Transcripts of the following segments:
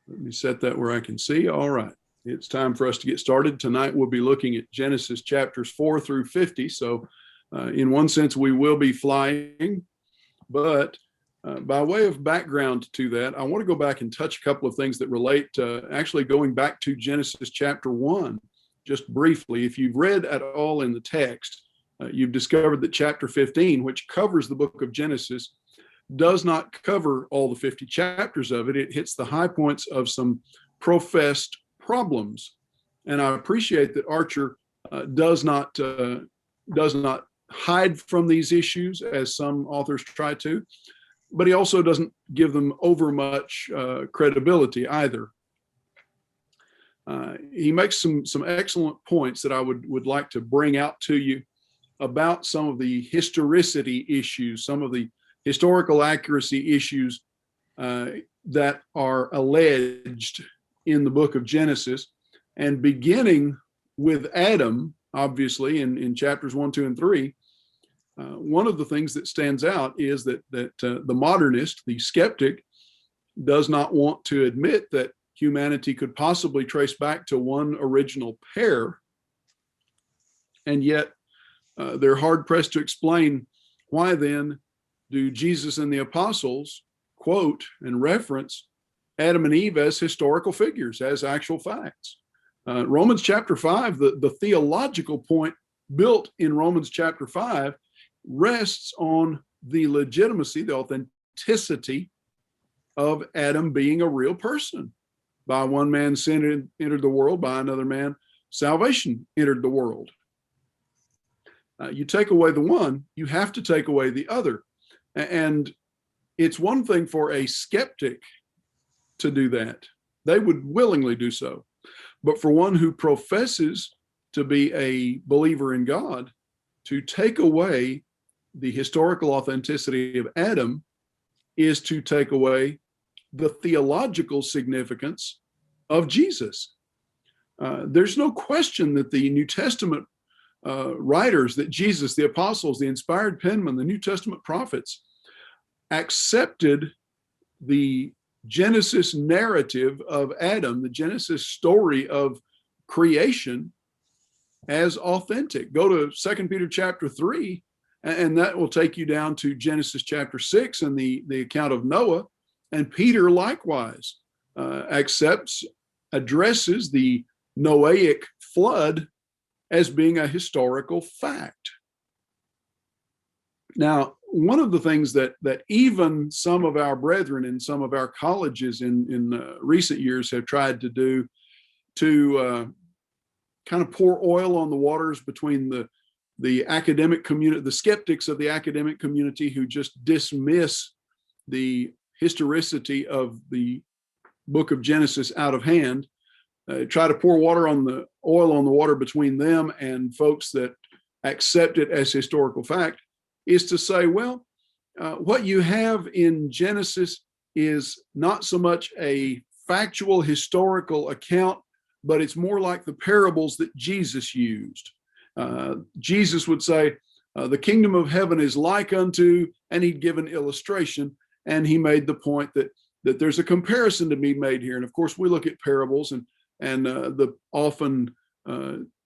Let me set that where I can see. All right. It's time for us to get started. Tonight we'll be looking at Genesis chapters 4 through 50. So in one sense, we will be flying, but by way of background to that, I want to go back and touch a couple of things that relate to actually going back to Genesis chapter 1, just briefly. If you've read at all in the text, you've discovered that chapter 15, which covers the book of Genesis, does not cover all the 50 chapters of it. It hits the high points of some professed problems. And I appreciate that Archer does not hide from these issues as some authors try to, but he also doesn't give them over much credibility either. He makes some excellent points that I would like to bring out to you about some of the historicity issues, some of the historical accuracy issues that are alleged in the book of Genesis, and beginning with Adam, obviously, in chapters 1, 2, and 3. One of the things that stands out is that the modernist, the skeptic, does not want to admit that humanity could possibly trace back to one original pair, and yet they're hard-pressed to explain why then do Jesus and the apostles quote and reference Adam and Eve as historical figures, as actual facts. Romans chapter 5, the theological point built in Romans chapter 5 rests on the legitimacy, the authenticity of Adam being a real person. By one man sin entered the world, by another man salvation entered the world. You take away the one, you have to take away the other. And it's one thing for a skeptic to do that. They would willingly do so. But for one who professes to be a believer in God, to take away the historical authenticity of Adam is to take away the theological significance of Jesus. There's no question that the New Testament writers, that Jesus, the apostles, the inspired penmen, the New Testament prophets, accepted the Genesis narrative of Adam, the Genesis story of creation, as authentic. Go to 2 Peter chapter 3, and that will take you down to Genesis chapter 6 and the account of Noah. And Peter likewise addresses the Noahic flood as being a historical fact. Now, one of the things that even some of our brethren in some of our colleges in recent years have tried to do to kind of pour oil on the waters between the academic community, the skeptics of the academic community who just dismiss the historicity of the book of Genesis out of hand, try to pour oil on the water between them and folks that accept it as historical fact, is to say, well, what you have in Genesis is not so much a factual historical account, but it's more like the parables that Jesus used. Jesus would say, the kingdom of heaven is like unto, and he'd give an illustration, and he made the point that there's a comparison to be made here. And of course, we look at parables, and the often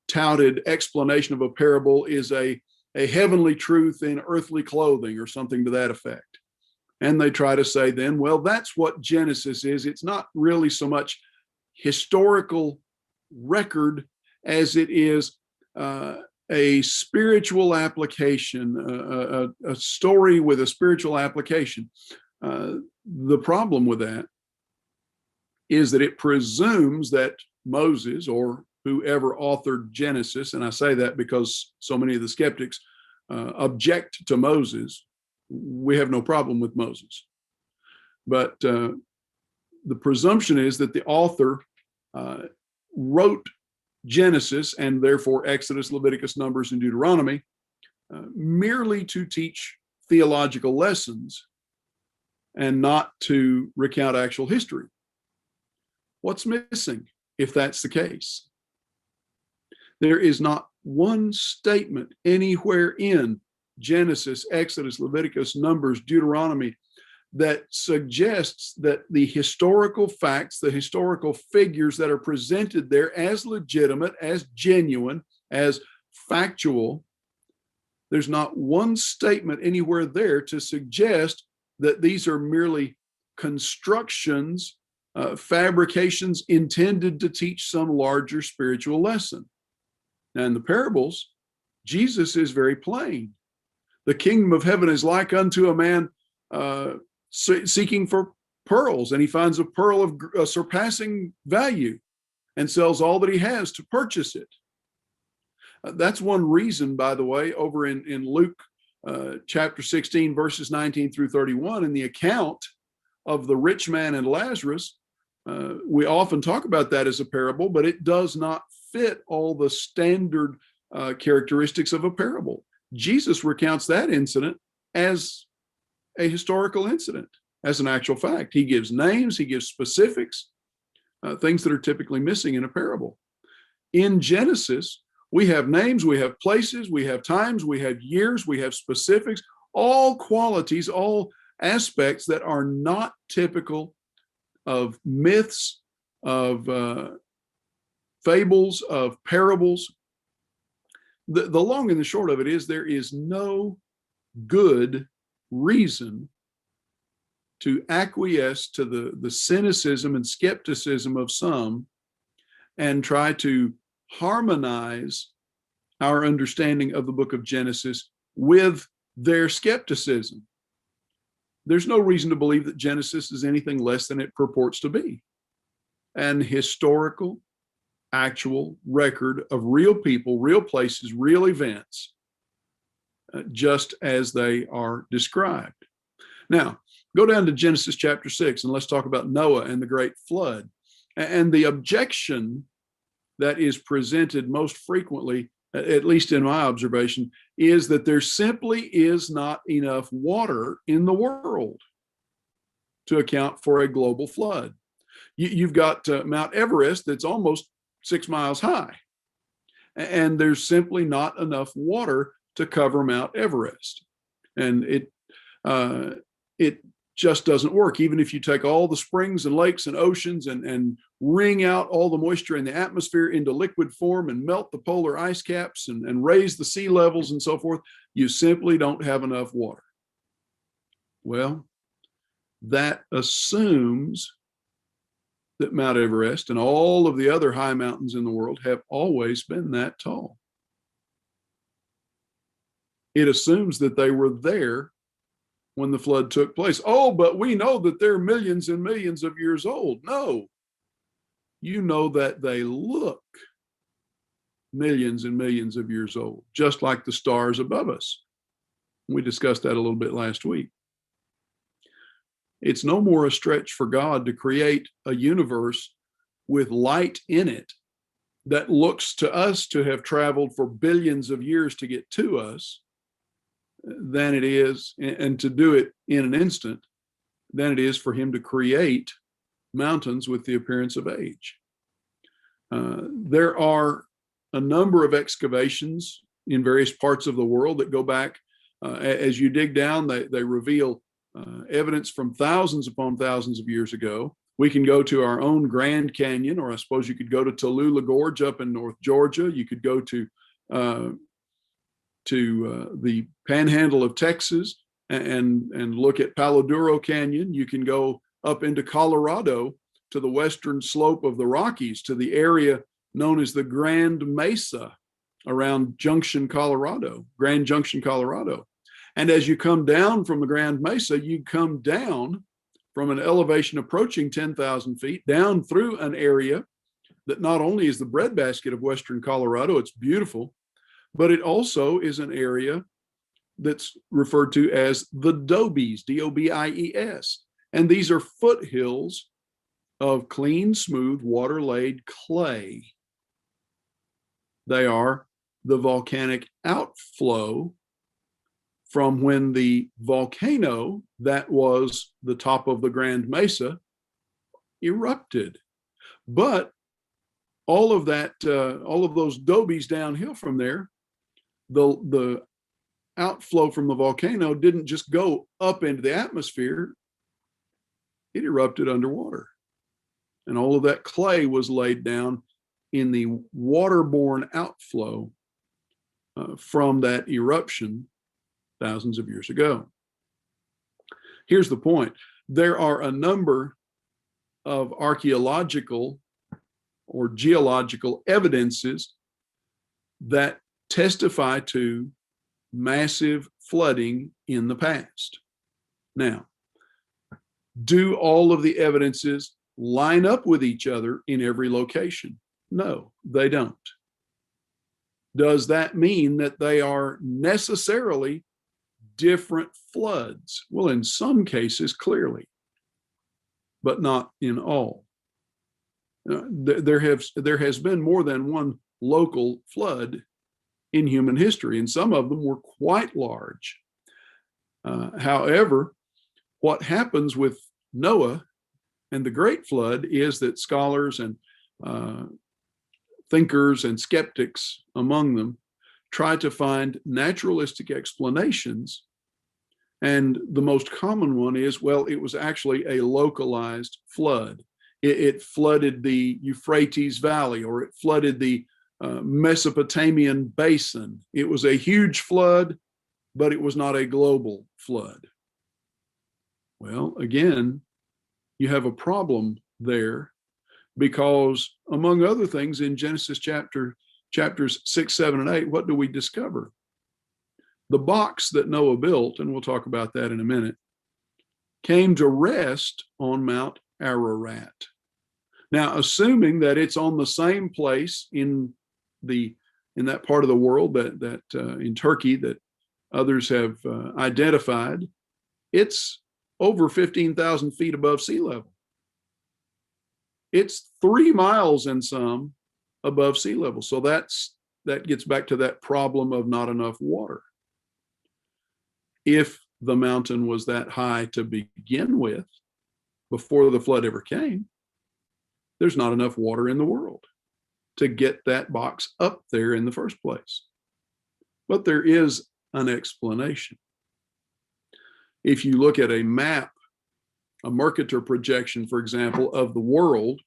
touted explanation of a parable is a heavenly truth in earthly clothing or something to that effect. And they try to say then, well, that's what Genesis is. It's not really so much historical record as it is a spiritual application, a story with a spiritual application. The problem with that is that it presumes that Moses, or whoever authored Genesis, and I say that because so many of the skeptics object to Moses. We have no problem with Moses. But the presumption is that the author wrote Genesis, and therefore Exodus, Leviticus, Numbers, and Deuteronomy, merely to teach theological lessons and not to recount actual history. What's missing if that's the case? There is not one statement anywhere in Genesis, Exodus, Leviticus, Numbers, Deuteronomy that suggests that the historical facts, the historical figures that are presented there as legitimate, as genuine, as factual, there's not one statement anywhere there to suggest that these are merely constructions, fabrications intended to teach some larger spiritual lesson. Now, in the parables, Jesus is very plain. The kingdom of heaven is like unto a man seeking for pearls, and he finds a pearl of surpassing value and sells all that he has to purchase it. That's one reason, by the way, over in Luke chapter 16, verses 19 through 31, in the account of the rich man and Lazarus, we often talk about that as a parable, but it does not fit all the standard characteristics of a parable. Jesus recounts that incident as a historical incident, as an actual fact. He gives names, he gives specifics, things that are typically missing in a parable. In Genesis, we have names, we have places, we have times, we have years, we have specifics, all qualities, all aspects that are not typical of myths, of fables, of parables. The long and the short of it is there is no good reason to acquiesce to the cynicism and skepticism of some and try to harmonize our understanding of the book of Genesis with their skepticism. There's no reason to believe that Genesis is anything less than it purports to be. An historical, actual record of real people, real places, real events, just as they are described. Now, go down to Genesis chapter 6 and let's talk about Noah and the great flood. And the objection that is presented most frequently, at least in my observation, is that there simply is not enough water in the world to account for a global flood. You've got Mount Everest that's almost 6 miles high, and there's simply not enough water to cover Mount Everest. And it just doesn't work. Even if you take all the springs and lakes and oceans and wring out all the moisture in the atmosphere into liquid form and melt the polar ice caps and raise the sea levels and so forth, you simply don't have enough water. Well, that assumes that Mount Everest and all of the other high mountains in the world have always been that tall. It assumes that they were there when the flood took place. Oh, but we know that they're millions and millions of years old. No, you know that they look millions and millions of years old, just like the stars above us. We discussed that a little bit last week. It's no more a stretch for God to create a universe with light in it that looks to us to have traveled for billions of years to get to us than it is, and to do it in an instant, than it is for him to create mountains with the appearance of age. There are a number of excavations in various parts of the world that go back, as you dig down, they reveal evidence from thousands upon thousands of years ago. We can go to our own Grand Canyon, or I suppose you could go to Tallulah Gorge up in North Georgia. You could go to the panhandle of Texas and look at Palo Duro Canyon. You can go up into Colorado to the western slope of the Rockies, to the area known as the Grand Mesa around Junction, Colorado, Grand Junction, Colorado. And as you come down from the Grand Mesa, you come down from an elevation approaching 10,000 feet, down through an area that not only is the breadbasket of western Colorado, it's beautiful, but it also is an area that's referred to as the Dobies, D-O-B-I-E-S. And these are foothills of clean, smooth, water-laid clay. They are the volcanic outflow from when the volcano that was the top of the Grand Mesa erupted. But all of that, all of those dobies downhill from there, the outflow from the volcano didn't just go up into the atmosphere. it erupted underwater. And all of that clay was laid down in the waterborne outflow from that eruption thousands of years ago. Here's the point. There are a number of archaeological or geological evidences that testify to massive flooding in the past. Now, do all of the evidences line up with each other in every location? No, they don't. Does that mean that they are necessarily different floods? Well, in some cases, clearly, but not in all. There has been more than one local flood in human history, and some of them were quite large. However, what happens with Noah and the Great Flood is that scholars and thinkers and skeptics among them try to find naturalistic explanations. And the most common one is, well, it was actually a localized flood. It flooded the Euphrates Valley, or it flooded the Mesopotamian basin. It was a huge flood, but it was not a global flood. Well, again, you have a problem there, because among other things, in Genesis chapters 6, 7, and 8, what do we discover? The box that Noah built, and we'll talk about that in a minute, came to rest on Mount Ararat. Now, assuming that it's on the same place in that part of the world that in Turkey that others have identified, it's over 15,000 feet above sea level. It's 3 miles and some above sea level. So that gets back to that problem of not enough water. If the mountain was that high to begin with, before the flood ever came, there's not enough water in the world to get that box up there in the first place. But there is an explanation. If you look at a map, a Mercator projection, for example, of the world,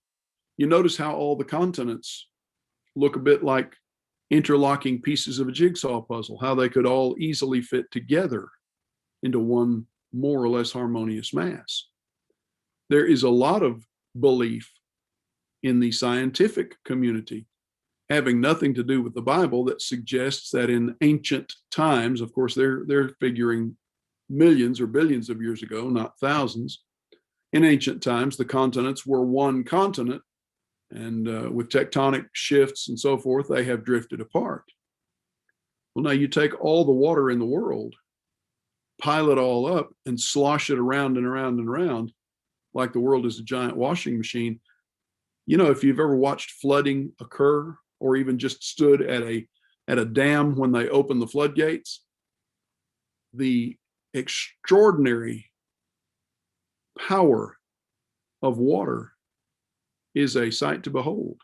you notice how all the continents look a bit like interlocking pieces of a jigsaw puzzle, how they could all easily fit together into one more or less harmonious mass. There is a lot of belief in the scientific community, having nothing to do with the Bible, that suggests that in ancient times, of course, they're figuring millions or billions of years ago, not thousands. In ancient times, the continents were one continent, and with tectonic shifts and so forth, they have drifted apart. Well, now you take all the water in the world, pile it all up, and slosh it around and around and around like the world is a giant washing machine. You know, if you've ever watched flooding occur, or even just stood at a dam when they open the floodgates, the extraordinary power of water is a sight to behold.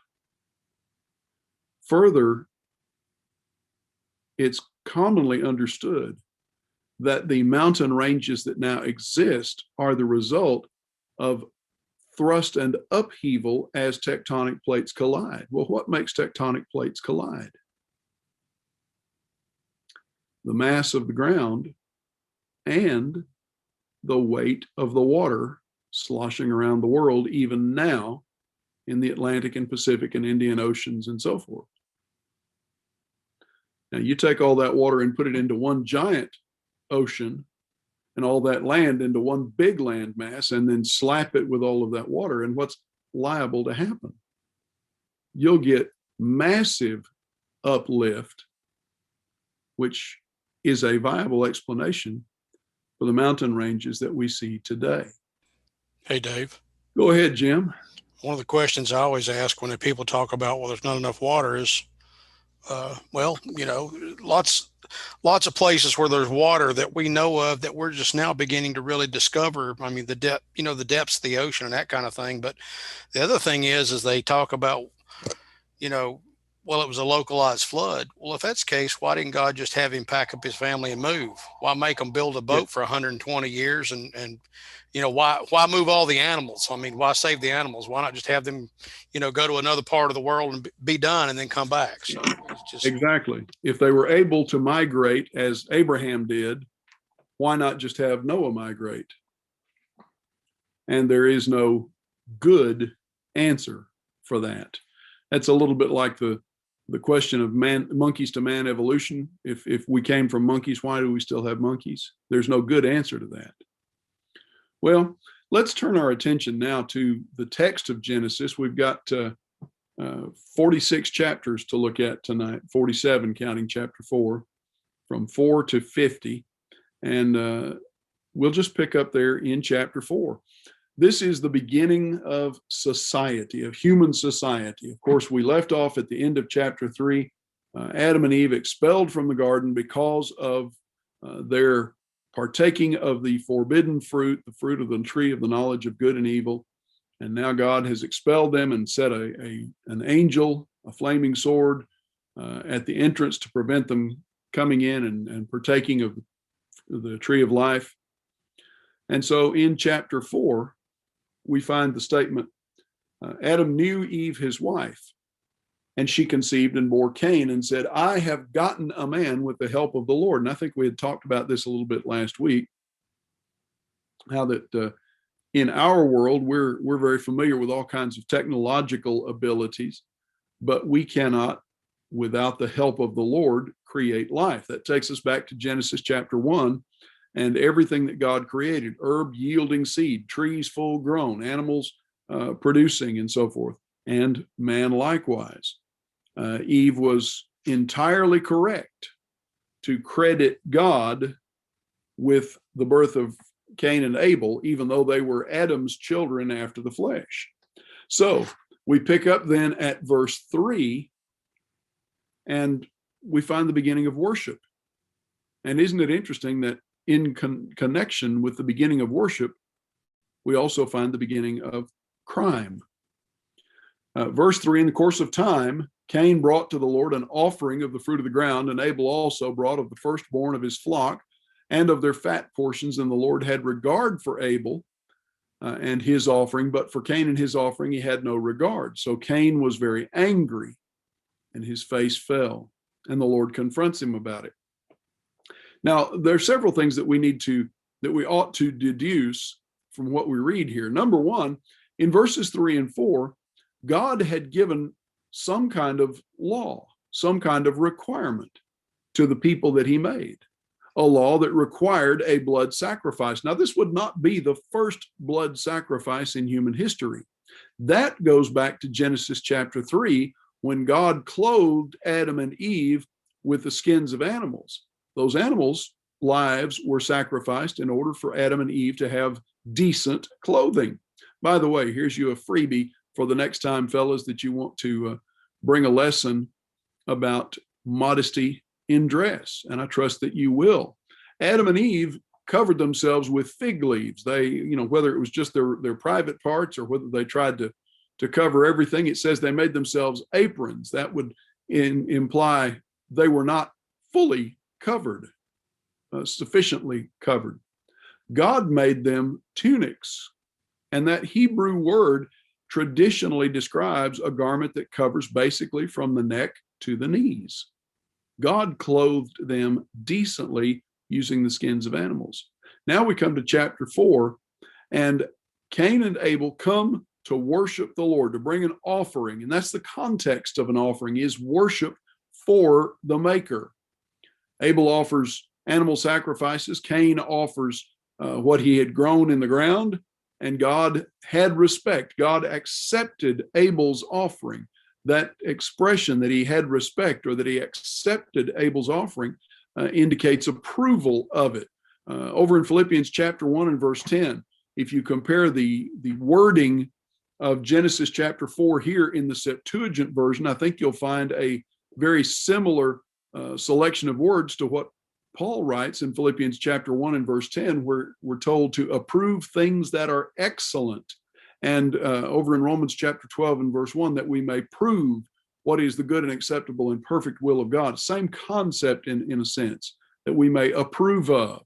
Further, it's commonly understood that the mountain ranges that now exist are the result of thrust and upheaval as tectonic plates collide. Well, what makes tectonic plates collide? The mass of the ground and the weight of the water sloshing around the world, even now, in the Atlantic and Pacific and Indian Oceans and so forth. Now, you take all that water and put it into one giant ocean, and all that land into one big land mass, and then slap it with all of that water, and what's liable to happen? You'll get massive uplift, which is a viable explanation for the mountain ranges that we see today. Hey, Dave. Go ahead, Jim. One of the questions I always ask when people talk about, well, there's not enough water is, well, you know, lots of places where there's water that we know of that we're just now beginning to really discover. I mean, the depth, you know, the depths of the ocean and that kind of thing. But the other thing is they talk about, you know, well, it was a localized flood. Well, if that's the case, why didn't God just have him pack up his family and move? Why make them build a Yeah, boat for 120 years? And why move all the animals? I mean, why save the animals? Why not just have them, go to another part of the world and be done and then come back? So it's just, exactly. If they were able to migrate as Abraham did, why not just have Noah migrate? And there is no good answer for that. That's a little bit like the question of monkeys to man evolution. If we came from monkeys, why do we still have monkeys? There's no good answer to that. Well, let's turn our attention now to the text of Genesis. We've got 46 chapters to look at tonight, 47 counting chapter 4, from 4 to 50. And we'll just pick up there in chapter 4. This is the beginning of society, of human society. Of course, we left off at the end of chapter 3, Adam and Eve expelled from the garden because of their partaking of the forbidden fruit, the fruit of the tree of the knowledge of good and evil. And now God has expelled them and set an angel, a flaming sword, at the entrance to prevent them coming in and partaking of the tree of life. And so in chapter 4, we find the statement, Adam knew Eve, his wife, and she conceived and bore Cain and said, I have gotten a man with the help of the Lord. And I think we had talked about this a little bit last week, how that in our world, we're very familiar with all kinds of technological abilities, but we cannot, without the help of the Lord, create life. That takes us back to Genesis chapter 1. And everything that God created, herb yielding seed, trees full grown, animals producing, and so forth, and man likewise. Eve was entirely correct to credit God with the birth of Cain and Abel, even though they were Adam's children after the flesh. So we pick up then at verse 3, and we find the beginning of worship. And isn't it interesting that in connection with the beginning of worship, we also find the beginning of crime. Verse 3, in the course of time, Cain brought to the Lord an offering of the fruit of the ground, and Abel also brought of the firstborn of his flock and of their fat portions. And the Lord had regard for Abel and his offering, but for Cain and his offering he had no regard. So Cain was very angry, and his face fell, and the Lord confronts him about it. Now, there are several things that we ought to deduce from what we read here. Number one, in verses 3 and 4, God had given some kind of law, some kind of requirement to the people that he made, a law that required a blood sacrifice. Now, this would not be the first blood sacrifice in human history. That goes back to Genesis chapter 3, when God clothed Adam and Eve with the skins of animals. Those animals' lives were sacrificed in order for Adam and Eve to have decent clothing. By the way, here's you a freebie for the next time, fellas, that you want to bring a lesson about modesty in dress, and I trust that you will. Adam and Eve covered themselves with fig leaves. They, whether it was just their private parts or whether they tried to cover everything, it says they made themselves aprons. That would imply they were not fully covered, sufficiently covered. God made them tunics, and that Hebrew word traditionally describes a garment that covers basically from the neck to the knees. God clothed them decently using the skins of animals. Now we come to chapter 4, and Cain and Abel come to worship the Lord, to bring an offering, and that's the context of an offering, is worship for the Maker. Abel offers animal sacrifices. Cain offers what he had grown in the ground, and God had respect. God accepted Abel's offering. That expression that he had respect, or that he accepted Abel's offering, indicates approval of it. Over in Philippians chapter 1 and verse 10, if you compare the wording of Genesis chapter 4 here in the Septuagint version, I think you'll find a very similar selection of words to what Paul writes in Philippians chapter 1 and verse 10, where we're told to approve things that are excellent. And over in Romans chapter 12 and verse 1, that we may prove what is the good and acceptable and perfect will of God. Same concept in a sense, that we may approve of.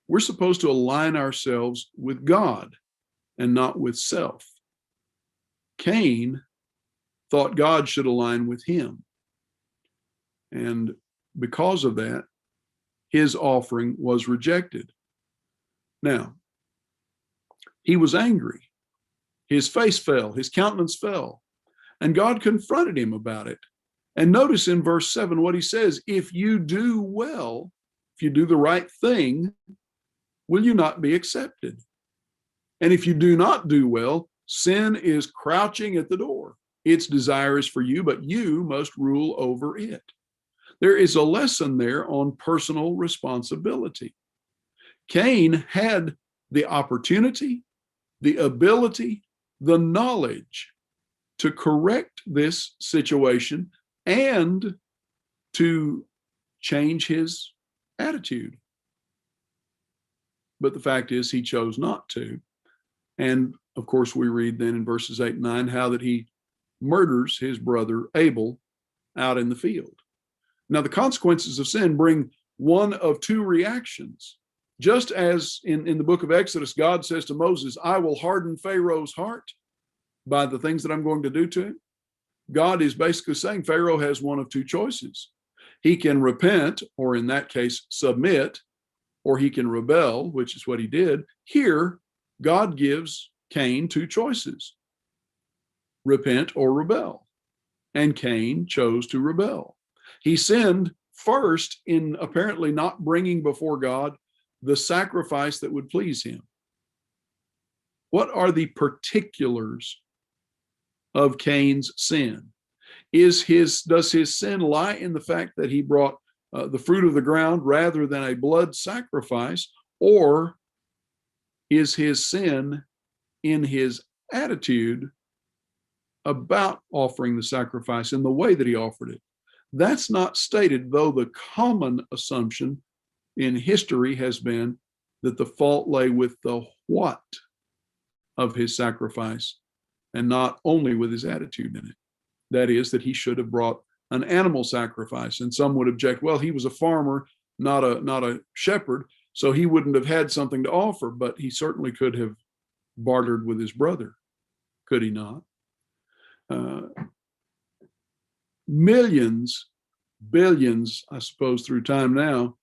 We're supposed to align ourselves with God and not with self. Cain thought God should align with him. And because of that, his offering was rejected. Now, he was angry. His face fell, his countenance fell, and God confronted him about it. And notice in verse 7 what he says: if you do well, if you do the right thing, will you not be accepted? And if you do not do well, sin is crouching at the door. Its desire is for you, but you must rule over it. There is a lesson there on personal responsibility. Cain had the opportunity, the ability, the knowledge to correct this situation and to change his attitude. But the fact is, he chose not to. And of course, we read then in verses 8 and 9 how that he murders his brother Abel out in the field. Now, the consequences of sin bring one of two reactions. Just as in the book of Exodus, God says to Moses, I will harden Pharaoh's heart by the things that I'm going to do to him. God is basically saying Pharaoh has one of two choices. He can repent, or in that case, submit, or he can rebel, which is what he did. Here, God gives Cain two choices: repent or rebel. And Cain chose to rebel. He sinned first in apparently not bringing before God the sacrifice that would please him. What are the particulars of Cain's sin? Does his sin lie in the fact that he brought the fruit of the ground rather than a blood sacrifice, or is his sin in his attitude about offering the sacrifice in the way that he offered it? That's not stated, though the common assumption in history has been that the fault lay with the what of his sacrifice and not only with his attitude in it. That is, that he should have brought an animal sacrifice. And some would object, well, he was a farmer, not a shepherd, so he wouldn't have had something to offer, but he certainly could have bartered with his brother, could he not? Millions, billions, I suppose, through time now,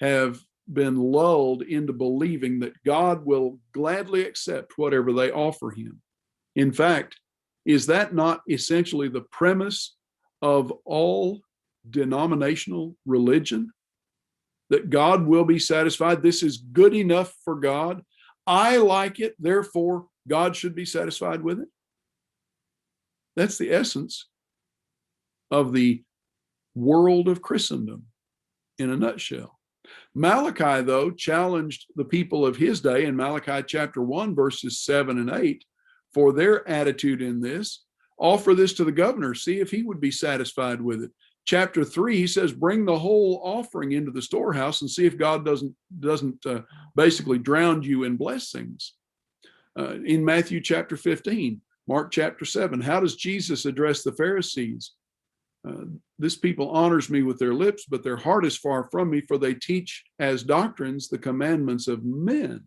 have been lulled into believing that God will gladly accept whatever they offer him. In fact, is that not essentially the premise of all denominational religion? That God will be satisfied. This is good enough for God. I like it, therefore God should be satisfied with it. That's the essence of the world of Christendom in a nutshell. Malachi, though, challenged the people of his day in Malachi chapter 1, verses 7 and 8, for their attitude in this. Offer this to the governor, see if he would be satisfied with it. Chapter 3, he says, bring the whole offering into the storehouse and see if God doesn't basically drown you in blessings. In Matthew chapter 15, Mark chapter 7, how does Jesus address the Pharisees? This people honors me with their lips, but their heart is far from me, for they teach as doctrines the commandments of men.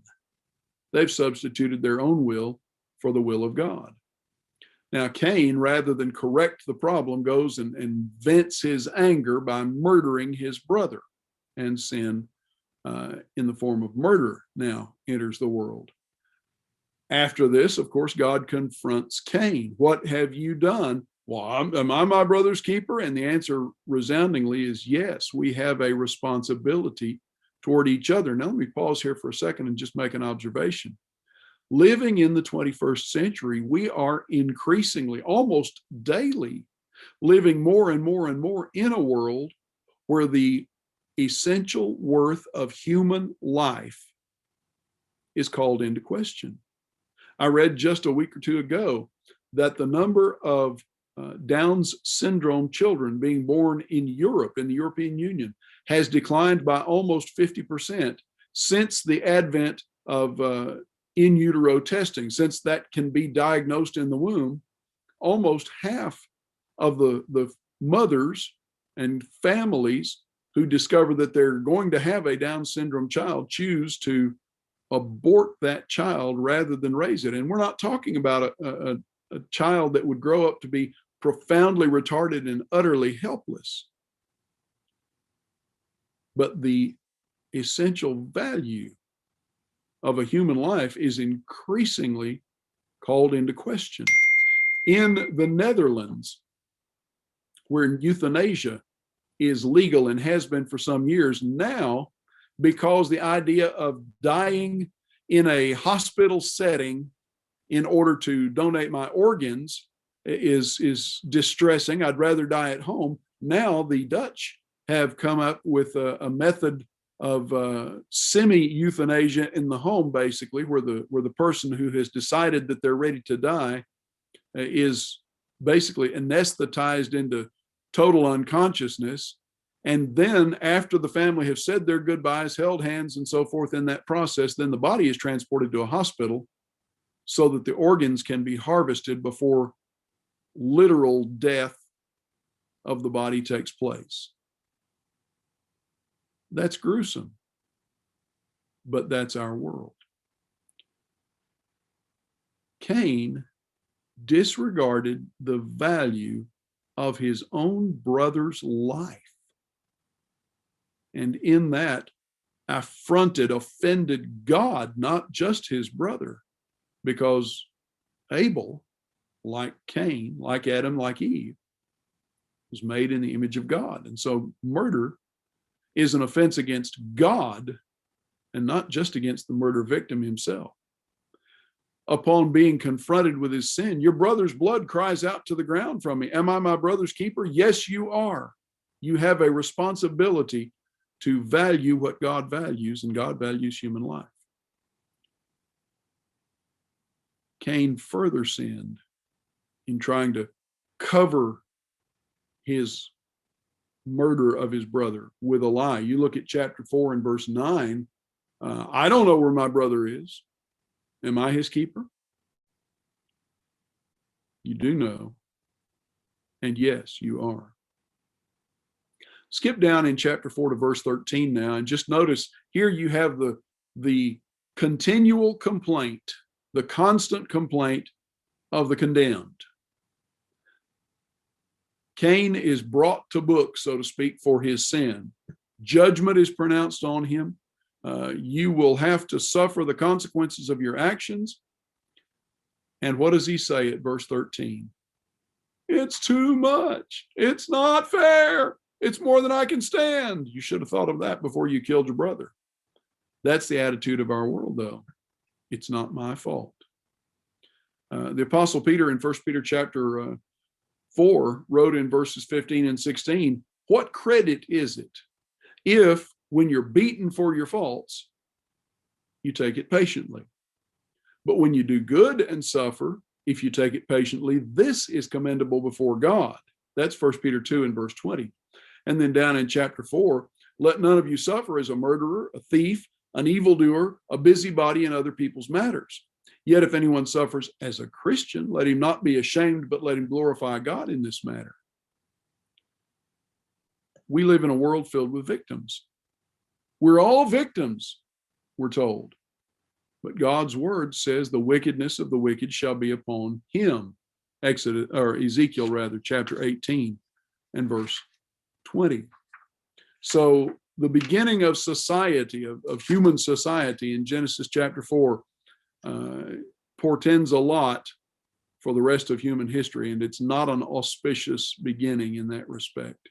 They've substituted their own will for the will of God. Now, Cain, rather than correct the problem, goes and vents his anger by murdering his brother, and sin in the form of murder now enters the world. After this, of course, God confronts Cain. What have you done? Well, am I my brother's keeper? And the answer resoundingly is yes, we have a responsibility toward each other. Now, let me pause here for a second and just make an observation. Living in the 21st century, we are increasingly, almost daily, living more and more and more in a world where the essential worth of human life is called into question. I read just a week or two ago that the number of Down's syndrome children being born in Europe, in the European Union, has declined by almost 50% since the advent of in utero testing. Since that can be diagnosed in the womb, almost half of the mothers and families who discover that they're going to have a Down syndrome child choose to abort that child rather than raise it. And we're not talking about a child that would grow up to be profoundly retarded and utterly helpless. But the essential value of a human life is increasingly called into question. In the Netherlands, where euthanasia is legal and has been for some years now, because the idea of dying in a hospital setting in order to donate my organs is distressing. I'd rather die at home. Now the Dutch have come up with a method of semi-euthanasia in the home, basically, where the person who has decided that they're ready to die is basically anesthetized into total unconsciousness. And then after the family have said their goodbyes, held hands and so forth in that process, then the body is transported to a hospital so that the organs can be harvested before literal death of the body takes place. That's gruesome, but that's our world. Cain disregarded the value of his own brother's life, and in that offended God, not just his brother, because Abel, like Cain, like Adam, like Eve, was made in the image of God. And so murder is an offense against God and not just against the murder victim himself. Upon being confronted with his sin, your brother's blood cries out to the ground from me. Am I my brother's keeper? Yes, you are. You have a responsibility to value what God values, and God values human life. Cain further sinned in trying to cover his murder of his brother with a lie. You look at chapter 4 and verse 9. I don't know where my brother is. Am I his keeper? You do know. And yes, you are. Skip down in chapter 4 to verse 13 now, and just notice here you have the continual complaint, the constant complaint of the condemned. Cain is brought to book, so to speak, for his sin. Judgment is pronounced on him. You will have to suffer the consequences of your actions. And what does he say at verse 13? It's too much. It's not fair. It's more than I can stand. You should have thought of that before you killed your brother. That's the attitude of our world, though. It's not my fault. The Apostle Peter in 1 Peter chapter 4 wrote in verses 15 and 16, what credit is it if, when you're beaten for your faults, you take it patiently? But when you do good and suffer, if you take it patiently, this is commendable before God. That's 1 Peter 2 and verse 20. And then down in chapter 4, let none of you suffer as a murderer, a thief, an evildoer, a busybody in other people's matters. Yet if anyone suffers as a Christian, let him not be ashamed, but let him glorify God in this matter. We live in a world filled with victims. We're all victims, we're told. But God's word says the wickedness of the wicked shall be upon him. Ezekiel chapter 18 and verse 20. So the beginning of society, of human society in Genesis chapter 4, portends a lot for the rest of human history, and it's not an auspicious beginning in that respect.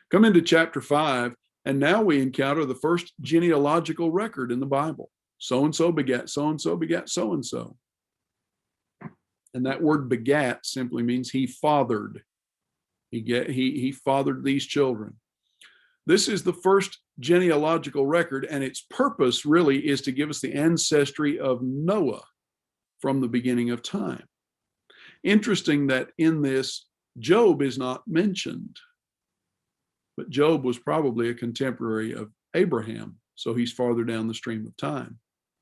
Come into chapter 5, and now we encounter the first genealogical record in the Bible. So-and-so begat so-and-so begat so-and-so. And that word begat simply means he fathered. He fathered these children. This is the first genealogical record, and its purpose really is to give us the ancestry of Noah from the beginning of time. Interesting that in this, Job is not mentioned, but Job was probably a contemporary of Abraham, so he's farther down the stream of time.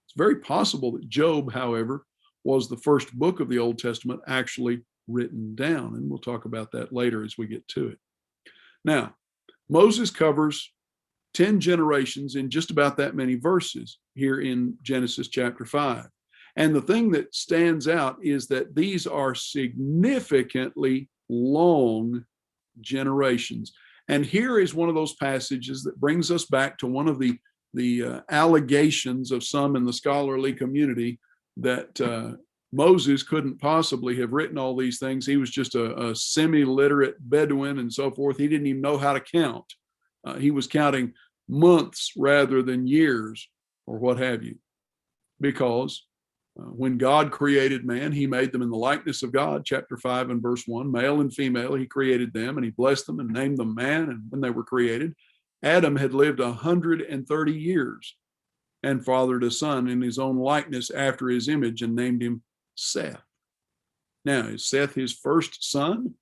It's very possible that Job, however, was the first book of the Old Testament actually written down. And we'll talk about that later as we get to it. Now, Moses covers 10 generations in just about that many verses here in Genesis chapter 5. And the thing that stands out is that these are significantly long generations. And here is one of those passages that brings us back to one of the allegations of some in the scholarly community that Moses couldn't possibly have written all these things. He was just a semi-literate Bedouin and so forth. He didn't even know how to count. He was counting months rather than years or what have you. Because when God created man, he made them in the likeness of God, chapter 5 and verse 1, male and female, he created them, and he blessed them and named them man. And when they were created, Adam had lived 130 years and fathered a son in his own likeness after his image and named him Seth. Now, is Seth his first son,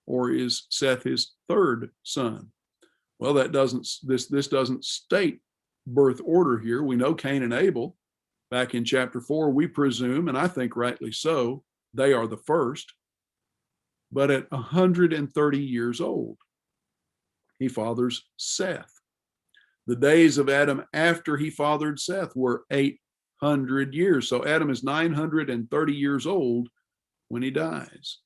or is Seth his third son? Well, this doesn't state birth order here. We know Cain and Abel. Back in chapter 4, we presume, and I think rightly so, they are the first. But at 130 years old, he fathers Seth. The days of Adam after he fathered Seth were 800 years. So Adam is 930 years old when he dies.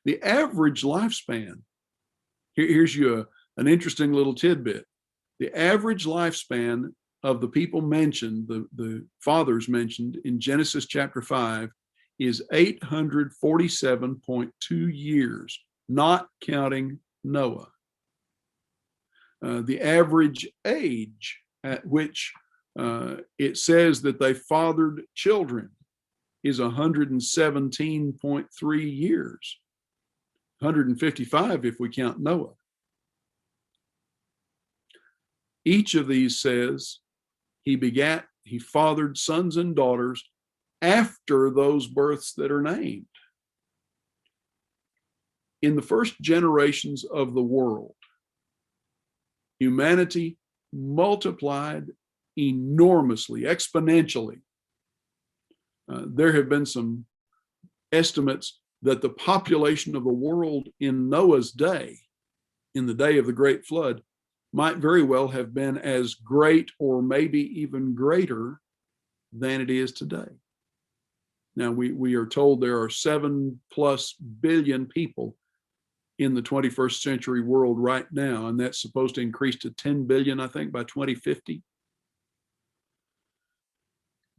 The average lifespan, here's you an interesting little tidbit. The average lifespan of the people mentioned, the fathers mentioned in Genesis chapter 5, is 847.2 years, not counting Noah. The average age at which it says that they fathered children is 117.3 years, 155 if we count Noah. Each of these says he fathered sons and daughters after those births that are named. In the first generations of the world, humanity multiplied enormously, exponentially. There have been some estimates that the population of the world in Noah's day, in the day of the great flood, might very well have been as great or maybe even greater than it is today. Now, we are told there are 7+ billion people in the 21st century world right now, and that's supposed to increase to 10 billion, I think, by 2050.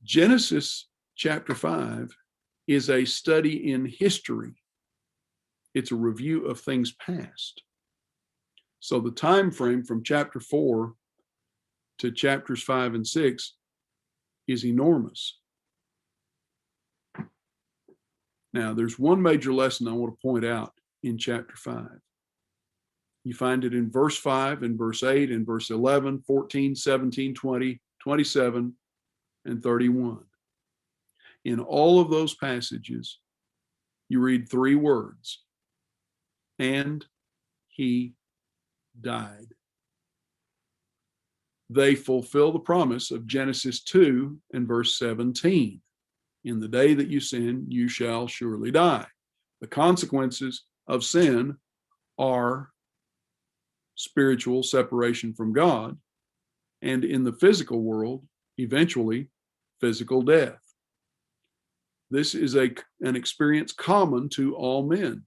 Genesis chapter 5 is a study in history. It's a review of things past. So the time frame from chapter 4 to chapters 5 and 6 is enormous. Now, there's one major lesson I want to point out in chapter 5. You find it in verse 5 and verse 8 and verse 11, 14, 17, 20, 27, and 31. In all of those passages, you read 3 words: and he died. They fulfill the promise of Genesis 2 and verse 17. In the day that you sin, you shall surely die. The consequences of sin are spiritual separation from God, and in the physical world, eventually, physical death. This is an experience common to all men.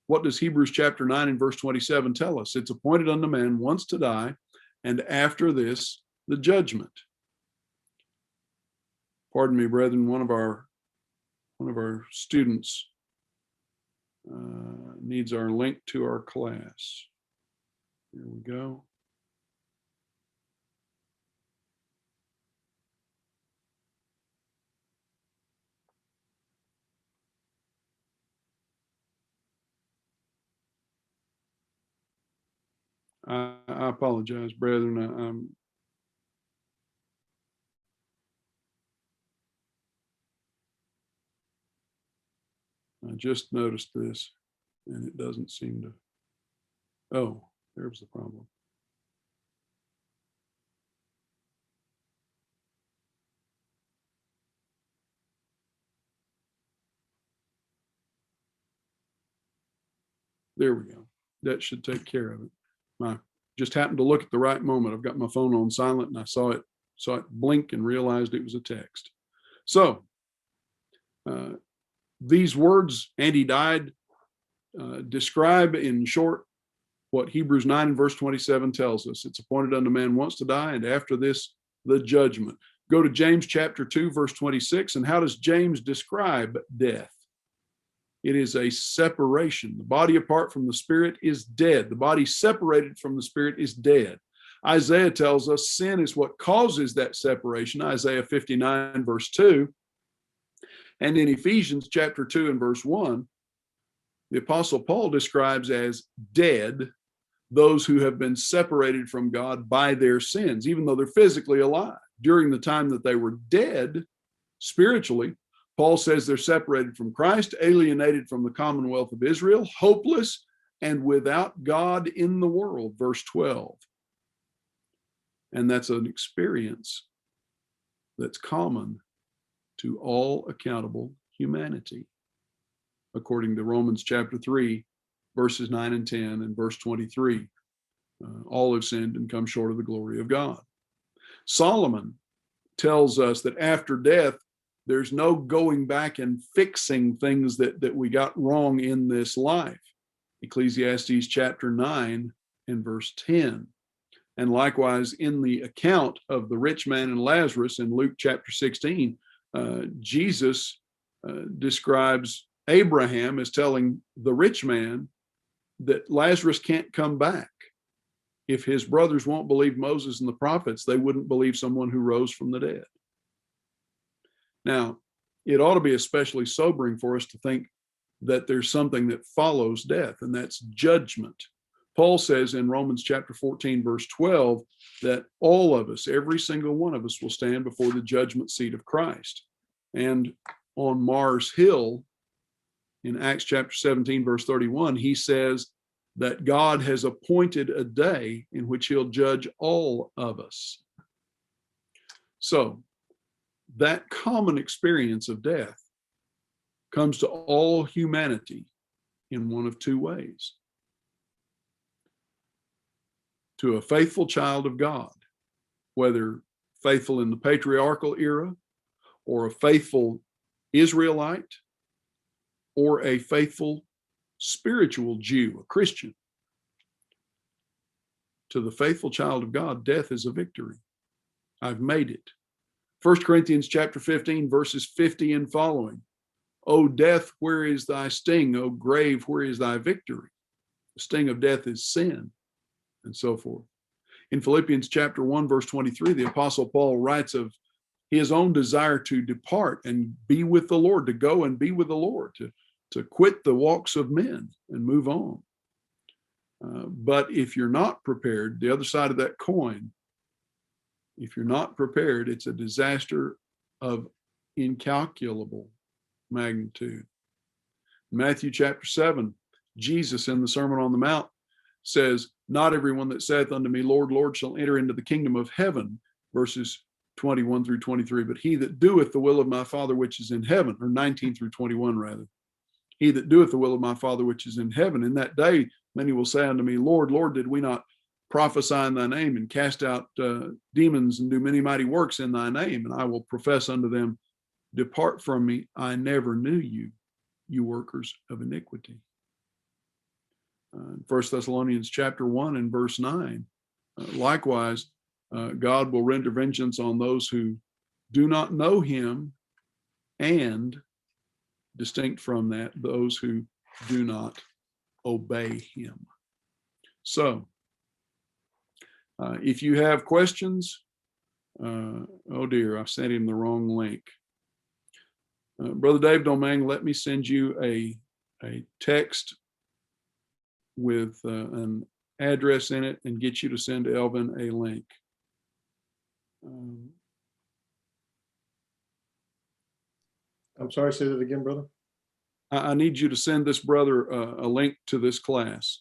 What does Hebrews chapter 9 and verse 27 tell us? It's appointed unto man once to die, and after this, the judgment. Pardon me, brethren, one of our students needs our link to our class. Here we go. I apologize, brethren. I just noticed this, and it doesn't seem to. Oh, there's the problem. There we go. That should take care of it. Just happened to look at the right moment. I've got my phone on silent and I saw it blink and realized it was a text. So these words, and he died, describe in short what Hebrews 9 and verse 27 tells us. It's appointed unto man once to die, and after this, the judgment. Go to James chapter 2, verse 26. And how does James describe death? It is a separation. The body apart from the spirit is dead. The body separated from the spirit is dead. Isaiah tells us sin is what causes that separation. Isaiah 59, verse 2. And in Ephesians chapter 2 and verse 1, the Apostle Paul describes as dead those who have been separated from God by their sins, even though they're physically alive. During the time that they were dead spiritually, Paul says they're separated from Christ, alienated from the commonwealth of Israel, hopeless, and without God in the world, verse 12. And that's an experience that's common to all accountable humanity, according to Romans chapter 3, verses 9 and 10 and verse 23. All have sinned and come short of the glory of God. Solomon tells us that after death, there's no going back and fixing things that we got wrong in this life. Ecclesiastes chapter 9 and verse 10. And likewise, in the account of the rich man and Lazarus in Luke chapter 16, Jesus describes Abraham as telling the rich man that Lazarus can't come back. If his brothers won't believe Moses and the prophets, they wouldn't believe someone who rose from the dead. Now, it ought to be especially sobering for us to think that there's something that follows death, and that's judgment. Paul says in Romans chapter 14, verse 12, that all of us, every single one of us, will stand before the judgment seat of Christ. And on Mars Hill, in Acts chapter 17, verse 31, he says that God has appointed a day in which he'll judge all of us. So that common experience of death comes to all humanity in one of two ways. To a faithful child of God, whether faithful in the patriarchal era, or a faithful Israelite, or a faithful spiritual Jew, a Christian. To the faithful child of God, death is a victory. I've made it. 1 Corinthians chapter 15, verses 50 and following. O death, where is thy sting? O grave, where is thy victory? The sting of death is sin, and so forth. In Philippians chapter 1, verse 23, the Apostle Paul writes of his own desire to depart and be with the Lord, to go and be with the Lord, to quit the walks of men and move on. But if you're not prepared, the other side of that coin, if you're not prepared, it's a disaster of incalculable magnitude. Matthew chapter 7, Jesus in the Sermon on the Mount says, not everyone that saith unto me, Lord, Lord, shall enter into the kingdom of heaven, verses 21 through 23, but he that doeth the will of my Father which is in heaven, or 19 through 21 rather. He that doeth the will of my Father which is in heaven. In that day, many will say unto me, Lord, Lord, did we not prophesy in thy name and cast out demons and do many mighty works in thy name? And I will profess unto them, depart from me, I never knew you, you workers of iniquity. 1 Thessalonians chapter 1 and verse 9, likewise, God will render vengeance on those who do not know him, and distinct from that, those who do not obey him. So, if you have questions, oh dear, I sent him the wrong link. Brother Dave Domingue, let me send you a text with an address in it and get you to send Elvin a link. I'm sorry, say that again, brother. I need you to send this brother a link to this class.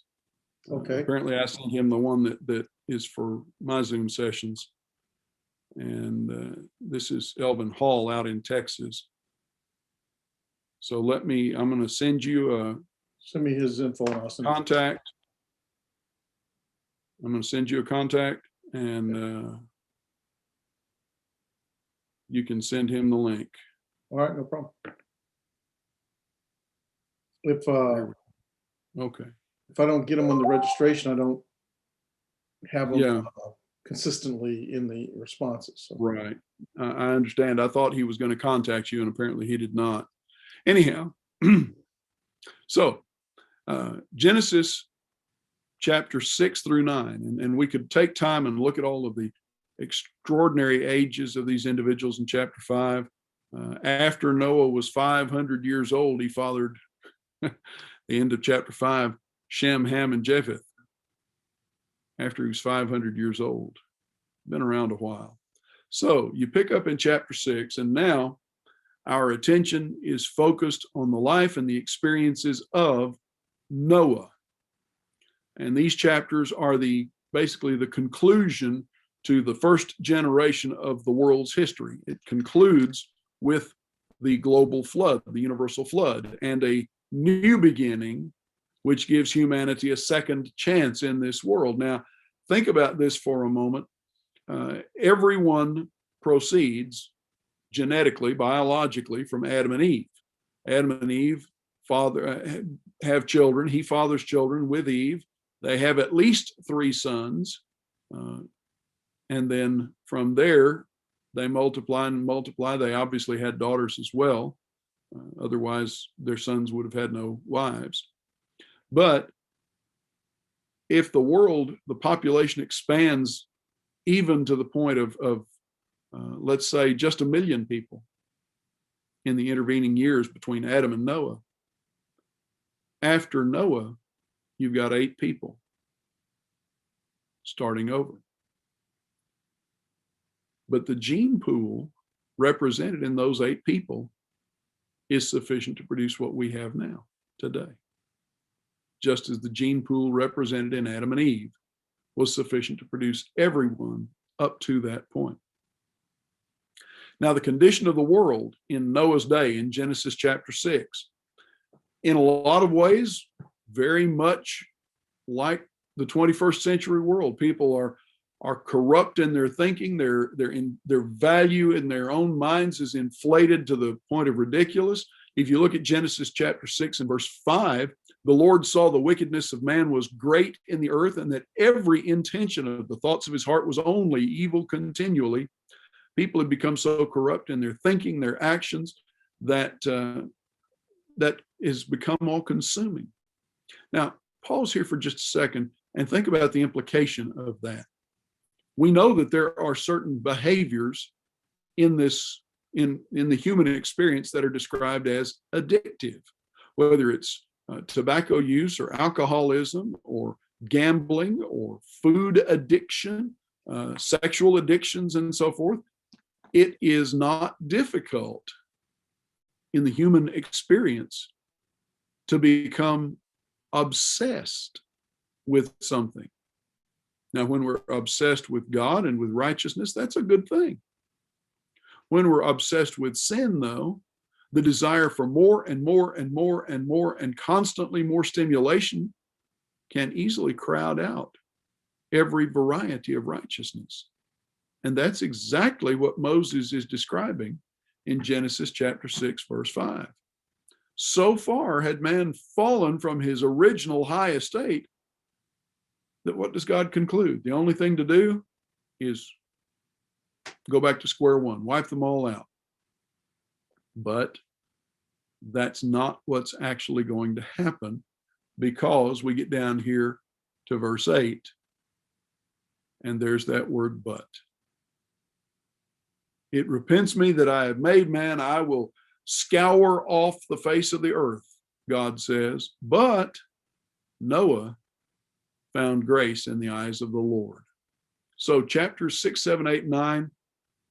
Okay. Apparently I sent him the one that is for my Zoom sessions. And this is Elvin Hall out in Texas. So I'm going to send you Send me his info and I'll send it. Contact. I'm going to send you a contact, and you can send him the link. All right, no problem. If Okay. if I don't get them on the registration, I don't have them Yeah. consistently in the responses. So. Right. I understand. I thought he was going to contact you, and apparently he did not. Anyhow, so Genesis chapter 6 through 9, and we could take time and look at all of the extraordinary ages of these individuals in chapter 5. After Noah was 500 years old, he fathered, the end of chapter 5, Shem, Ham, and Japheth. After he was 500 years old. Been around a while. So you pick up in chapter 6, and now our attention is focused on the life and the experiences of Noah. And these chapters are basically the conclusion to the first generation of the world's history. It concludes with the global flood, the universal flood, and a new beginning, which gives humanity a second chance in this world. Now, think about this for a moment. Everyone proceeds genetically, biologically, from Adam and Eve. Adam and Eve have children. He fathers children with Eve. They have at least 3 sons. And then from there, they multiply and multiply. They obviously had daughters as well. Otherwise, their sons would have had no wives. But if the population expands even to the point of let's say, just 1 million people in the intervening years between Adam and Noah, after Noah, you've got 8 people starting over. But the gene pool represented in those 8 people is sufficient to produce what we have now, today. Just as the gene pool represented in Adam and Eve was sufficient to produce everyone up to that point. Now, the condition of the world in Noah's day, in Genesis chapter 6, in a lot of ways, very much like the 21st century world. People are corrupt in their thinking. Their value in their own minds is inflated to the point of ridiculous. If you look at Genesis chapter 6 and verse 5, the Lord saw the wickedness of man was great in the earth, and that every intention of the thoughts of his heart was only evil continually. People have become so corrupt in their thinking, their actions, that has become all consuming. Now, pause here for just a second and think about the implication of that. We know that there are certain behaviors in the human experience that are described as addictive, whether it's tobacco use or alcoholism or gambling or food addiction, sexual addictions, and so forth. It is not difficult in the human experience to become obsessed with something. Now, when we're obsessed with God and with righteousness, that's a good thing. When we're obsessed with sin, though, the desire for more and more and more and more and constantly more stimulation can easily crowd out every variety of righteousness. And that's exactly what Moses is describing in Genesis chapter 6, verse 5. So far had man fallen from his original high estate that what does God conclude? The only thing to do is go back to square one, wipe them all out. But that's not what's actually going to happen, because we get down here to verse 8, and there's that word but. It repents me that I have made man, I will scour off the face of the earth, God says, but Noah found grace in the eyes of the Lord. So chapters 6, 7, 8, 9,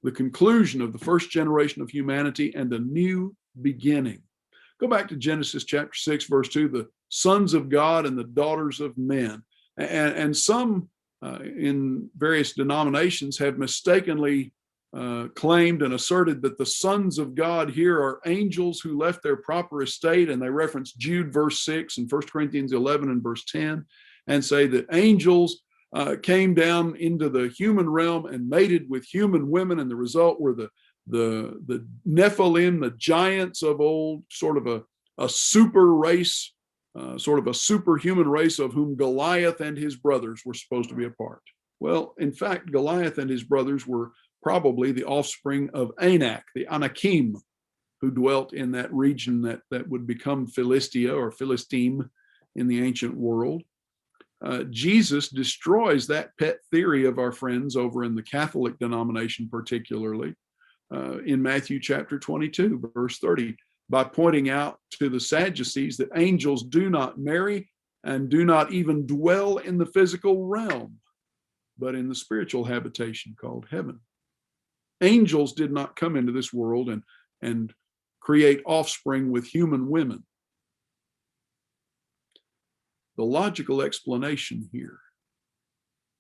the conclusion of the first generation of humanity and a new beginning. Go back to Genesis chapter 6, verse 2, the sons of God and the daughters of men. And some in various denominations have mistakenly claimed and asserted that the sons of God here are angels who left their proper estate, and they reference Jude verse 6 and 1 Corinthians 11 and verse 10, and say that angels came down into the human realm and mated with human women, and the result were the Nephilim, the giants of old, sort of a super race, sort of a superhuman race of whom Goliath and his brothers were supposed to be a part. Well, in fact, Goliath and his brothers were probably the offspring of Anak, the Anakim, who dwelt in that region that would become Philistia or Philistine in the ancient world. Jesus destroys that pet theory of our friends over in the Catholic denomination, particularly in Matthew chapter 22, verse 30, by pointing out to the Sadducees that angels do not marry and do not even dwell in the physical realm, but in the spiritual habitation called heaven. Angels did not come into this world and create offspring with human women. The logical explanation here,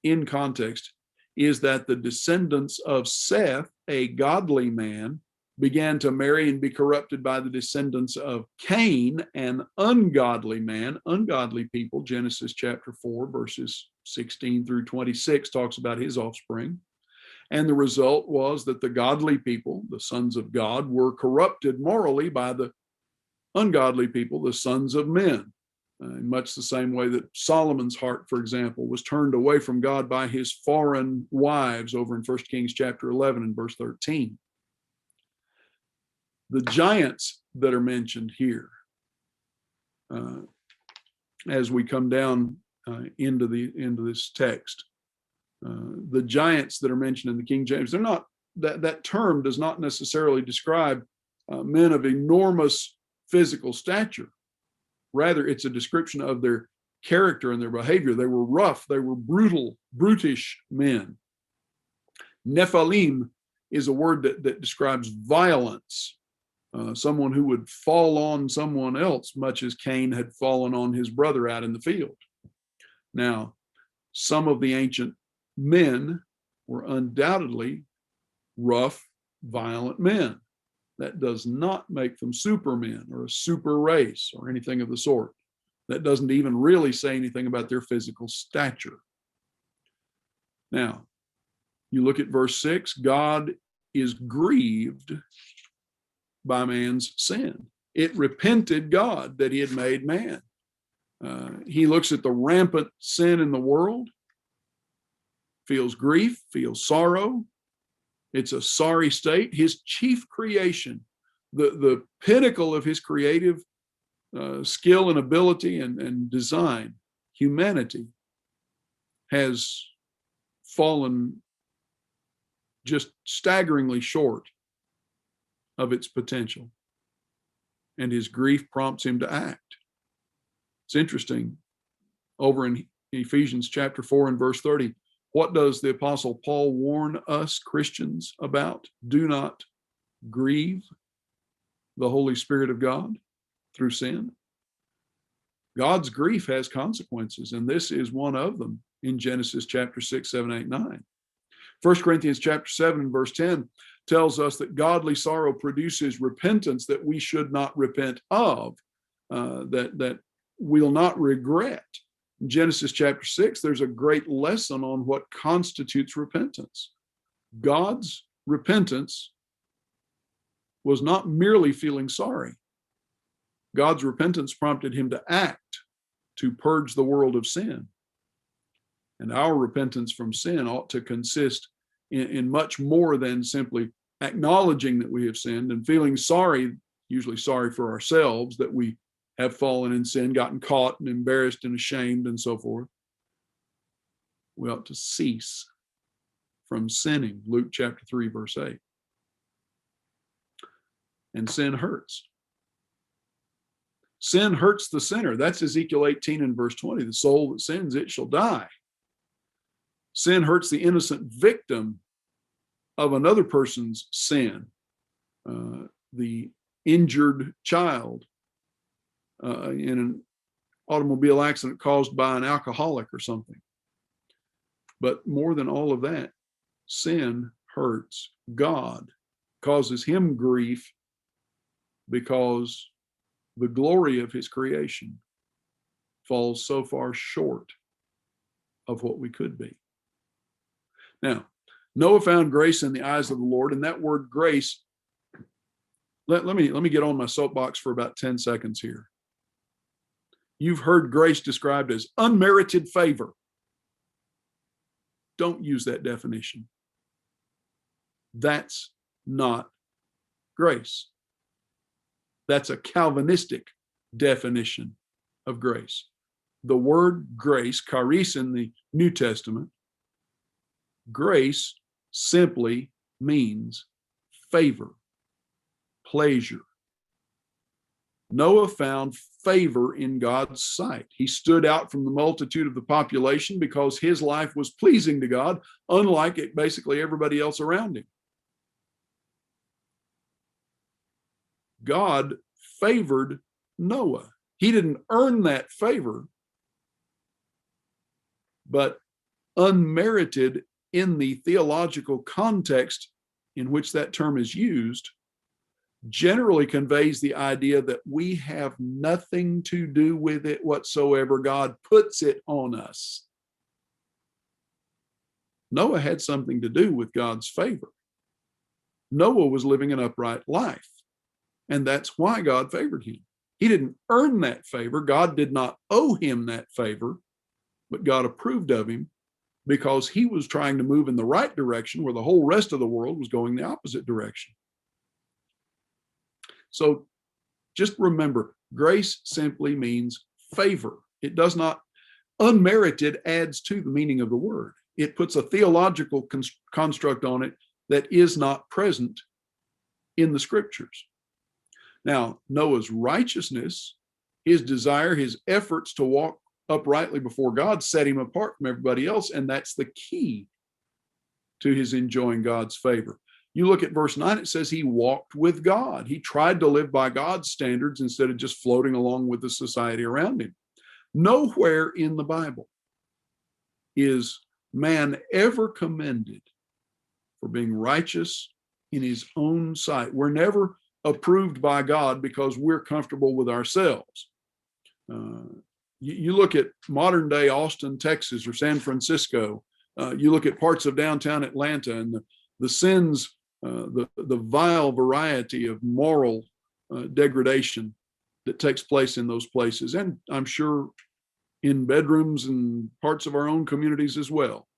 in context, is that the descendants of Seth, a godly man, began to marry and be corrupted by the descendants of Cain, an ungodly man, ungodly people. Genesis chapter 4, verses 16 through 26 talks about his offspring. And the result was that the godly people, the sons of God, were corrupted morally by the ungodly people, the sons of men. In much the same way that Solomon's heart, for example, was turned away from God by his foreign wives over in 1 Kings chapter 11 and verse 13. The giants that are mentioned here, as we come down into this text, the giants that are mentioned in the King James, they're not, that term does not necessarily describe men of enormous physical stature. Rather, it's a description of their character and their behavior. They were rough, they were brutal, brutish men. Nephilim is a word that describes violence, someone who would fall on someone else, much as Cain had fallen on his brother out in the field. Now, some of the ancient men were undoubtedly rough, violent men. That does not make them supermen or a super race or anything of the sort. That doesn't even really say anything about their physical stature. Now, you look at verse 6, God is grieved by man's sin. It repented God that he had made man. He looks at the rampant sin in the world, feels grief, feels sorrow. It's a sorry state. His chief creation, the pinnacle of his creative skill and ability and design, humanity, has fallen just staggeringly short of its potential. And his grief prompts him to act. It's interesting. Over in Ephesians chapter 4 and verse 30, what does the Apostle Paul warn us Christians about? Do not grieve the Holy Spirit of God through sin. God's grief has consequences, and this is one of them in Genesis chapter 6, 7, 8, 9. 1 Corinthians chapter 7 and verse 10 tells us that godly sorrow produces repentance that we should not repent of, that we'll not regret. In Genesis chapter 6, there's a great lesson on what constitutes repentance. God's repentance was not merely feeling sorry. God's repentance prompted him to act, to purge the world of sin. And our repentance from sin ought to consist in much more than simply acknowledging that we have sinned and feeling sorry, usually sorry for ourselves, that we have fallen in sin, gotten caught and embarrassed and ashamed and so forth. We ought to cease from sinning, Luke chapter 3, verse 8. And sin hurts. Sin hurts the sinner. That's Ezekiel 18 and verse 20. The soul that sins, it shall die. Sin hurts the innocent victim of another person's sin, the injured child in an automobile accident caused by an alcoholic or something. But more than all of that, sin hurts God, causes him grief, because the glory of his creation falls so far short of what we could be. Now, Noah found grace in the eyes of the Lord, and that word grace, let me get on my soapbox for about 10 seconds here. You've heard grace described as unmerited favor. Don't use that definition. That's not grace. That's a Calvinistic definition of grace. The word grace, charis in the New Testament, grace simply means favor, pleasure. Noah found favor in God's sight. He stood out from the multitude of the population because his life was pleasing to God, unlike basically everybody else around him. God favored Noah. He didn't earn that favor, but unmerited in the theological context in which that term is used generally conveys the idea that we have nothing to do with it whatsoever. God puts it on us. Noah had something to do with God's favor. Noah was living an upright life, and that's why God favored him. He didn't earn that favor. God did not owe him that favor, but God approved of him because he was trying to move in the right direction where the whole rest of the world was going the opposite direction. So just remember, grace simply means favor. It does not, unmerited adds to the meaning of the word. It puts a theological construct on it that is not present in the scriptures. Now, Noah's righteousness, his desire, his efforts to walk uprightly before God set him apart from everybody else, and that's the key to his enjoying God's favor. You look at verse 9, it says he walked with God. He tried to live by God's standards instead of just floating along with the society around him. Nowhere in the Bible is man ever commended for being righteous in his own sight. We're never approved by God because we're comfortable with ourselves. You look at modern day Austin, Texas, or San Francisco. You look at parts of downtown Atlanta and the sins, the vile variety of moral degradation that takes place in those places. And I'm sure in bedrooms and parts of our own communities as well.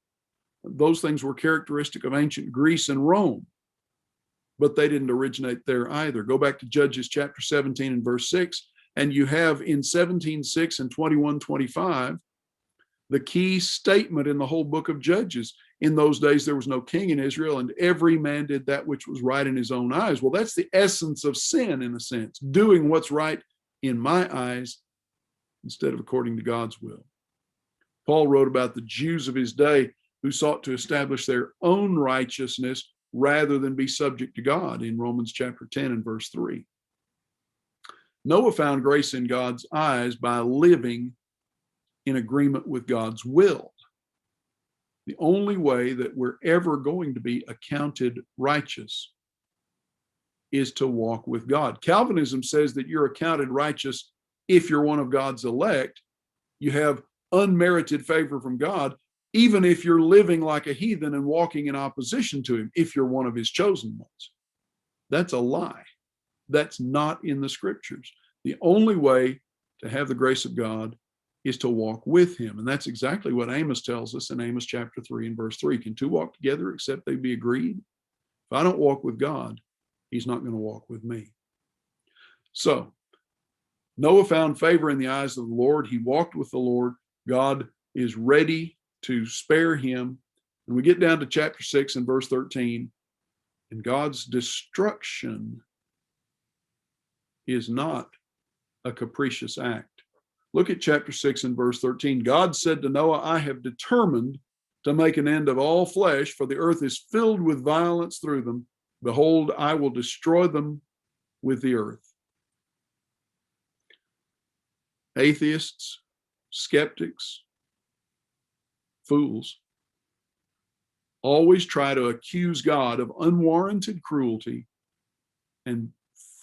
Those things were characteristic of ancient Greece and Rome, but they didn't originate there either. Go back to Judges chapter 17 and verse 6, and you have in 17:6 and 21:25 the key statement in the whole book of Judges. In those days, there was no king in Israel, and every man did that which was right in his own eyes. Well, that's the essence of sin, in a sense, doing what's right in my eyes instead of according to God's will. Paul wrote about the Jews of his day who sought to establish their own righteousness rather than be subject to God in Romans chapter 10 and verse 3. Noah found grace in God's eyes by living in agreement with God's will. The only way that we're ever going to be accounted righteous is to walk with God. Calvinism says that you're accounted righteous if you're one of God's elect. You have unmerited favor from God, even if you're living like a heathen and walking in opposition to him, if you're one of his chosen ones. That's a lie. That's not in the scriptures. The only way to have the grace of God is to walk with him. And that's exactly what Amos tells us in Amos chapter 3 and verse 3. Can two walk together except they be agreed? If I don't walk with God, he's not going to walk with me. So Noah found favor in the eyes of the Lord. He walked with the Lord. God is ready to spare him. And we get down to chapter 6 and verse 13, and God's destruction is not a capricious act. Look at chapter 6 and verse 13. God said to Noah, I have determined to make an end of all flesh, for the earth is filled with violence through them. Behold, I will destroy them with the earth. Atheists, skeptics, fools always try to accuse God of unwarranted cruelty and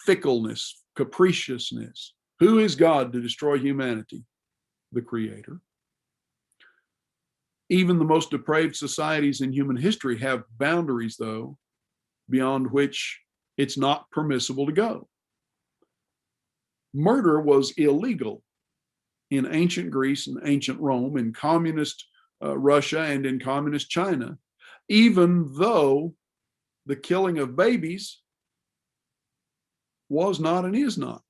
fickleness, capriciousness. Who is God to destroy humanity? The Creator. Even the most depraved societies in human history have boundaries, though, beyond which it's not permissible to go. Murder was illegal in ancient Greece and ancient Rome, in communist Russia and in communist China, even though the killing of babies was not and is not.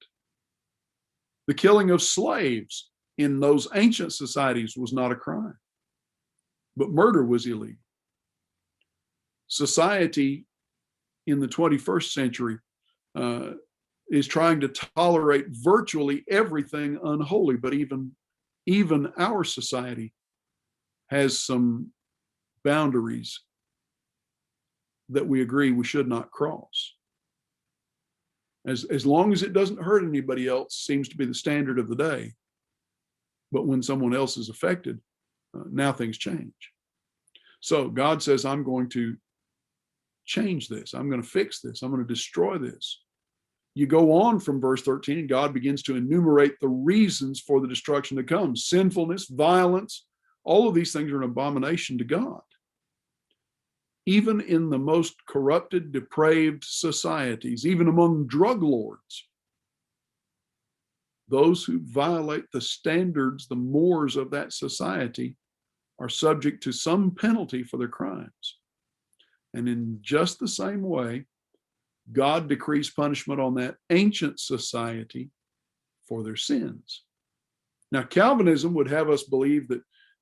The killing of slaves in those ancient societies was not a crime, but murder was illegal. Society in the 21st century is trying to tolerate virtually everything unholy, but even our society has some boundaries that we agree we should not cross. As long as it doesn't hurt anybody else seems to be the standard of the day. But when someone else is affected, now things change. So God says, I'm going to change this. I'm going to fix this. I'm going to destroy this. You go on from verse 13, and God begins to enumerate the reasons for the destruction to come. Sinfulness, violence, all of these things are an abomination to God. Even in the most corrupted, depraved societies, even among drug lords, those who violate the standards, the mores of that society, are subject to some penalty for their crimes. And in just the same way, God decrees punishment on that ancient society for their sins. Now, Calvinism would have us believe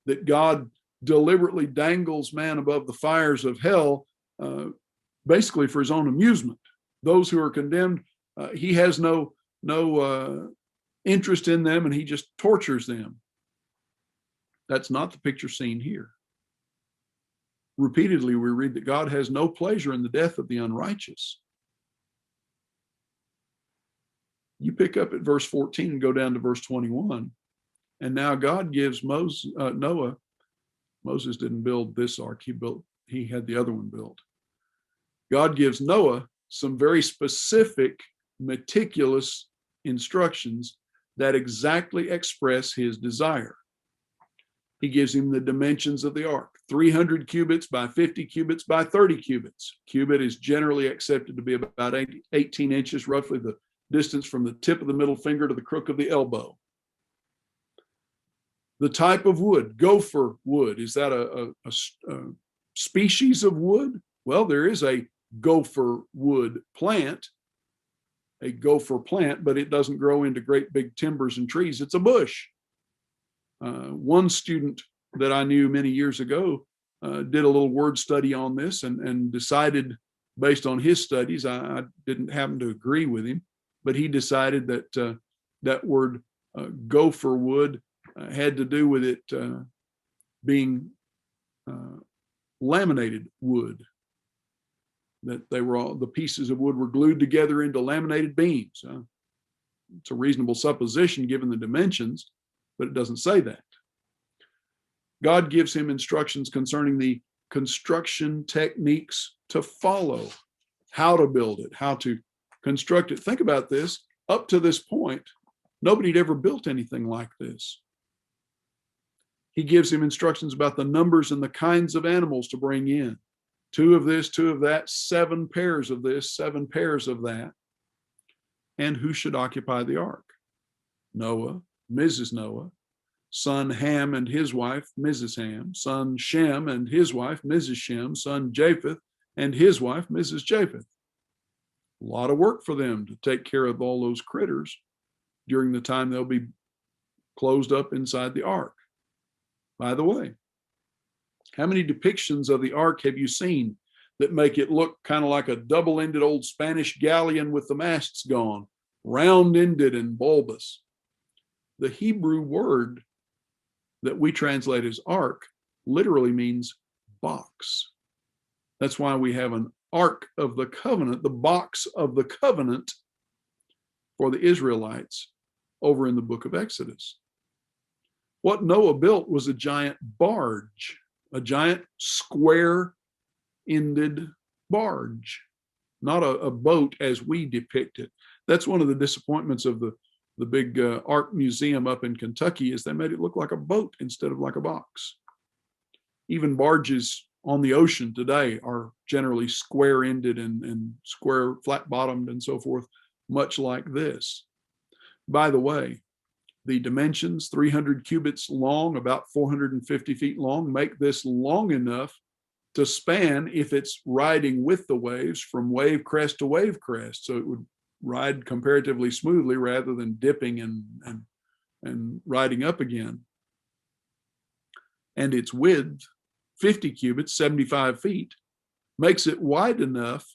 that God deliberately dangles man above the fires of hell, basically for his own amusement. Those who are condemned, he has no interest in them, and he just tortures them. That's not the picture seen here. Repeatedly, we read that God has no pleasure in the death of the unrighteous. You pick up at verse 14 and go down to verse 21. And now God gives Noah. Moses didn't build this ark. He had the other one built. God gives Noah some very specific, meticulous instructions that exactly express his desire. He gives him the dimensions of the ark, 300 cubits by 50 cubits by 30 cubits. Cubit is generally accepted to be about 18 inches, roughly the distance from the tip of the middle finger to the crook of the elbow. The type of wood, gopher wood, is that a species of wood? Well, there is a gopher wood plant, a gopher plant, but it doesn't grow into great big timbers and trees. It's a bush. One student that I knew many years ago did a little word study on this and decided, based on his studies, I didn't happen to agree with him, but he decided that that word gopher wood had to do with it being laminated wood, that they were all, the pieces of wood were glued together into laminated beams. It's a reasonable supposition given the dimensions, but it doesn't say that. God gives him instructions concerning the construction techniques to follow, how to build it, how to construct it. Think about this. Up to this point, nobody had ever built anything like this. He gives him instructions about the numbers and the kinds of animals to bring in. 2 of this, 2 of that, 7 pairs of this, 7 pairs of that. And who should occupy the ark? Noah, Mrs. Noah, son Ham and his wife, Mrs. Ham, son Shem and his wife, Mrs. Shem, son Japheth and his wife, Mrs. Japheth. A lot of work for them to take care of all those critters during the time they'll be closed up inside the ark. By the way, how many depictions of the ark have you seen that make it look kind of like a double-ended old Spanish galleon with the masts gone, round-ended and bulbous? The Hebrew word that we translate as ark literally means box. That's why we have an ark of the covenant, the box of the covenant for the Israelites over in the book of Exodus. What Noah built was a giant barge, a giant square ended barge, not a boat as we depict it. That's one of the disappointments of the big art museum up in Kentucky, is they made it look like a boat instead of like a box. Even barges on the ocean today are generally square-ended and square flat-bottomed and so forth, much like this. By the way, the dimensions, 300 cubits long, about 450 feet long, make this long enough to span, if it's riding with the waves, from wave crest to wave crest. So it would ride comparatively smoothly rather than dipping and riding up again. And its width, 50 cubits, 75 feet, makes it wide enough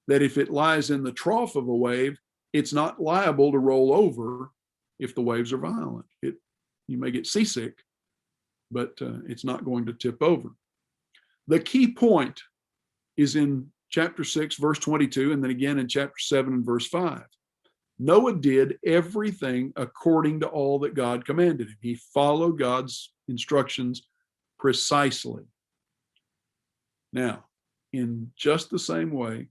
that if it lies in the trough of a wave, it's not liable to roll over if the waves are violent. You may get seasick, but it's not going to tip over. The key point is in chapter 6, verse 22, and then again in chapter 7 and verse 5. Noah did everything according to all that God commanded him. He followed God's instructions precisely. Now, in just the same way,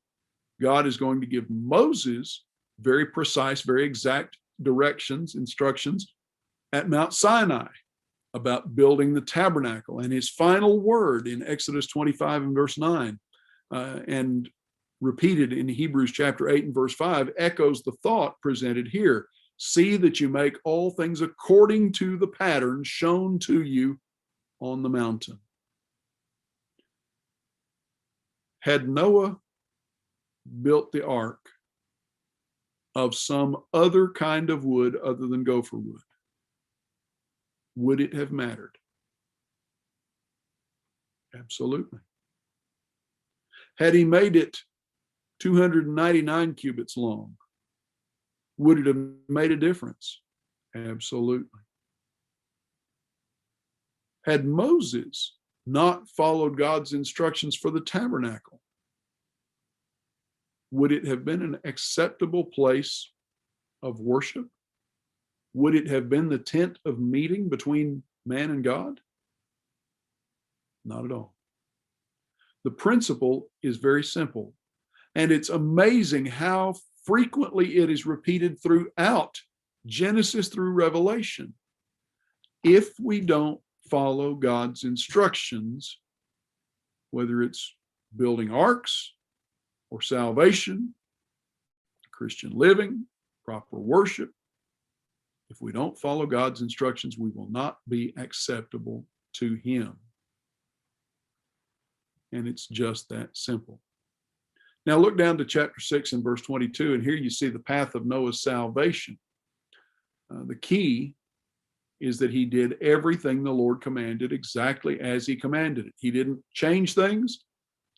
God is going to give Moses very precise, very exact directions, instructions at Mount Sinai about building the tabernacle. And his final word in Exodus 25 and verse 9, and repeated in Hebrews chapter 8 and verse 5, echoes the thought presented here. See that you make all things according to the pattern shown to you on the mountain. Had Noah built the ark of some other kind of wood other than gopher wood, would it have mattered? Absolutely. Had he made it 299 cubits long, would it have made a difference? Absolutely. Had Moses not followed God's instructions for the tabernacle, would it have been an acceptable place of worship? Would it have been the tent of meeting between man and God? Not at all. The principle is very simple, and it's amazing how frequently it is repeated throughout Genesis through Revelation. If we don't follow God's instructions, whether it's building arks or salvation, Christian living, proper worship, if we don't follow God's instructions, we will not be acceptable to him. And it's just that simple. Now look down to chapter 6 and verse 22, and here you see the path of Noah's salvation. The key is that he did everything the Lord commanded exactly as he commanded it. He didn't change things.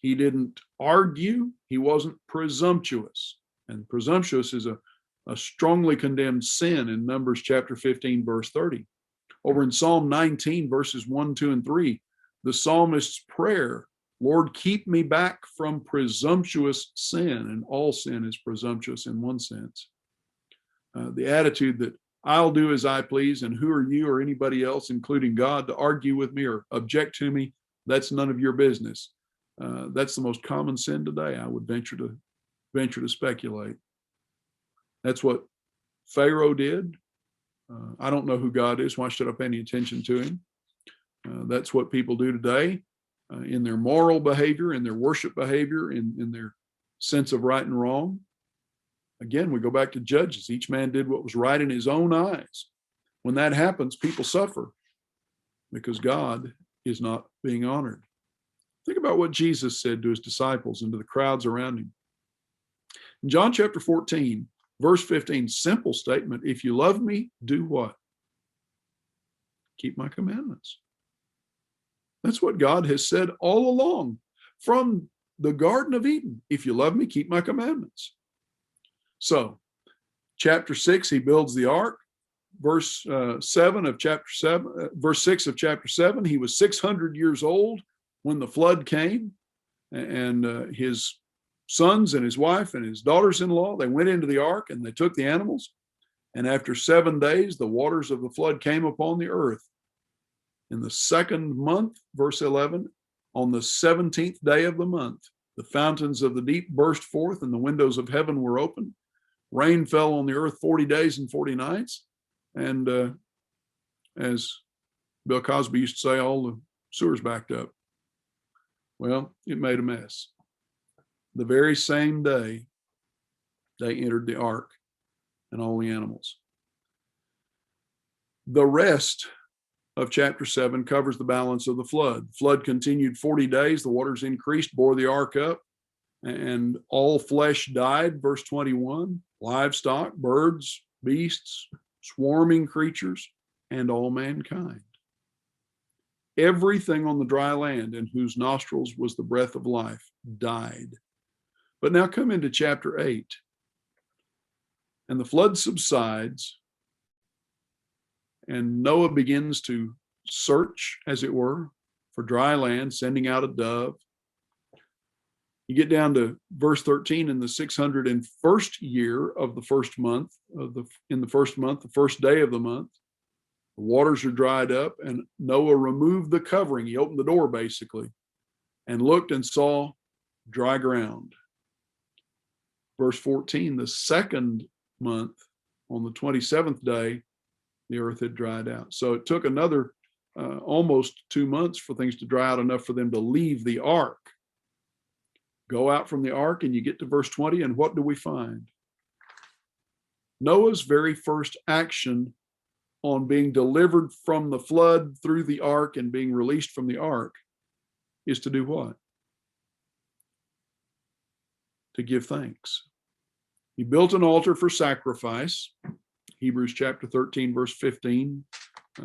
He didn't argue. He wasn't presumptuous. And presumptuous is a strongly condemned sin in Numbers chapter 15, verse 30. Over in Psalm 19, verses 1, 2, and 3, the psalmist's prayer, Lord, keep me back from presumptuous sin. And all sin is presumptuous in one sense. The attitude that I'll do as I please, and who are you or anybody else, including God, to argue with me or object to me? That's none of your business. That's the most common sin today, I would venture to speculate. That's what Pharaoh did. I don't know who God is. Why should I pay any attention to him? That's what people do today in their moral behavior, in their worship behavior, in their sense of right and wrong. Again, we go back to Judges. Each man did what was right in his own eyes. When that happens, people suffer because God is not being honored. Think about what Jesus said to his disciples and to the crowds around him. In John chapter 14, verse 15, simple statement. If you love me, do what? Keep my commandments. That's what God has said all along from the Garden of Eden. If you love me, keep my commandments. So, chapter 6, he builds the ark. Verse 7 of chapter 7, verse 6 of chapter 7, he was 600 years old when the flood came, and his sons and his wife and his daughters-in-law, they went into the ark and they took the animals. And after 7 days, the waters of the flood came upon the earth. In the second month, verse 11, On the 17th day of the month, the fountains of the deep burst forth, and the windows of heaven were opened. Rain fell on the earth 40 days and 40 nights. And as Bill Cosby used to say, all the sewers backed up. Well, it made a mess. The very same day, they entered the ark and all the animals. The rest of chapter 7 covers the balance of the flood. The flood continued 40 days. The waters increased, bore the ark up, and all flesh died. Verse 21, livestock, birds, beasts, swarming creatures, and all mankind. Everything on the dry land in whose nostrils was the breath of life died. But now come into chapter 8, and the flood subsides, and Noah begins to search, as it were, for dry land, sending out a dove. You get down to verse 13, in the 601st year of the first month, the first day of the month, the waters are dried up, and Noah removed the covering. He opened the door, basically, and looked and saw dry ground. Verse 14, the second month, on the 27th day, the earth had dried out. So it took another almost 2 months for things to dry out enough for them to leave the ark. Go out from the ark, and you get to verse 20, and what do we find? Noah's very first action on being delivered from the flood through the ark and being released from the ark is to do what? To give thanks. He built an altar for sacrifice. Hebrews chapter 13, verse 15.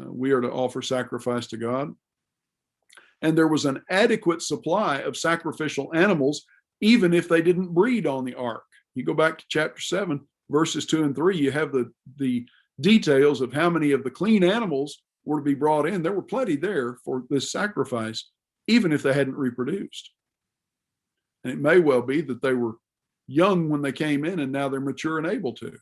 We are to offer sacrifice to God. And there was an adequate supply of sacrificial animals, even if they didn't breed on the ark. You go back to chapter 7, verses 2 and 3, you have the details of how many of the clean animals were to be brought in. There were plenty there for this sacrifice, even if they hadn't reproduced. And it may well be that they were young when they came in, and now they're mature and able to.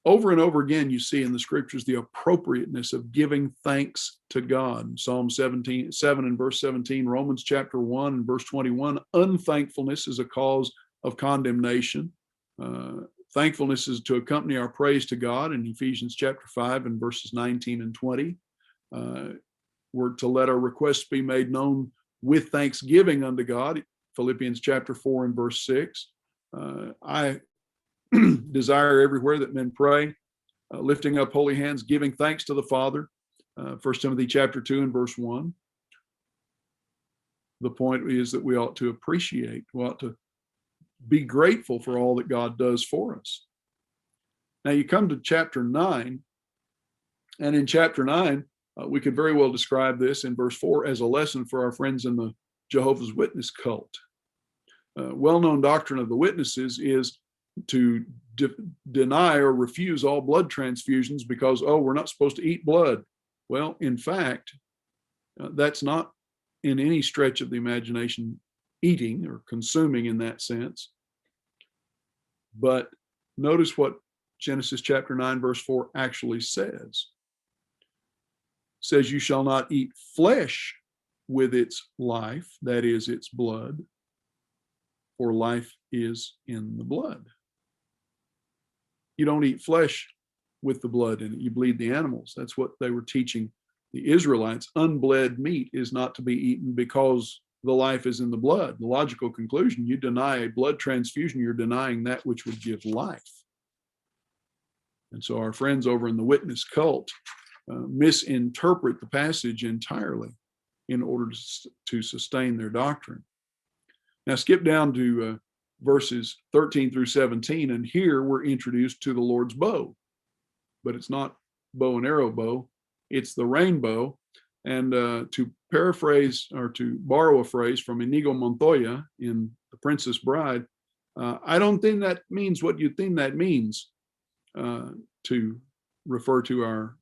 Over and over again, you see in the scriptures the appropriateness of giving thanks to God. Psalm 7 and verse 17, Romans chapter 1 and verse 21, unthankfulness is a cause of condemnation. Thankfulness is to accompany our praise to God in Ephesians chapter 5 and verses 19 and 20. We're to let our requests be made known with thanksgiving unto God, Philippians chapter 4 and verse 6. I desire everywhere that men pray, lifting up holy hands, giving thanks to the Father, 1 Timothy chapter 2 and verse 1. The point is that we ought to appreciate, we ought to be grateful for all that God does for us. Now you come to chapter 9, and in chapter 9, we could very well describe this in verse 4 as a lesson for our friends in the Jehovah's Witness cult. Well-known doctrine of the witnesses is to deny or refuse all blood transfusions because, we're not supposed to eat blood. Well, in fact, that's not in any stretch of the imagination eating or consuming in that sense. But notice what Genesis chapter 9, verse 4 actually says. It says, you shall not eat flesh with its life, that is, its blood, for life is in the blood. You don't eat flesh with the blood in it. You bleed the animals. That's what they were teaching the Israelites. Unbled meat is not to be eaten because the life is in the blood. The logical conclusion, you deny a blood transfusion, you're denying that which would give life. And so our friends over in the witness cult misinterpret the passage entirely in order to sustain their doctrine. Now skip down to verses 13 through 17, and here we're introduced to the Lord's bow. But it's not bow and arrow bow, it's the rainbow. And to paraphrase or to borrow a phrase from Inigo Montoya in The Princess Bride, I don't think that means what you think that means, to refer to our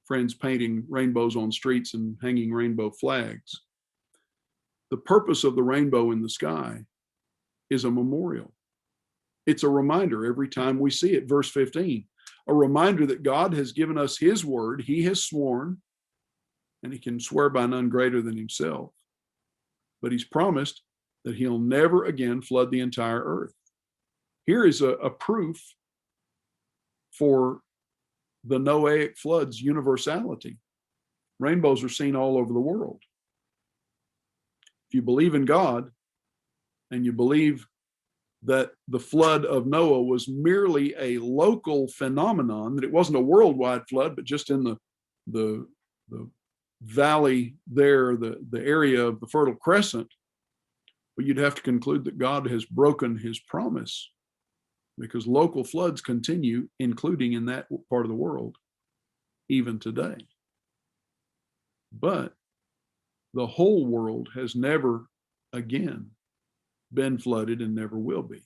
friends painting rainbows on streets and hanging rainbow flags. The purpose of the rainbow in the sky is a memorial. It's a reminder every time we see it. Verse 15, a reminder that God has given us his word. He has sworn, and he can swear by none greater than himself, but he's promised that he'll never again flood the entire earth. Here is a proof for the Noahic flood's universality. Rainbows are seen all over the world. If you believe in God and you believe that the flood of Noah was merely a local phenomenon, that it wasn't a worldwide flood, but just in the valley there, the area of the Fertile Crescent, but you'd have to conclude that God has broken his promise, because local floods continue, including in that part of the world, even today. But the whole world has never again been flooded and never will be.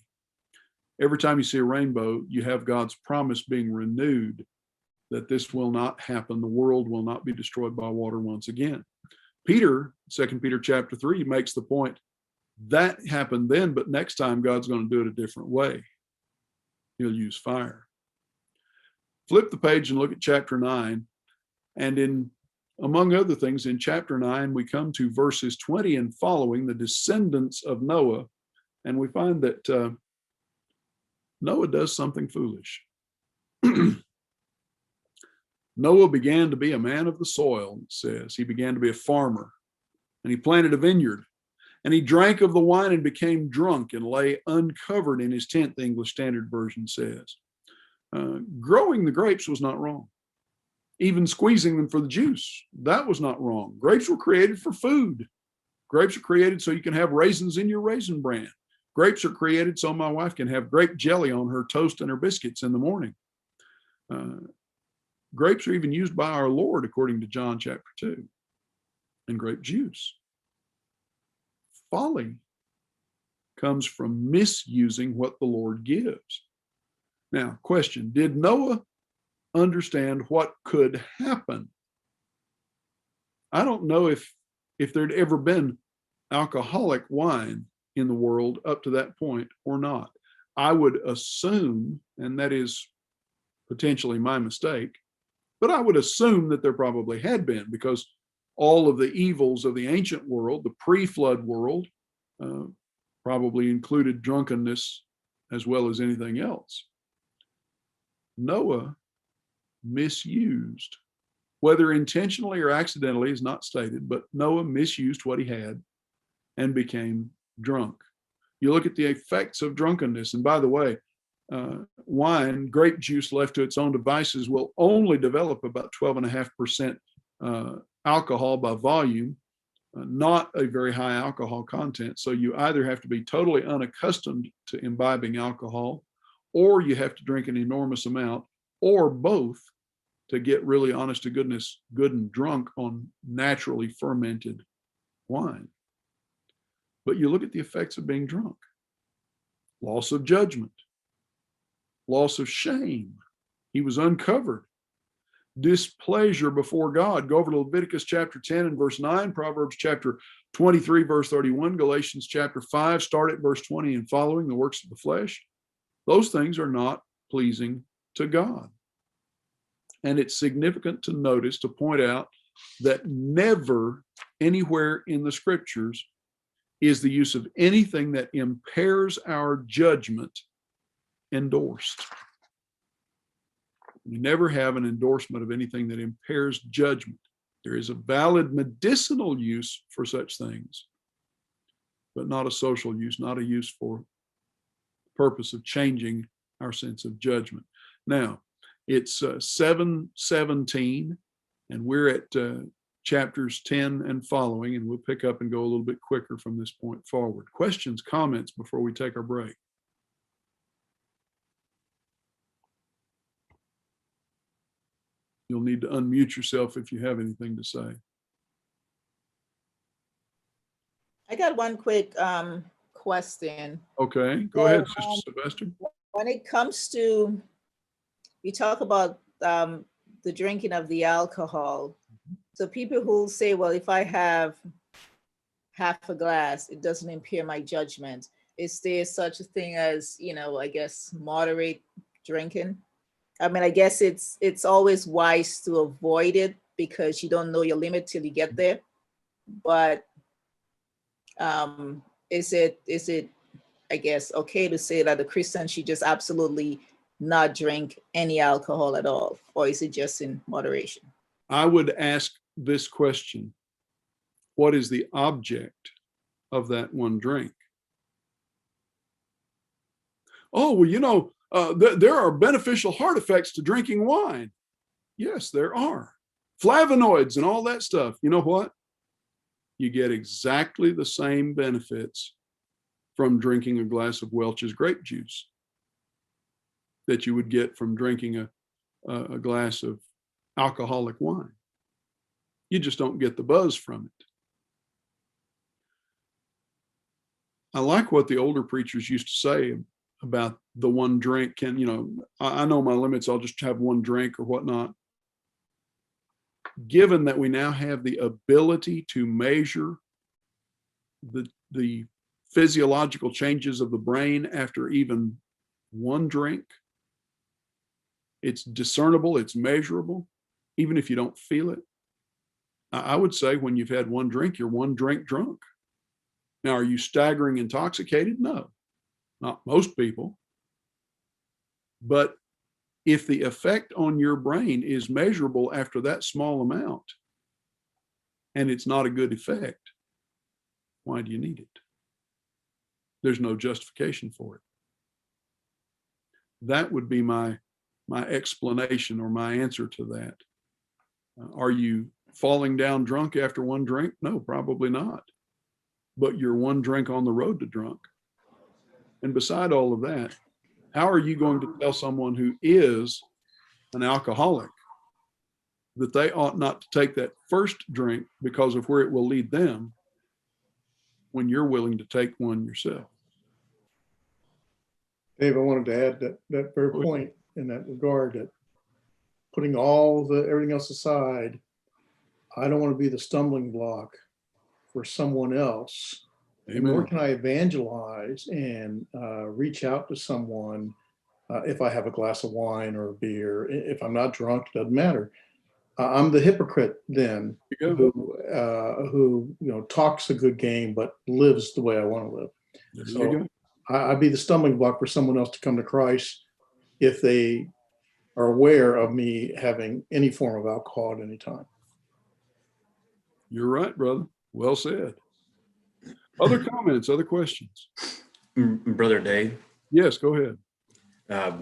Every time you see a rainbow, you have God's promise being renewed that this will not happen. The world will not be destroyed by water once again. Peter, 2 Peter chapter 3, makes the point that happened then, but next time God's going to do it a different way. He'll use fire. Flip the page and look at chapter 9. And among other things, in chapter 9, we come to verses 20 and following, the descendants of Noah, and we find that Noah does something foolish. Noah began to be a man of the soil, it says. He began to be a farmer, and he planted a vineyard, and he drank of the wine and became drunk and lay uncovered in his tent, the English Standard Version says. Growing the grapes was not wrong. Even squeezing them for the juice, that was not wrong. Grapes were created for food. Grapes are created so you can have raisins in your Raisin Bran. Grapes are created so my wife can have grape jelly on her toast and her biscuits in the morning. Grapes are even used by our Lord, according to John chapter 2, and grape juice. Folly comes from misusing what the Lord gives. Now, question, did Noah understand what could happen? I don't know if there'd ever been alcoholic wine in the world up to that point or not. I would assume, and that is potentially my mistake, but I would assume that there probably had been, because all of the evils of the ancient world, the pre-flood world, probably included drunkenness as well as anything else. Noah misused, whether intentionally or accidentally is not stated, but Noah misused what he had and became drunk. You look at the effects of drunkenness, and by the way, wine, grape juice left to its own devices, will only develop about 12.5% alcohol by volume, not a very high alcohol content. So you either have to be totally unaccustomed to imbibing alcohol, or you have to drink an enormous amount, or both, to get really honest to goodness good and drunk on naturally fermented wine. But you look at the effects of being drunk: loss of judgment, loss of shame. He was uncovered. Displeasure before God. Go over to Leviticus chapter 10 and verse 9, Proverbs chapter 23, verse 31, Galatians chapter 5, start at verse 20 and following, the works of the flesh. Those things are not pleasing to God. And it's significant to notice, to point out, that never anywhere in the scriptures is the use of anything that impairs our judgment endorsed. We never have an endorsement of anything that impairs judgment. There is a valid medicinal use for such things, but not a social use, not a use for the purpose of changing our sense of judgment. Now, it's 7:17, and we're at chapters 10 and following, and we'll pick up and go a little bit quicker from this point forward. Questions, comments before we take our break? You'll need to unmute yourself if you have anything to say. I got one quick question. Okay, go ahead, Sister Sylvester. When it comes to, you talk about the drinking of the alcohol. So people who say, well, if I have half a glass, it doesn't impair my judgment. Is there such a thing as, I guess, moderate drinking? I mean, I guess it's always wise to avoid it because you don't know your limit till you get there. But Is it, I guess, okay to say that a Christian should just absolutely not drink any alcohol at all, or is it just in moderation? I would ask this question: what is the object of that one drink? Oh, well, there are beneficial heart effects to drinking wine. Yes, there are. Flavonoids and all that stuff. You know what? You get exactly the same benefits from drinking a glass of Welch's grape juice that you would get from drinking a glass of alcoholic wine. You just don't get the buzz from it. I like what the older preachers used to say about the one drink. I know my limits, I'll just have one drink or whatnot. Given that we now have the ability to measure the physiological changes of the brain after even one drink, it's discernible, it's measurable, even if you don't feel it. I would say when you've had one drink, you're one drink drunk. Now, are you staggering intoxicated? No, not most people. But if the effect on your brain is measurable after that small amount, and it's not a good effect, why do you need it? There's no justification for it. That would be my explanation or my answer to that. Are you falling down drunk after one drink? No, probably not. But you're one drink on the road to drunk. And beside all of that, how are you going to tell someone who is an alcoholic that they ought not to take that first drink because of where it will lead them when you're willing to take one yourself? Dave, I wanted to add that very point in that regard, that putting everything else aside, I don't want to be the stumbling block for someone else. Amen. Nor can I evangelize and reach out to someone if I have a glass of wine or a beer. If I'm not drunk, it doesn't matter. I'm the hypocrite then, who talks a good game but lives the way I want to live. There So you go. I'd be the stumbling block for someone else to come to Christ if they are aware of me having any form of alcohol at any time. You're right, brother. Well said. Other comments, other questions? Brother Dave? Yes, go ahead. A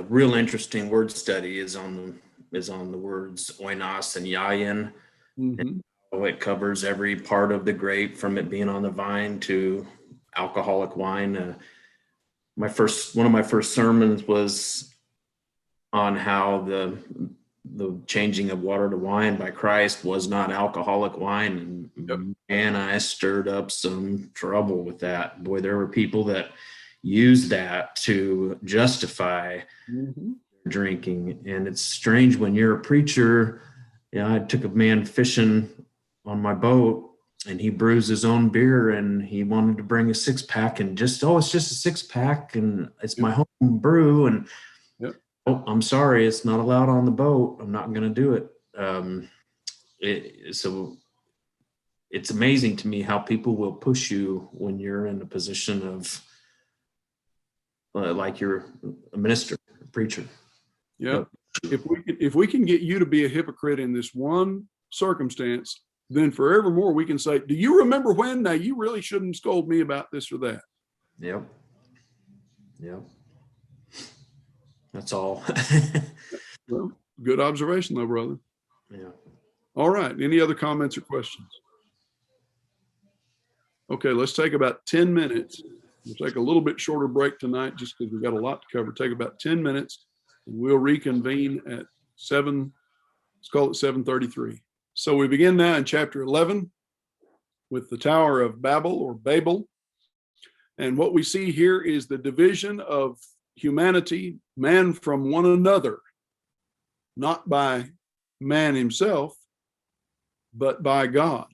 real interesting word study is on the words oinos and yayin. Mm-hmm. And it covers every part of the grape, from it being on the vine to alcoholic wine. One of my first sermons was on how the changing of water to wine by Christ was not alcoholic wine. And I stirred up some trouble with that. Boy, there were people that used that to justify drinking. And it's strange when you're a preacher. I took a man fishing on my boat, and he brews his own beer, and he wanted to bring a 6-pack and it's just a 6-pack and it's my home brew. And oh, I'm sorry, it's not allowed on the boat. I'm not going to do it. So it's amazing to me how people will push you when you're in a position of like you're a minister, a preacher. Yeah. If we can get you to be a hypocrite in this one circumstance, then forevermore we can say, do you remember when? Now you really shouldn't scold me about this or that. Yep. That's all. Well, good observation though, brother. Yeah. All right. Any other comments or questions? Okay, let's take about 10 minutes. We'll take a little bit shorter break tonight just because we've got a lot to cover. Take about 10 minutes and we'll reconvene at 7, let's call it 7:33. So we begin now in chapter 11 with the Tower of Babel or Babel. And what we see here is the division of humanity, man from one another, not by man himself, but by God.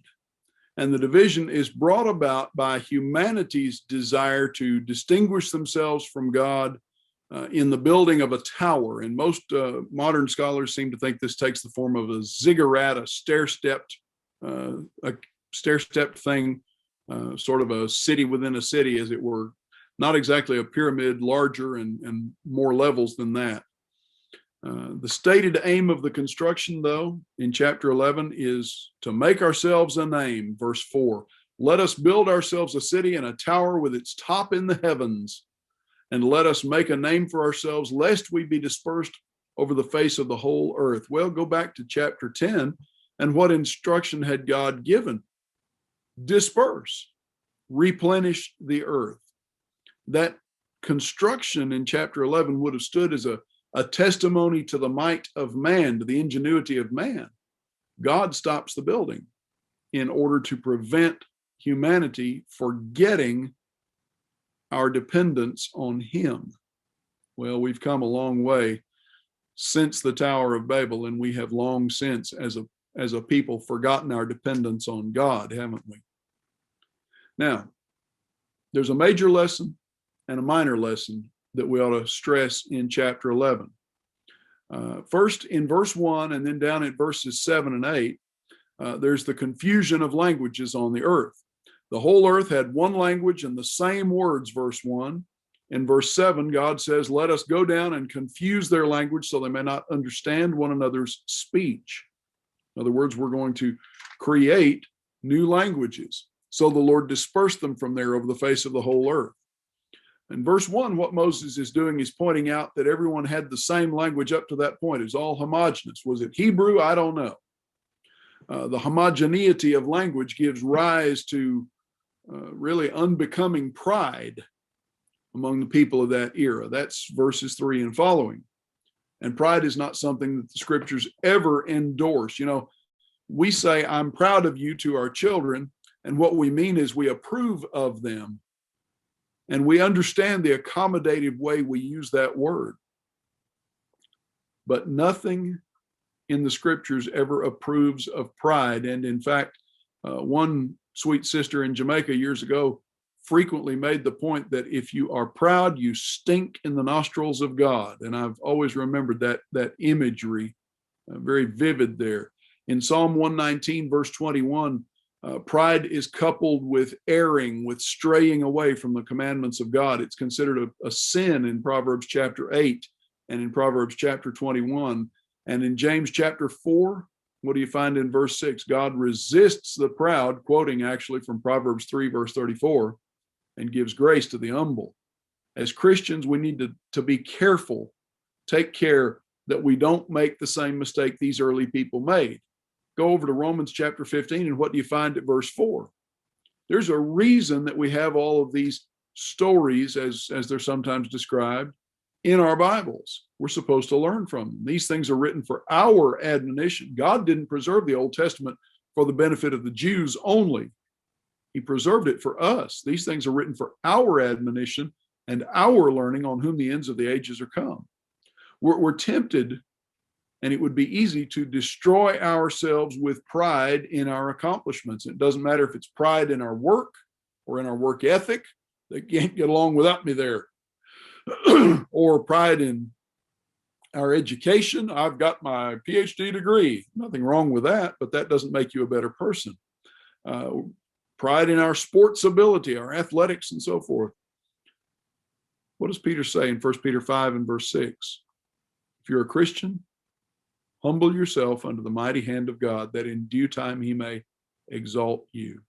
And the division is brought about by humanity's desire to distinguish themselves from God in the building of a tower. And most modern scholars seem to think this takes the form of a ziggurat, a stair-stepped stair-step thing, sort of a city within a city, as it were. Not exactly a pyramid, larger and more levels than that. The stated aim of the construction, though, in chapter 11 is to make ourselves a name. Verse 4, let us build ourselves a city and a tower with its top in the heavens, and let us make a name for ourselves, lest we be dispersed over the face of the whole earth. Well, go back to chapter 10, and what instruction had God given? Disperse, replenish the earth. That construction in chapter 11 would have stood as a testimony to the might of man, to the ingenuity of man. God stops the building in order to prevent humanity forgetting our dependence on him. Well, we've come a long way since the Tower of Babel, and we have long since, as a people, forgotten our dependence on God, haven't we? Now, there's a major lesson and a minor lesson that we ought to stress in chapter 11. First, in verse 1 and then down at verses 7 and 8, there's the confusion of languages on the earth. The whole earth had one language and the same words, verse 1. In verse 7, God says, let us go down and confuse their language so they may not understand one another's speech. In other words, we're going to create new languages. So the Lord dispersed them from there over the face of the whole earth. In verse 1, what Moses is doing is pointing out that everyone had the same language up to that point. It's all homogeneous. Was it Hebrew? I don't know. The homogeneity of language gives rise to really unbecoming pride among the people of that era. That's verses 3 and following. And pride is not something that the scriptures ever endorse. You know, we say, I'm proud of you to our children, and what we mean is we approve of them. And we understand the accommodative way we use that word. But nothing in the scriptures ever approves of pride. And in fact, one sweet sister in Jamaica years ago frequently made the point that if you are proud, you stink in the nostrils of God. And I've always remembered that imagery, very vivid there. In Psalm 119, verse 21, pride is coupled with erring, with straying away from the commandments of God. It's considered a sin in Proverbs chapter 8 and in Proverbs chapter 21. And in James chapter 4, what do you find in verse 6? God resists the proud, quoting actually from Proverbs 3, verse 34, and gives grace to the humble. As Christians, we need to be careful, take care that we don't make the same mistake these early people made. Go over to Romans chapter 15, and what do you find at verse 4? There's a reason that we have all of these stories, as they're sometimes described, in our Bibles. We're supposed to learn from them. These things are written for our admonition. God didn't preserve the Old Testament for the benefit of the Jews only. He preserved it for us. These things are written for our admonition and our learning, on whom the ends of the ages are come. We're tempted, and it would be easy to destroy ourselves with pride in our accomplishments. It doesn't matter if it's pride in our work or in our work ethic. They can't get along without me there. Or pride in our education. I've got my PhD degree. Nothing wrong with that, but that doesn't make you a better person. Pride in our sports ability, our athletics, and so forth. What does Peter say in 1 Peter 5 and verse 6? If you're a Christian, humble yourself under the mighty hand of God, that in due time he may exalt you.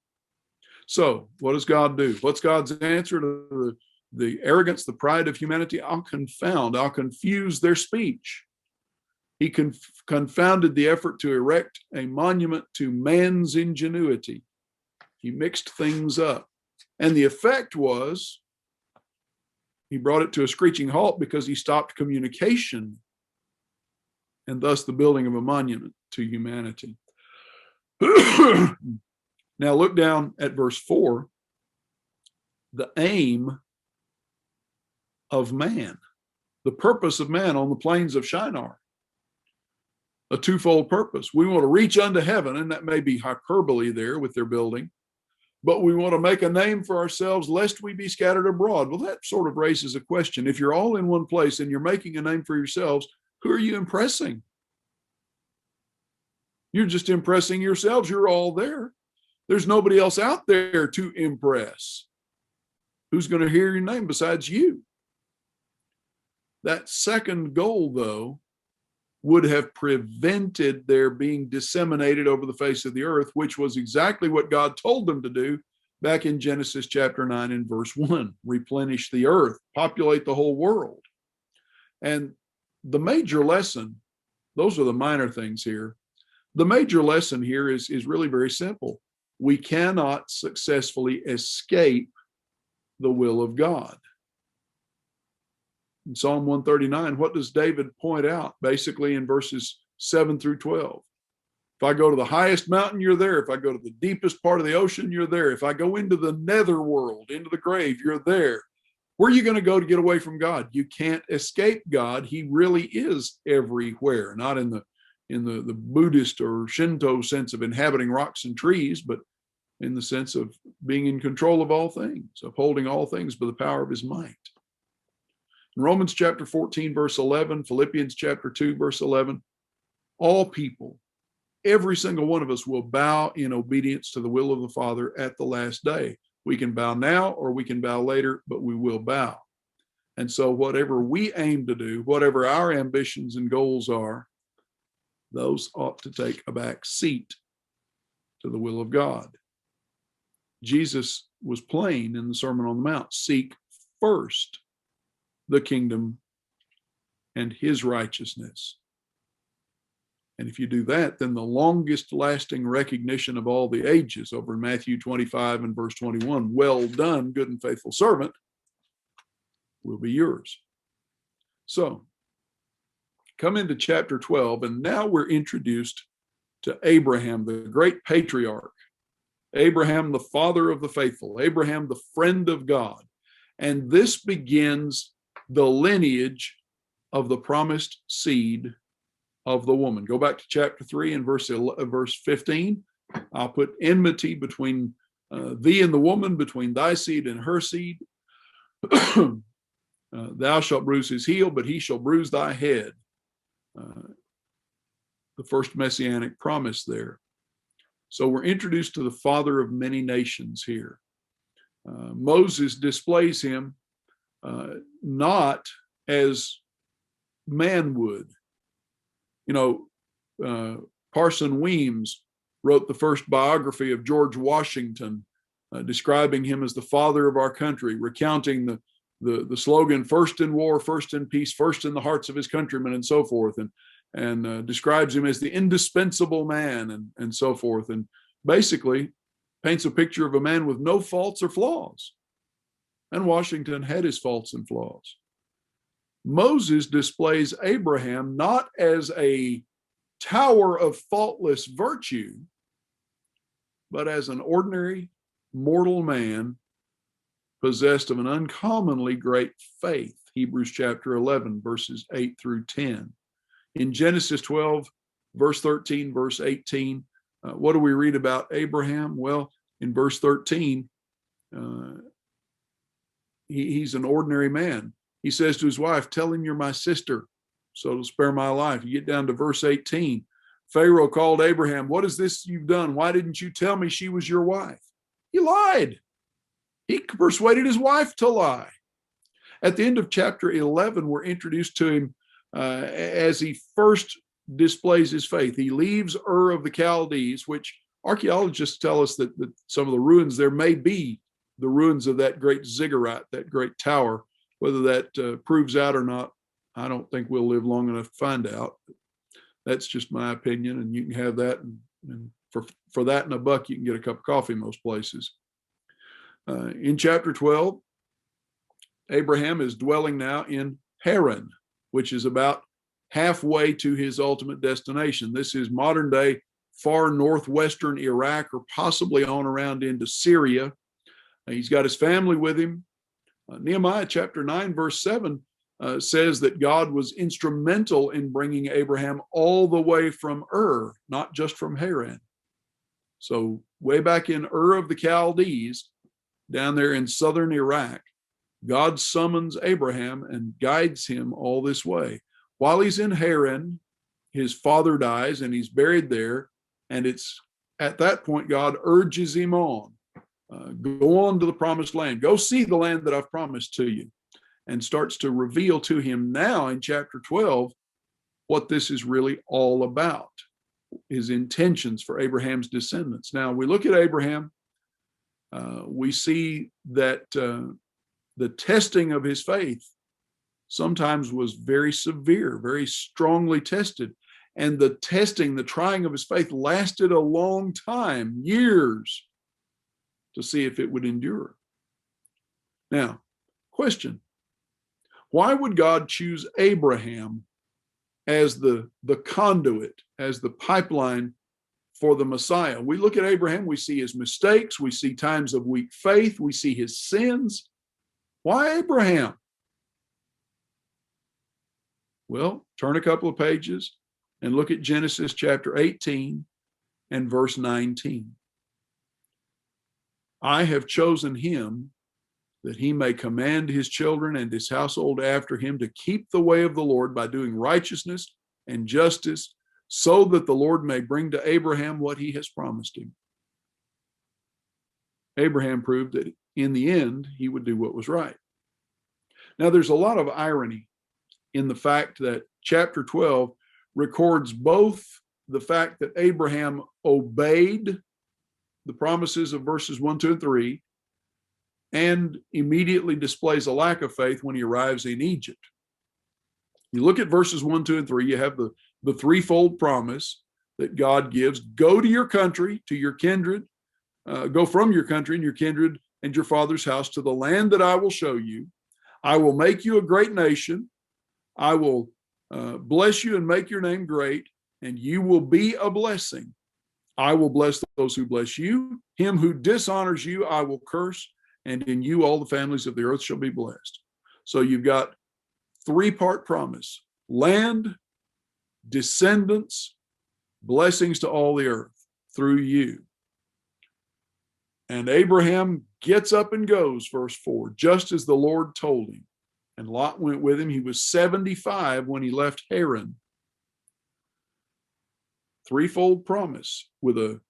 So what does God do? What's God's answer to the arrogance, the pride of humanity? I'll confuse their speech. He confounded the effort to erect a monument to man's ingenuity. He mixed things up. And the effect was, he brought it to a screeching halt because he stopped communication, and thus the building of a monument to humanity. Now look down at verse 4. The aim of man, the purpose of man on the plains of Shinar. A twofold purpose. We want to reach unto heaven, and that may be hyperbole there with their building, but we want to make a name for ourselves lest we be scattered abroad. Well, that sort of raises a question. If you're all in one place and you're making a name for yourselves, who are you impressing? You're just impressing yourselves. You're all there. There's nobody else out there to impress. Who's going to hear your name besides you? That second goal, though, would have prevented their being disseminated over the face of the earth, which was exactly what God told them to do back in Genesis chapter 9 and verse 1. Replenish the earth, populate the whole world. And the major lesson, those are the minor things here. The major lesson here is really very simple. We cannot successfully escape the will of God. In Psalm 139, what does David point out basically in verses 7 through 12? If I go to the highest mountain, you're there. If I go to the deepest part of the ocean, you're there. If I go into the nether world, into the grave, you're there. Where are you going to go to get away from God? You can't escape God. He really is everywhere, not in the Buddhist or Shinto sense of inhabiting rocks and trees, but in the sense of being in control of all things, upholding all things by the power of his might. In Romans chapter 14, verse 11, Philippians chapter 2, verse 11, all people, every single one of us will bow in obedience to the will of the Father at the last day. We can bow now or we can bow later, but we will bow. And so whatever we aim to do, whatever our ambitions and goals are, those ought to take a back seat to the will of God. Jesus was plain in the Sermon on the Mount. Seek first the kingdom and his righteousness. And if you do that, then the longest lasting recognition of all the ages over in Matthew 25 and verse 21, well done, good and faithful servant, will be yours. So come into chapter 12, and now we're introduced to Abraham, the great patriarch, Abraham, the father of the faithful, Abraham, the friend of God. And this begins the lineage of the promised seed of the woman. Go back to chapter 3 and verse 15. I'll put enmity between thee and the woman, between thy seed and her seed. Thou shalt bruise his heel, but he shall bruise thy head. The first messianic promise there. So we're introduced to the father of many nations here. Moses displays him not as man would. You know, Parson Weems wrote the first biography of George Washington, describing him as the father of our country, recounting the slogan, first in war, first in peace, first in the hearts of his countrymen, and so forth, and describes him as the indispensable man, and so forth, and basically paints a picture of a man with no faults or flaws. And Washington had his faults and flaws. Moses displays Abraham not as a tower of faultless virtue, but as an ordinary mortal man possessed of an uncommonly great faith. Hebrews chapter 11, verses 8 through 10. In Genesis 12, verse 13, verse 18, what do we read about Abraham? Well, in verse 13, he's an ordinary man. He says to his wife, tell him you're my sister, so to spare my life. You get down to verse 18. Pharaoh called Abraham, what is this you've done? Why didn't you tell me she was your wife? He lied. He persuaded his wife to lie. At the end of chapter 11, we're introduced to him as he first displays his faith. He leaves Ur of the Chaldees, which archaeologists tell us that some of the ruins there may be the ruins of that great ziggurat, that great tower. Whether that proves out or not, I don't think we'll live long enough to find out. That's just my opinion, and you can have that. And for that and $1, you can get a cup of coffee most places. In chapter 12, Abraham is dwelling now in Haran, which is about halfway to his ultimate destination. This is modern day far northwestern Iraq, or possibly on around into Syria. He's got his family with him. Nehemiah chapter 9, verse 7 says that God was instrumental in bringing Abraham all the way from Ur, not just from Haran. So way back in Ur of the Chaldees, down there in southern Iraq, God summons Abraham and guides him all this way. While he's in Haran, his father dies and he's buried there, and it's at that point, God urges him on. Go on to the promised land. Go see the land that I've promised to you. And starts to reveal to him now in chapter 12 what this is really all about, his intentions for Abraham's descendants. Now, we look at Abraham, we see that the testing of his faith sometimes was very severe, very strongly tested. And the testing, the trying of his faith lasted a long time, years, to see if it would endure. Now, question, why would God choose Abraham as the conduit, as the pipeline for the Messiah? We look at Abraham, we see his mistakes, we see times of weak faith, we see his sins. Why Abraham? Well, turn a couple of pages and look at Genesis chapter 18 and verse 19. I have chosen him that he may command his children and his household after him to keep the way of the Lord by doing righteousness and justice, so that the Lord may bring to Abraham what he has promised him. Abraham proved that in the end, he would do what was right. Now, there's a lot of irony in the fact that chapter 12 records both the fact that Abraham obeyed the promises of verses 1, 2, and 3, and immediately displays a lack of faith when he arrives in Egypt. You look at verses 1, 2, and 3, you have the threefold promise that God gives. Go to your country, to your kindred, go from your country and your kindred and your father's house to the land that I will show you. I will make you a great nation. I will bless you and make your name great, and you will be a blessing. I will bless those who bless you. Him who dishonors you, I will curse, and in you all the families of the earth shall be blessed. So you've got three-part promise: land, descendants, blessings to all the earth through you. And Abraham gets up and goes, verse 4, just as the Lord told him. And Lot went with him. He was 75 when he left Haran. Threefold promise with a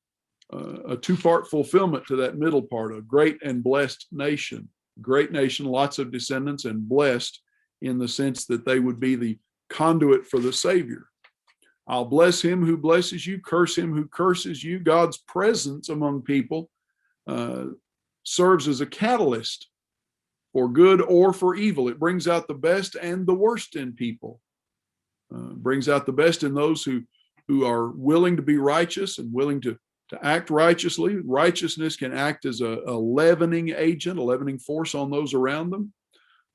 two-part fulfillment to that middle part: a great and blessed nation. Great nation, lots of descendants, and blessed in the sense that they would be the conduit for the Savior. I'll bless him who blesses you, curse him who curses you. God's presence among people serves as a catalyst for good or for evil. It brings out the best and the worst in people. Brings out the best in those who are willing to be righteous and willing to act righteously. Righteousness can act as a leavening agent, a leavening force on those around them.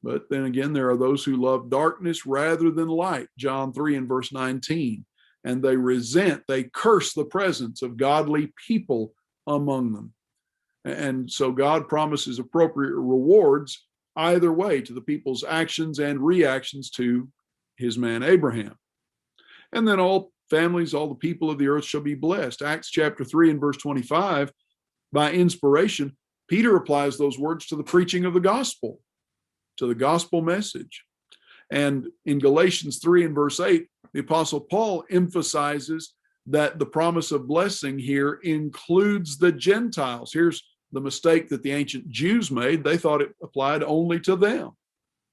But then again, there are those who love darkness rather than light, John 3 and verse 19. And they curse the presence of godly people among them. And so God promises appropriate rewards either way to the people's actions and reactions to his man Abraham. And then all families, all the people of the earth shall be blessed. Acts chapter 3 and verse 25, by inspiration, Peter applies those words to the preaching of the gospel, to the gospel message. And in Galatians 3 and verse 8, the Apostle Paul emphasizes that the promise of blessing here includes the Gentiles. Here's the mistake that the ancient Jews made. They thought it applied only to them.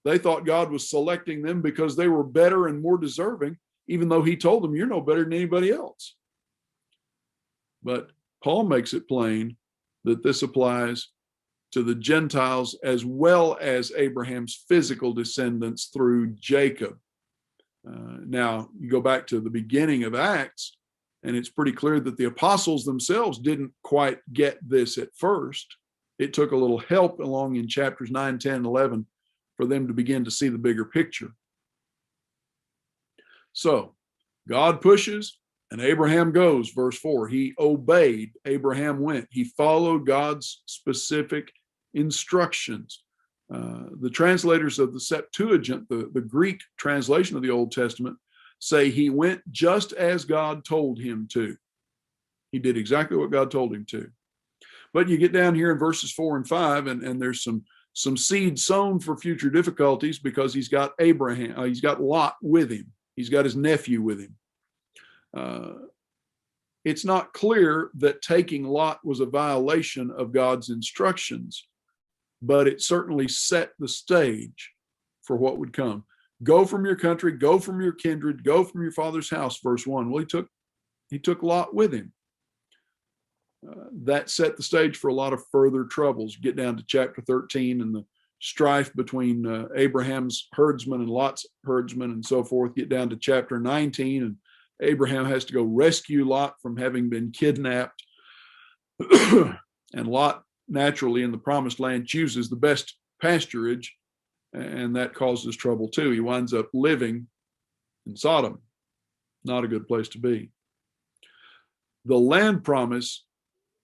They thought God was selecting them because they were better and more deserving, even though he told them, you're no better than anybody else. But Paul makes it plain that this applies to the Gentiles as well as Abraham's physical descendants through Jacob. Now, you go back to the beginning of Acts, and it's pretty clear that the apostles themselves didn't quite get this at first. It took a little help along in chapters 9, 10, 11 for them to begin to see the bigger picture. So God pushes and Abraham goes, verse 4. He obeyed, Abraham went. He followed God's specific instructions. The translators of the Septuagint, the Greek translation of the Old Testament, say he went just as God told him to. He did exactly what God told him to. But you get down here in verses 4 and 5, and there's some seed sown for future difficulties because he's got he's got Lot with him. He's got his nephew with him. it's not clear that taking Lot was a violation of God's instructions, but it certainly set the stage for what would come. Go from your country, go from your kindred, go from your father's house, verse 1. Well, he took Lot with him. That set the stage for a lot of further troubles. Get down to chapter 13 and the strife between Abraham's herdsmen and Lot's herdsmen and so forth. Get down to chapter 19, and Abraham has to go rescue Lot from having been kidnapped. And Lot, naturally, in the promised land, chooses the best pasturage, and that causes trouble too. He winds up living in Sodom. Not a good place to be. The land promise,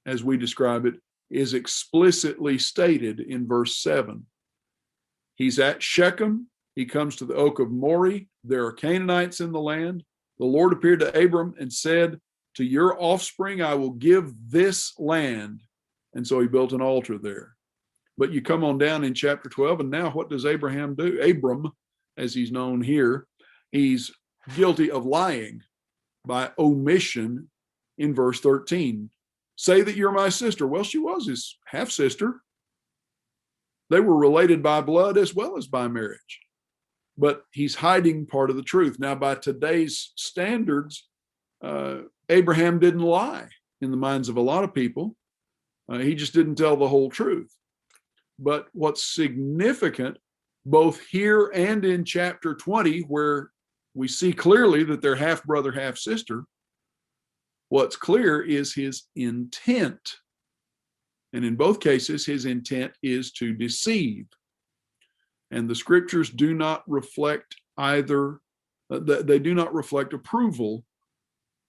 as we describe it, is explicitly stated in verse 7. He's at Shechem. He comes to the oak of Moreh. There are Canaanites in the land. The Lord appeared to Abram and said, to your offspring I will give this land. And so he built an altar there. But you come on down in chapter 12, and now what does Abraham do? Abram, as he's known here, he's guilty of lying by omission in verse 13. Say that you're my sister. Well, she was his half-sister. They were related by blood as well as by marriage. But he's hiding part of the truth. Now, by today's standards, Abraham didn't lie in the minds of a lot of people. He just didn't tell the whole truth. But what's significant, both here and in chapter 20, where we see clearly that they're half-brother, half-sister, what's clear is his intent. And in both cases, his intent is to deceive. And the scriptures do not reflect either, they do not reflect approval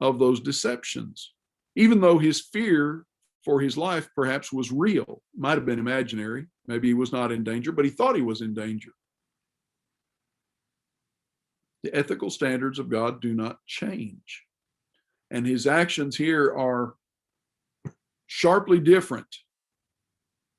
of those deceptions, even though his fear for his life perhaps was real. Might have been imaginary. Maybe he was not in danger, but he thought he was in danger. The ethical standards of God do not change. And his actions here are sharply different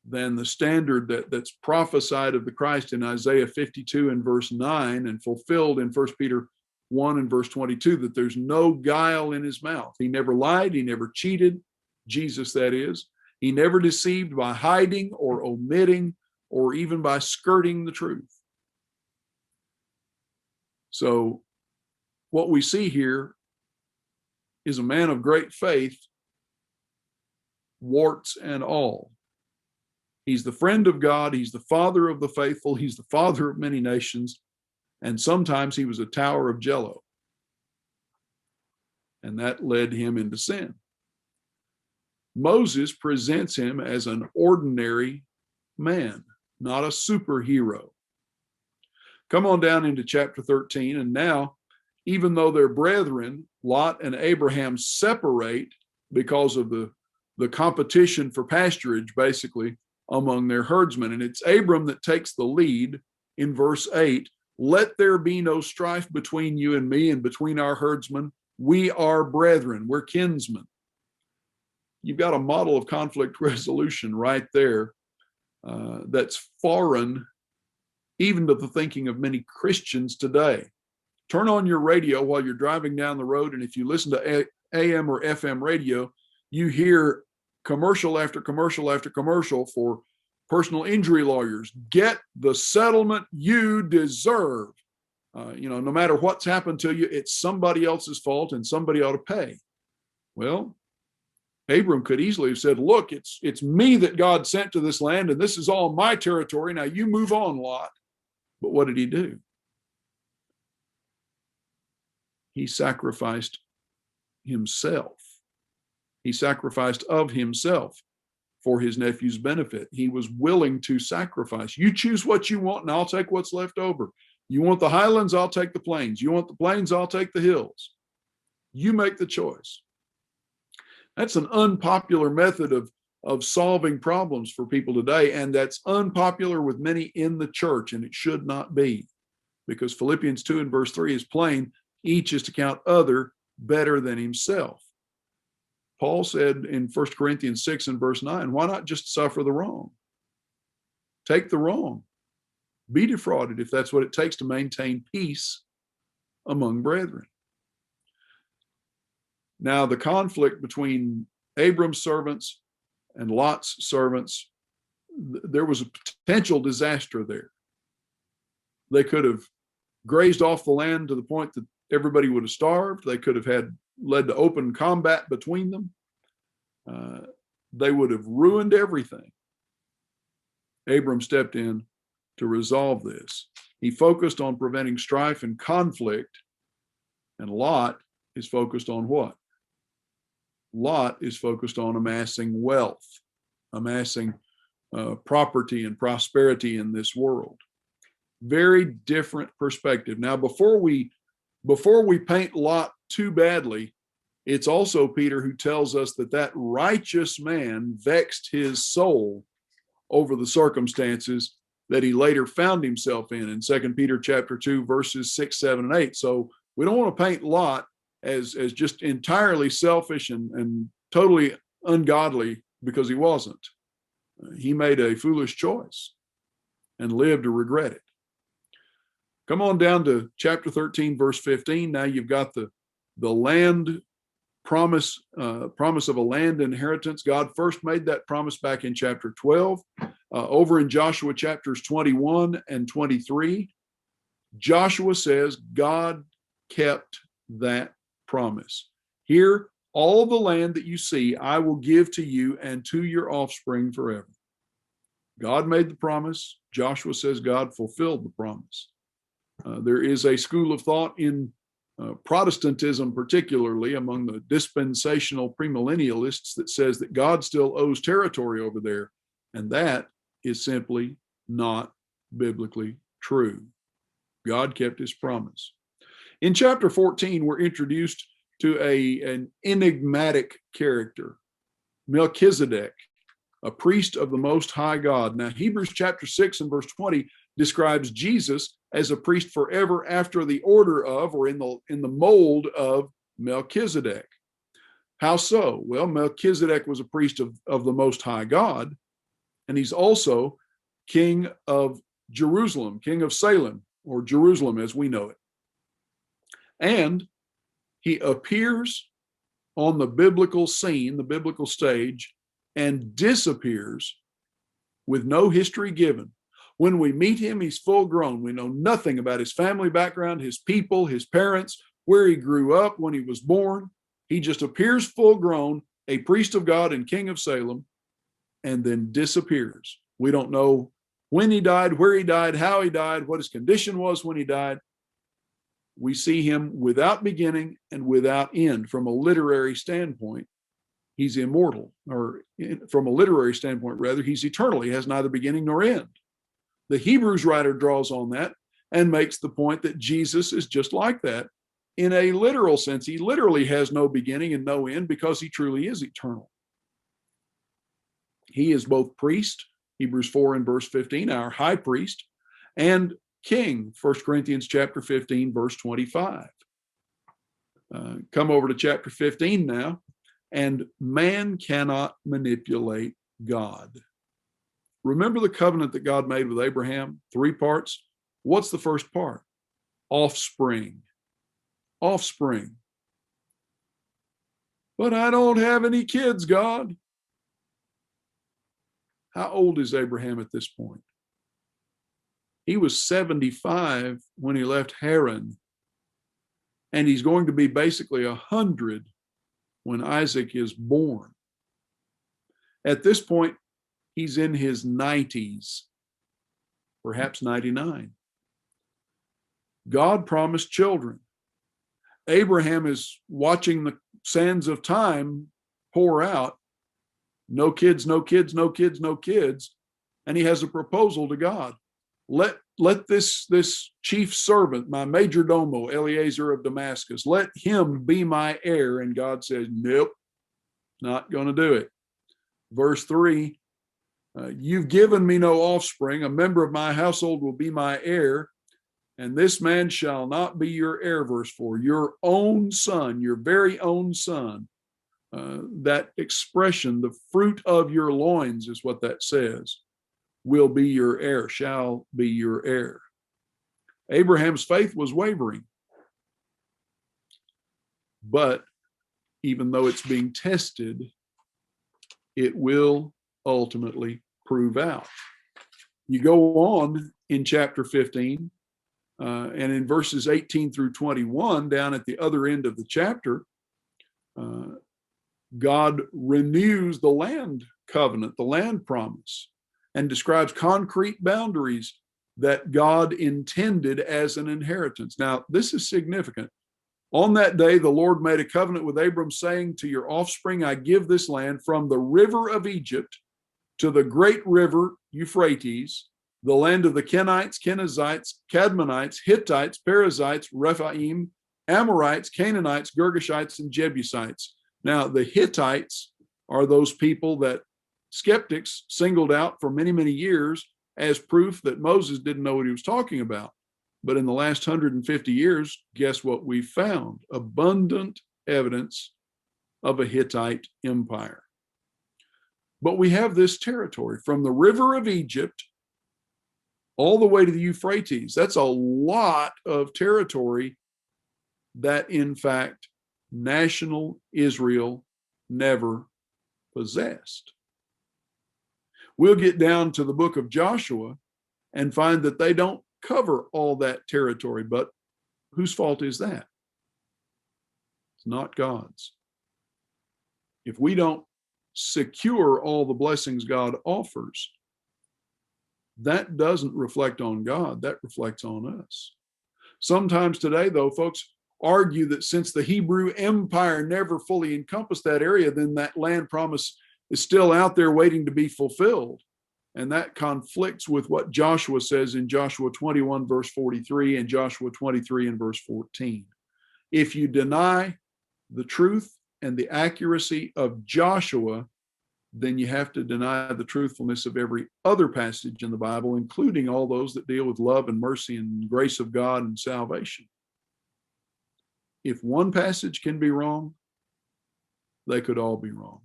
than the standard that's prophesied of the Christ in Isaiah 52 and verse 9 and fulfilled in 1 Peter 1 and verse 22, that there's no guile in his mouth. He never lied. He never cheated. Jesus, that is. He never deceived by hiding or omitting or even by skirting the truth. So what we see here is a man of great faith, warts and all. He's the friend of God. He's the father of the faithful. He's the father of many nations. And sometimes he was a tower of jello. And that led him into sin. Moses presents him as an ordinary man, not a superhero. Come on down into chapter 13. And now, even though they're brethren, Lot and Abraham separate because of the competition for pasturage, basically, among their herdsmen. And it's Abram that takes the lead in verse 8. Let there be no strife between you and me and between our herdsmen. We are brethren. We're kinsmen. You've got a model of conflict resolution right there that's foreign even to the thinking of many Christians today. Turn on your radio while you're driving down the road, and if you listen to AM or FM radio, you hear commercial after commercial after commercial for personal injury lawyers. Get the settlement you deserve. No matter what's happened to you, it's somebody else's fault and somebody ought to pay. Well, Abram could easily have said, look, it's me that God sent to this land, and this is all my territory. Now you move on, Lot. But what did he do? He sacrificed himself. He sacrificed of himself for his nephew's benefit. He was willing to sacrifice. You choose what you want, and I'll take what's left over. You want the highlands, I'll take the plains. You want the plains, I'll take the hills. You make the choice. That's an unpopular method of solving problems for people today, and that's unpopular with many in the church, and it should not be, because Philippians 2 and verse 3 is plain. Each is to count other better than himself. Paul said in 1 Corinthians 6 and verse 9, why not just suffer the wrong? Take the wrong. Be defrauded if that's what it takes to maintain peace among brethren. Now, the conflict between Abram's servants and Lot's servants, there was a potential disaster there. They could have grazed off the land to the point that everybody would have starved. They could have led to open combat between them. They would have ruined everything. Abram stepped in to resolve this. He focused on preventing strife and conflict, and Lot is focused on what? Lot is focused on amassing wealth, amassing property and prosperity in this world. Very different perspective. Now, before we paint Lot too badly, it's also Peter who tells us that righteous man vexed his soul over the circumstances that he later found himself in 2 Peter chapter 2, verses 6, 7, and 8. So we don't want to paint Lot as just entirely selfish and totally ungodly, because he wasn't. He made a foolish choice and lived to regret it. Come on down to chapter 13, verse 15. Now you've got the land promise of a land inheritance. God first made that promise back in chapter 12. Over in Joshua chapters 21 and 23, Joshua says God kept that promise. Here, all the land that you see, I will give to you and to your offspring forever. God made the promise. Joshua says God fulfilled the promise. There is a school of thought in Protestantism, particularly among the dispensational premillennialists, that says that God still owes territory over there, and that is simply not biblically true. God kept his promise. In chapter 14, we're introduced to an enigmatic character, Melchizedek, a priest of the Most High God. Now, Hebrews chapter 6 and verse 20 describes Jesus as a priest forever after the order of, or in the mold of, Melchizedek. How so? Well, Melchizedek was a priest of the Most High God, and he's also king of Jerusalem, king of Salem, or Jerusalem as we know it. And he appears on the biblical scene, the biblical stage, and disappears with no history given. When we meet him, he's full grown. We know nothing about his family background, his people, his parents, where he grew up, when he was born. He just appears full grown, a priest of God and king of Salem, and then disappears. We don't know when he died, where he died, how he died, what his condition was when he died. We see him without beginning and without end. From a literary standpoint, he's immortal, or from a literary standpoint, rather, he's eternal. He has neither beginning nor end. The Hebrews writer draws on that and makes the point that Jesus is just like that in a literal sense. He literally has no beginning and no end because he truly is eternal. He is both priest, Hebrews 4 and verse 15, our high priest, and king, 1 Corinthians chapter 15, verse 25. Come over to chapter 15 now, and man cannot manipulate God. Remember the covenant that God made with Abraham? 3 parts. What's the first part? Offspring. Offspring. But I don't have any kids, God. How old is Abraham at this point? He was 75 when he left Haran, and he's going to be basically 100 when Isaac is born. At this point, he's in his 90s, perhaps 99. God promised children. Abraham is watching the sands of time pour out. No kids, no kids, no kids, no kids. And he has a proposal to God. Let this chief servant, my major domo, Eliezer of Damascus, let him be my heir. And God says, nope, not going to do it. Verse 3, you've given me no offspring. A member of my household will be my heir. And this man shall not be your heir. Verse 4, your own son, your very own son. That expression, the fruit of your loins, is what that says, will be your heir, shall be your heir. Abraham's faith was wavering, but even though it's being tested, it will ultimately prove out. You go on in chapter 15, and in verses 18 through 21, down at the other end of the chapter, God renews the land covenant, the land promise, and describes concrete boundaries that God intended as an inheritance. Now, this is significant. On that day, the Lord made a covenant with Abram, saying, to your offspring, I give this land from the river of Egypt to the great river Euphrates, the land of the Kenites, Kenizzites, Cadmonites, Hittites, Perizzites, Rephaim, Amorites, Canaanites, Girgashites, and Jebusites. Now, the Hittites are those people that skeptics singled out for many, many years as proof that Moses didn't know what he was talking about. But in the last 150 years, guess what we found? Abundant evidence of a Hittite empire. But we have this territory from the river of Egypt all the way to the Euphrates. That's a lot of territory that, in fact, national Israel never possessed. We'll get down to the book of Joshua and find that they don't cover all that territory, but whose fault is that? It's not God's. If we don't secure all the blessings God offers, that doesn't reflect on God, that reflects on us. Sometimes today, though, folks argue that since the Hebrew Empire never fully encompassed that area, then that land promise is still out there waiting to be fulfilled. And that conflicts with what Joshua says in Joshua 21, verse 43, and Joshua 23 and verse 14. If you deny the truth and the accuracy of Joshua, then you have to deny the truthfulness of every other passage in the Bible, including all those that deal with love and mercy and grace of God and salvation. If one passage can be wrong, they could all be wrong.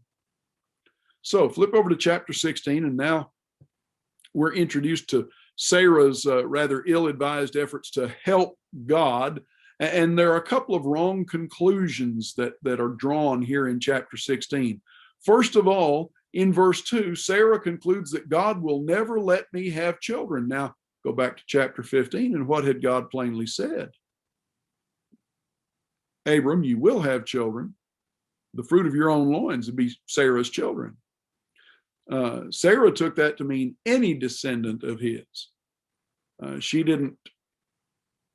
So flip over to chapter 16, and now we're introduced to Sarah's rather ill-advised efforts to help God. And there are a couple of wrong conclusions that are drawn here in chapter 16. First of all, in verse 2, Sarah concludes that God will never let me have children. Now, go back to chapter 15, and what had God plainly said? Abram, you will have children. The fruit of your own loins will be Sarah's children. Sarah took that to mean any descendant of his. She didn't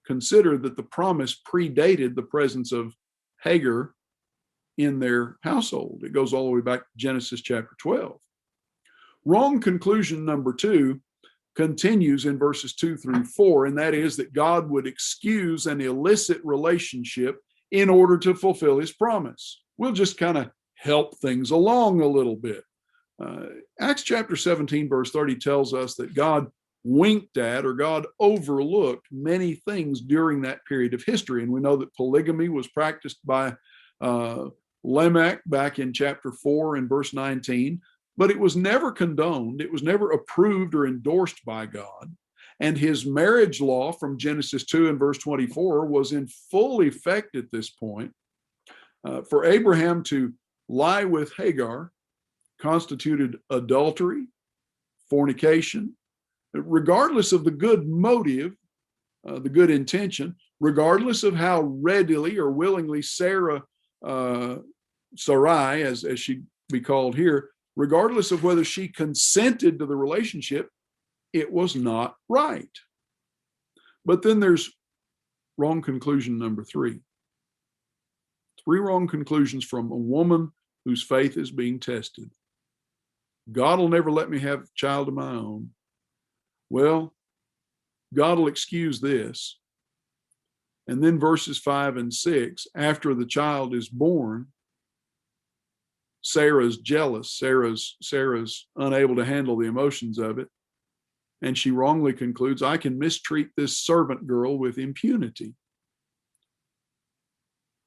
consider that the promise predated the presence of Hagar in their household. It goes all the way back to Genesis chapter 12. Wrong conclusion number 2 continues in verses 2 through 4, and that is that God would excuse an illicit relationship in order to fulfill his promise. We'll just kind of help things along a little bit. Acts chapter 17, verse 30 tells us that God winked at, or God overlooked, many things during that period of history. And we know that polygamy was practiced by Lamech back in chapter 4 and verse 19, but it was never condoned. It was never approved or endorsed by God. And his marriage law from Genesis 2 and verse 24 was in full effect at this point. For Abraham to lie with Hagar constituted adultery, fornication, regardless of the good motive, the good intention, regardless of how readily or willingly Sarai, as she be called here, regardless of whether she consented to the relationship, it was not right. But then there's wrong conclusion number 3. 3 wrong conclusions from a woman whose faith is being tested. God will never let me have a child of my own. Well, God will excuse this. And then verses 5 and 6, after the child is born, Sarah's jealous. Sarah's unable to handle the emotions of it. And she wrongly concludes, I can mistreat this servant girl with impunity.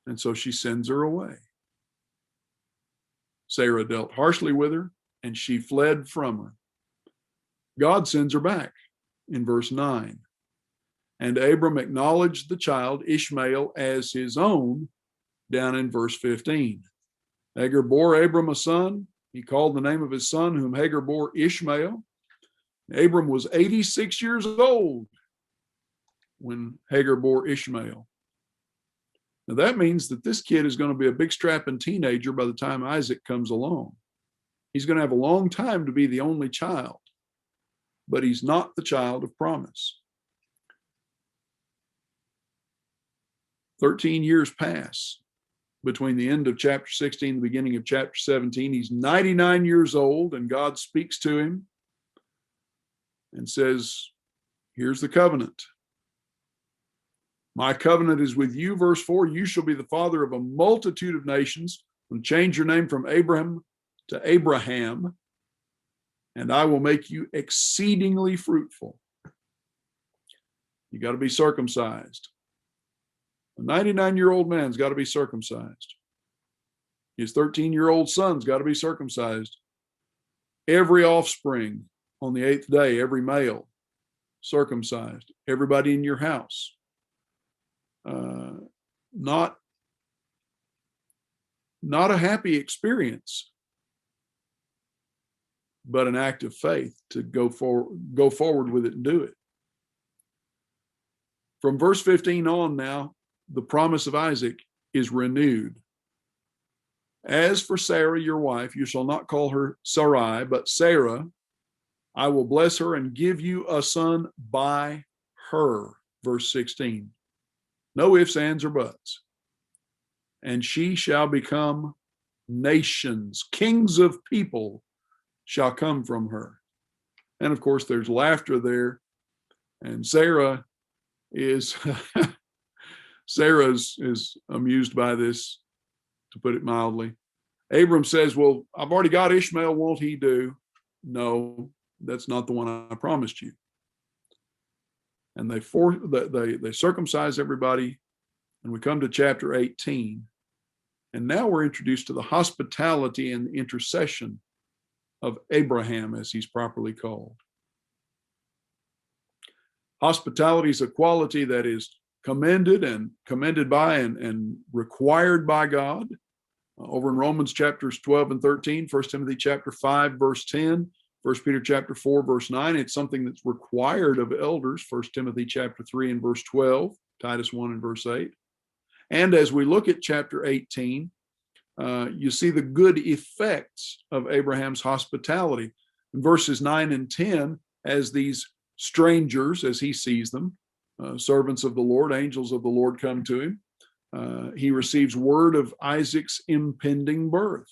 And so she sends her away. Sarah dealt harshly with her, and she fled from her. God sends her back in verse 9. And Abram acknowledged the child Ishmael as his own, down in verse 15. Hagar bore Abram a son. He called the name of his son, whom Hagar bore, Ishmael. Abram was 86 years old when Hagar bore Ishmael. Now that means that this kid is going to be a big strapping teenager by the time Isaac comes along. He's going to have a long time to be the only child, but he's not the child of promise. 13 years pass between the end of chapter 16 and the beginning of chapter 17. He's 99 years old, and God speaks to him and says, here's the covenant. My covenant is with you, verse 4. You shall be the father of a multitude of nations. And change your name from Abraham to Abraham, and I will make you exceedingly fruitful. You got to be circumcised. A 99-year-old man's got to be circumcised. His 13-year-old son's got to be circumcised. Every offspring on the 8th day, every male, circumcised. Everybody in your house. Not a happy experience, but an act of faith to go forward with it and do it. From verse 15 on now, the promise of Isaac is renewed. As for Sarah, your wife, you shall not call her Sarai, but Sarah. I will bless her and give you a son by her. Verse 16. No ifs, ands, or buts. And she shall become nations. Kings of people shall come from her. And of course, there's laughter there. And Sarah is amused by this, to put it mildly. Abram says, well, I've already got Ishmael, won't he do? No, that's not the one I promised you. And they circumcise everybody, and we come to chapter 18. And now we're introduced to the hospitality and the intercession of Abraham, as he's properly called. Hospitality is a quality that is commended by and required by God. Over in Romans chapters 12 and 13, 1 Timothy chapter 5, verse 10, 1 Peter chapter 4, verse 9, it's something that's required of elders, 1 Timothy chapter 3 and verse 12, Titus 1 and verse 8. And as we look at chapter 18, you see the good effects of Abraham's hospitality. In verses 9 and 10, as these strangers, as he sees them, servants of the Lord, angels of the Lord come to him, he receives word of Isaac's impending birth.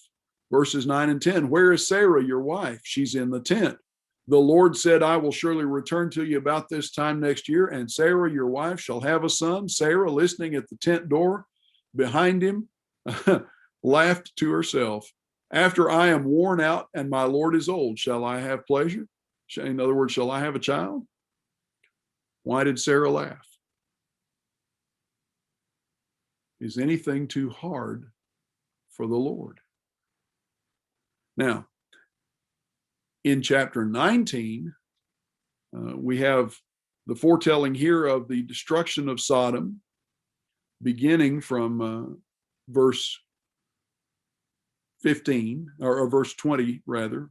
Verses 9 and 10, where is Sarah, your wife? She's in the tent. The Lord said, I will surely return to you about this time next year, and Sarah, your wife, shall have a son. Sarah, listening at the tent door behind him, laughed to herself. After I am worn out and my Lord is old, shall I have pleasure? In other words, shall I have a child? Why did Sarah laugh? Is anything too hard for the Lord? Now, in chapter 19, we have the foretelling here of the destruction of Sodom, beginning from verse 15, or verse 20, rather,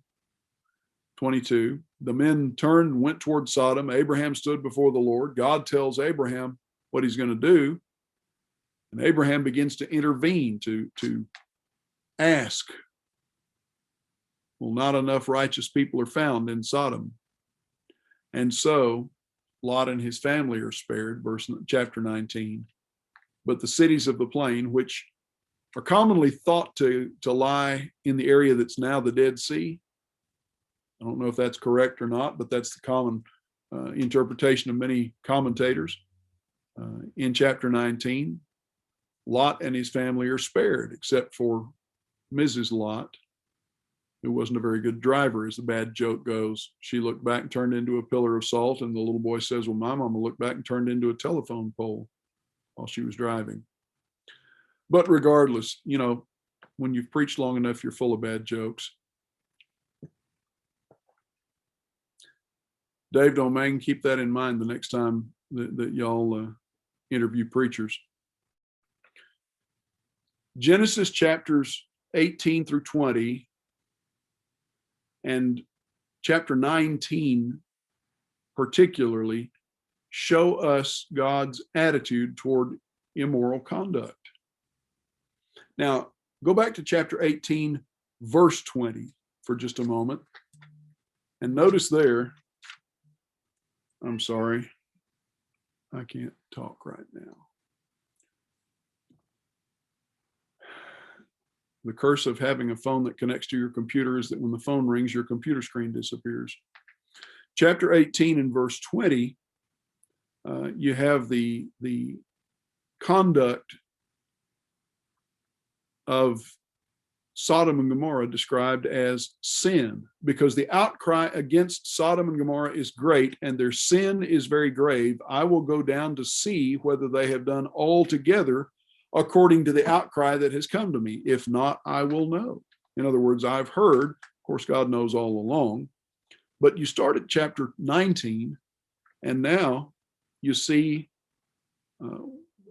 22. The men turned and went toward Sodom. Abraham stood before the Lord. God tells Abraham what he's going to do. And Abraham begins to intervene, to ask. Well, not enough righteous people are found in Sodom. And so Lot and his family are spared, chapter 19. But the cities of the plain, which are commonly thought to lie in the area that's now the Dead Sea. I don't know if that's correct or not, but that's the common interpretation of many commentators. In chapter 19, Lot and his family are spared, except for Mrs. Lot, who wasn't a very good driver, as the bad joke goes. She looked back and turned into a pillar of salt, and the little boy says, well, my mama looked back and turned into a telephone pole while she was driving. But regardless, you know, when you've preached long enough, you're full of bad jokes. Dave Domingue, keep that in mind the next time that y'all interview preachers. Genesis chapters 18 through 20 and chapter 19 particularly show us God's attitude toward immoral conduct. Now, go back to chapter 18, verse 20 for just a moment. And notice there, I'm sorry, I can't talk right now. The curse of having a phone that connects to your computer is that when the phone rings, your computer screen disappears. Chapter 18 and verse 20, you have the conduct of Sodom and Gomorrah described as sin, because the outcry against Sodom and Gomorrah is great and their sin is very grave. I will go down to see whether they have done altogether according to the outcry that has come to me. If not, I will know. In other words, I've heard. Of course, God knows all along. But you start at chapter 19, and now you see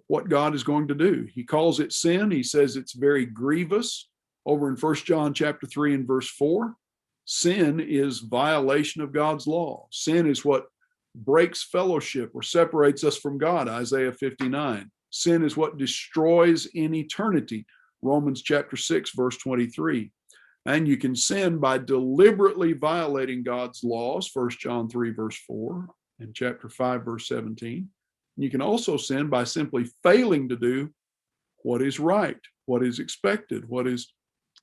what God is going to do. He calls it sin. He says it's very grievous. Over in 1 John chapter 3 and verse 4, sin is violation of God's law. Sin is what breaks fellowship or separates us from God, Isaiah 59. Sin is what destroys in eternity, Romans chapter 6, verse 23. And you can sin by deliberately violating God's laws, 1 John 3, verse 4, and chapter 5, verse 17. You can also sin by simply failing to do what is right, what is expected, what is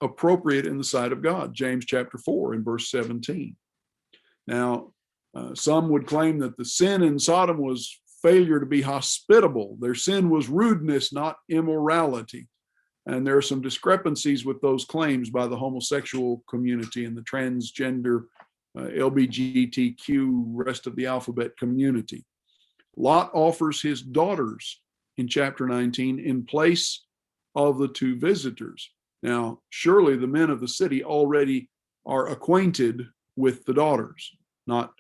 appropriate in the sight of God, James chapter 4 and verse 17. Now, some would claim that the sin in Sodom was failure to be hospitable. Their sin was rudeness, not immorality. And there are some discrepancies with those claims by the homosexual community and the transgender, LGBTQ, rest of the alphabet community. Lot offers his daughters in chapter 19 in place of the two visitors. Now, surely the men of the city already are acquainted with the daughters, not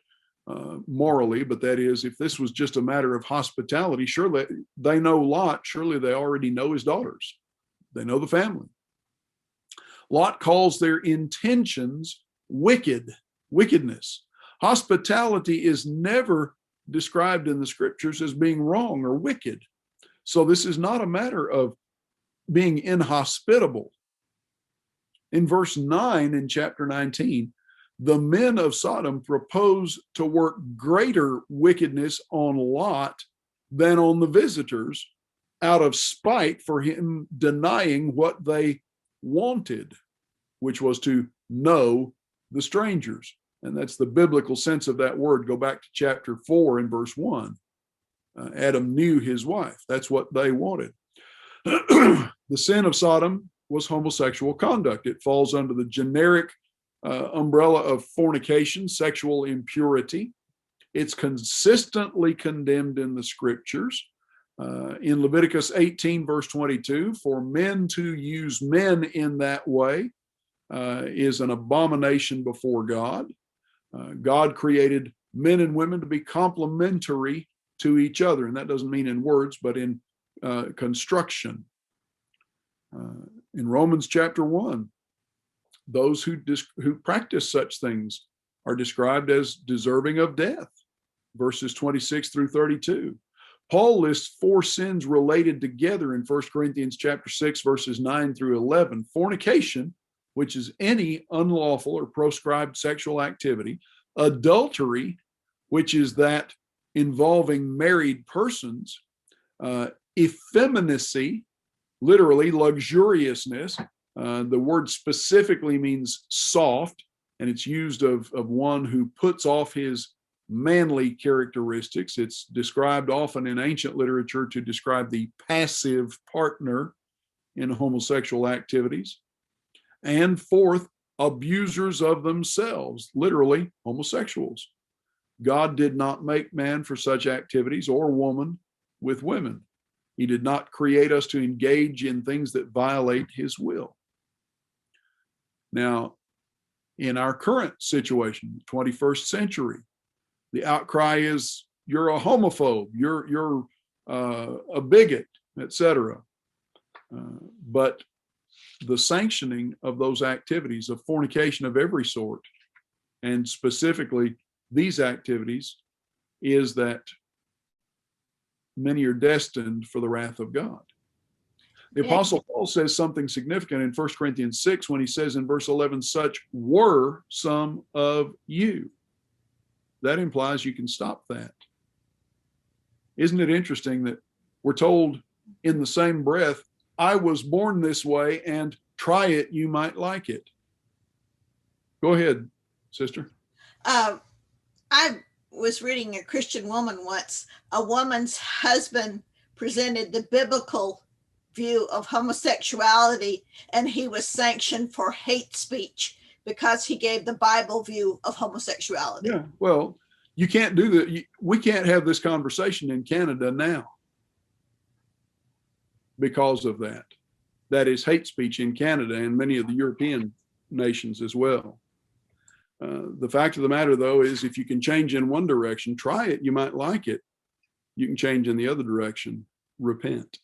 morally, but that is, if this was just a matter of hospitality, surely they know Lot, surely they already know his daughters. They know the family. Lot calls their intentions wickedness. Hospitality is never described in the scriptures as being wrong or wicked. So this is not a matter of being inhospitable. In verse 9 in chapter 19, the men of Sodom propose to work greater wickedness on Lot than on the visitors, out of spite for him denying what they wanted, which was to know the strangers. And that's the biblical sense of that word. Go back to chapter 4 and verse 1. Adam knew his wife. That's what they wanted. The sin of Sodom was homosexual conduct. It falls under the generic umbrella of fornication, sexual impurity. It's consistently condemned in the scriptures. In Leviticus 18, verse 22, for men to use men in that way is an abomination before God. God created men and women to be complementary to each other, and that doesn't mean in words, but in construction. In Romans chapter 1, those who practice such things are described as deserving of death, verses 26 through 32. Paul lists 4 sins related together in 1 Corinthians chapter 6, verses 9 through 11. Fornication, which is any unlawful or proscribed sexual activity. Adultery, which is that involving married persons. Effeminacy, literally luxuriousness. The word specifically means soft, and it's used of one who puts off his manly characteristics. It's described often in ancient literature to describe the passive partner in homosexual activities. And fourth, abusers of themselves, literally homosexuals. God did not make man for such activities, or woman with women. He did not create us to engage in things that violate his will. Now, in our current situation, 21st century, the outcry is you're a homophobe, you're a bigot, etc. But the sanctioning of those activities of fornication of every sort, and specifically these activities, is that many are destined for the wrath of God. The Apostle Paul says something significant in 1 Corinthians 6 when he says in verse 11, such were some of you. That implies you can stop that. Isn't it interesting that we're told in the same breath, I was born this way, and try it, you might like it. Go ahead, sister. I was reading a Christian woman once. A woman's husband presented the biblical view of homosexuality, and he was sanctioned for hate speech because he gave the Bible view of homosexuality. Yeah, well, you can't do that. We can't have this conversation in Canada now because of that. That is hate speech in Canada and many of the European nations as well. The fact of the matter, though, is if you can change in one direction, try it, you might like it. You can change in the other direction, repent.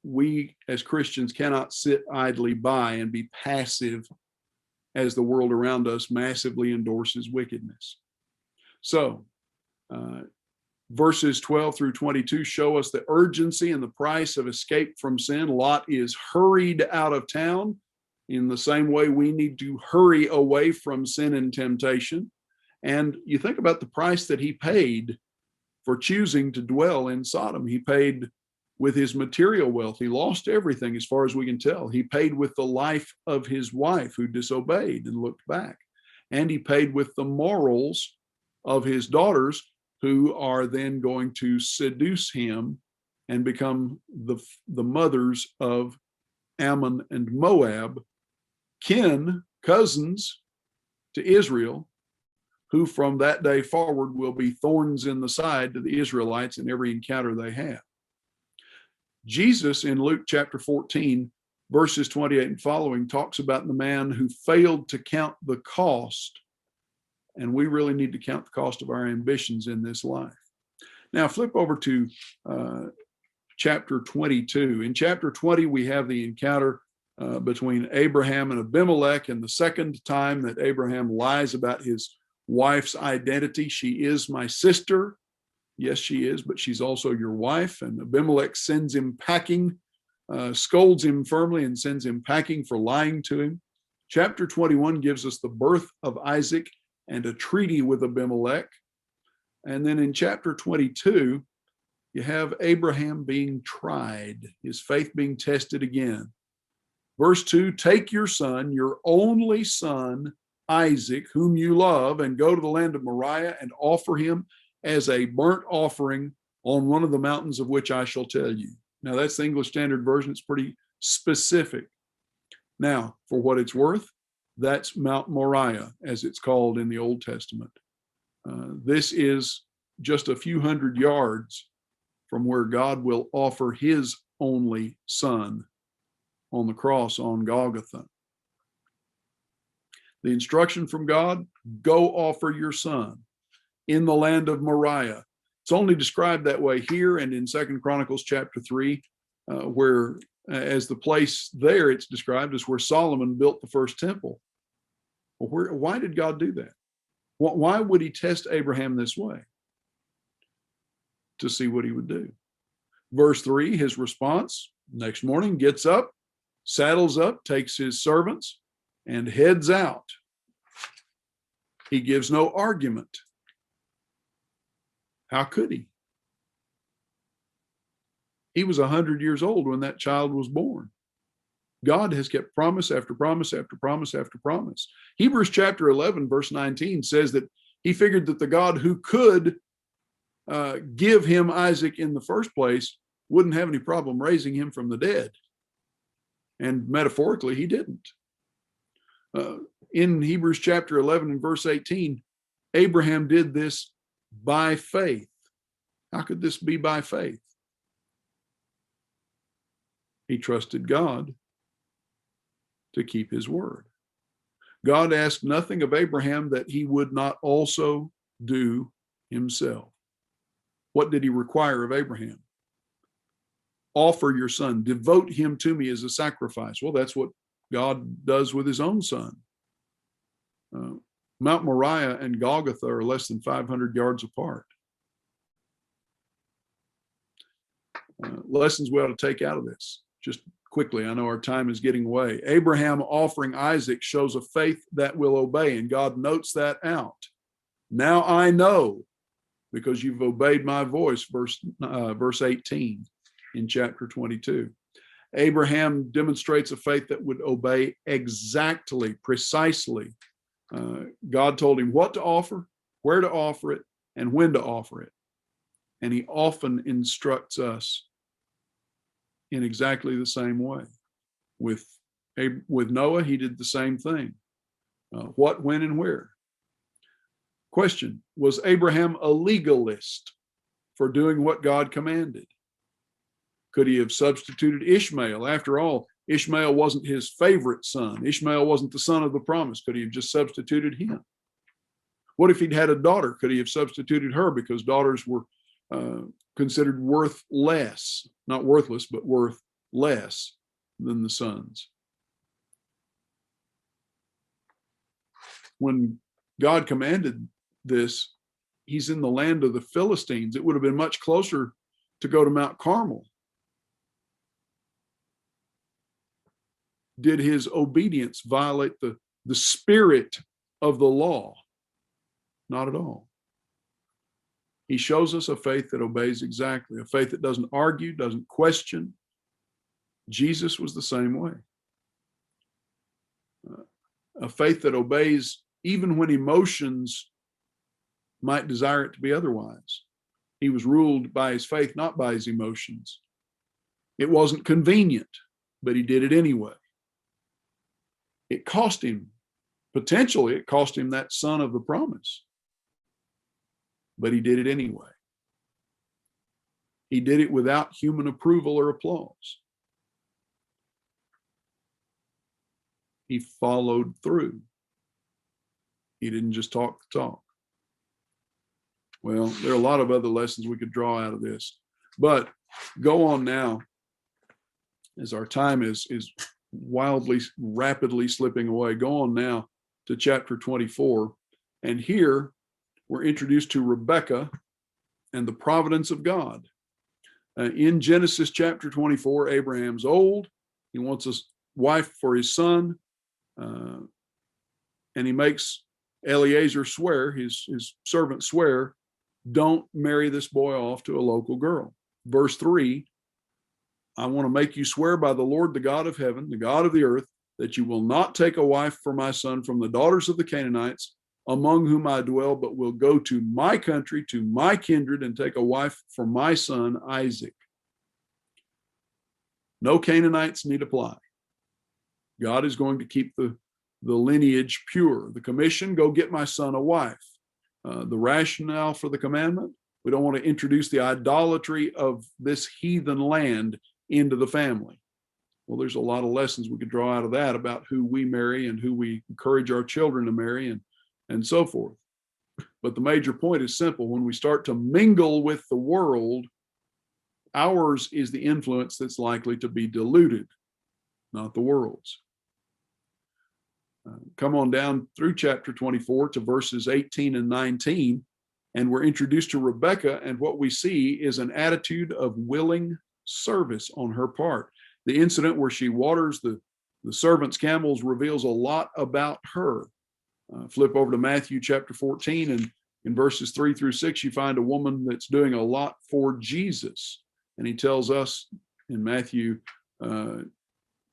We as Christians cannot sit idly by and be passive as the world around us massively endorses wickedness. So, verses 12 through 22 show us the urgency and the price of escape from sin. Lot is hurried out of town. In the same way, we need to hurry away from sin and temptation. And you think about the price that he paid for choosing to dwell in Sodom. He paid with his material wealth. He lost everything as far as we can tell. He paid with the life of his wife who disobeyed and looked back. And he paid with the morals of his daughters who are then going to seduce him and become the mothers of Ammon and Moab, cousins to Israel, who from that day forward will be thorns in the side to the Israelites in every encounter they have. Jesus in Luke chapter 14, verses 28 and following, talks about the man who failed to count the cost. And we really need to count the cost of our ambitions in this life. Now flip over to chapter 22. In chapter 20, we have the encounter between Abraham and Abimelech, and the second time that Abraham lies about his wife's identity. She is my sister. Yes, she is, but she's also your wife. And Abimelech sends him packing, scolds him firmly and sends him packing for lying to him. Chapter 21 gives us the birth of Isaac and a treaty with Abimelech. And then in chapter 22, you have Abraham being tried, his faith being tested again. Verse 2, take your son, your only son, Isaac, whom you love, and go to the land of Moriah and offer him as a burnt offering on one of the mountains of which I shall tell you. Now, that's the English Standard Version. It's pretty specific. Now, for what it's worth, that's Mount Moriah, as it's called in the Old Testament. This is just a few hundred yards from where God will offer his only son on the cross on Golgotha. The instruction from God, go offer your son in the land of Moriah. It's only described that way here and in 2 Chronicles chapter 3, where as the place there it's described as where Solomon built the first temple. Well, why did God do that? Why would he test Abraham this way? To see what he would do. Verse 3, his response, next morning gets up, saddles up, takes his servants, and heads out. He gives no argument. How could he? He was 100 years old when that child was born. God has kept promise after promise after promise after promise. Hebrews chapter 11, verse 19 says that he figured that the God who could give him Isaac in the first place wouldn't have any problem raising him from the dead. And metaphorically, he didn't. In Hebrews chapter 11 and verse 18, Abraham did this by faith. How could this be by faith? He trusted God to keep his word. God asked nothing of Abraham that he would not also do himself. What did he require of Abraham? offer your son, devote him to me as a sacrifice. Well, that's what God does with his own son. Mount Moriah and Golgotha are less than 500 yards apart. Lessons we ought to take out of this, just quickly. I know our time is getting away. Abraham offering Isaac shows a faith that will obey, and God notes that out. Now I know because you've obeyed my voice, verse 18 in chapter 22. Abraham demonstrates a faith that would obey exactly, precisely. God told him what to offer, where to offer it, and when to offer it. And he often instructs us in exactly the same way. With Noah, he did the same thing. What, when, and where. Question, was Abraham a legalist for doing what God commanded? Could he have substituted Ishmael? After all, Ishmael wasn't his favorite son. Ishmael wasn't the son of the promise. Could he have just substituted him? What if he'd had a daughter? Could he have substituted her because daughters were considered worth less, not worthless, but worth less than the sons? When God commanded this, he's in the land of the Philistines. It would have been much closer to go to Mount Carmel. Did his obedience violate the spirit of the law? Not at all. He shows us a faith that obeys exactly, a faith that doesn't argue, doesn't question. Jesus was the same way. A faith that obeys even when emotions might desire it to be otherwise. He was ruled by his faith, not by his emotions. It wasn't convenient, but he did it anyway. It cost him, potentially, it cost him that son of the promise. But he did it anyway. He did it without human approval or applause. He followed through. He didn't just talk the talk. Well, there are a lot of other lessons we could draw out of this, but go on now, as our time is wildly, rapidly slipping away. Go on now to chapter 24, and here we're introduced to Rebekah and the providence of God. In Genesis chapter 24, Abraham's old. He wants a wife for his son, and he makes Eliezer swear, his servant swear, don't marry this boy off to a local girl. Verse 3, I want to make you swear by the Lord, the God of heaven, the God of the earth, that you will not take a wife for my son from the daughters of the Canaanites, among whom I dwell, but will go to my country, to my kindred, and take a wife for my son Isaac. No Canaanites need apply. God is going to keep the lineage pure. The commission, go get my son a wife. The rationale for the commandment, we don't want to introduce the idolatry of this heathen land into the family. Well, there's a lot of lessons we could draw out of that about who we marry and who we encourage our children to marry and so forth. But the major point is simple. When we start to mingle with the world, ours is the influence that's likely to be diluted, not the world's. Come on down through chapter 24 to verses 18 and 19, and we're introduced to Rebekah, and what we see is an attitude of willing service on her part. The incident where she waters the servant's camels reveals a lot about her. Flip over to Matthew chapter 14, and in verses 3 through 6, you find a woman that's doing a lot for Jesus. And he tells us in Matthew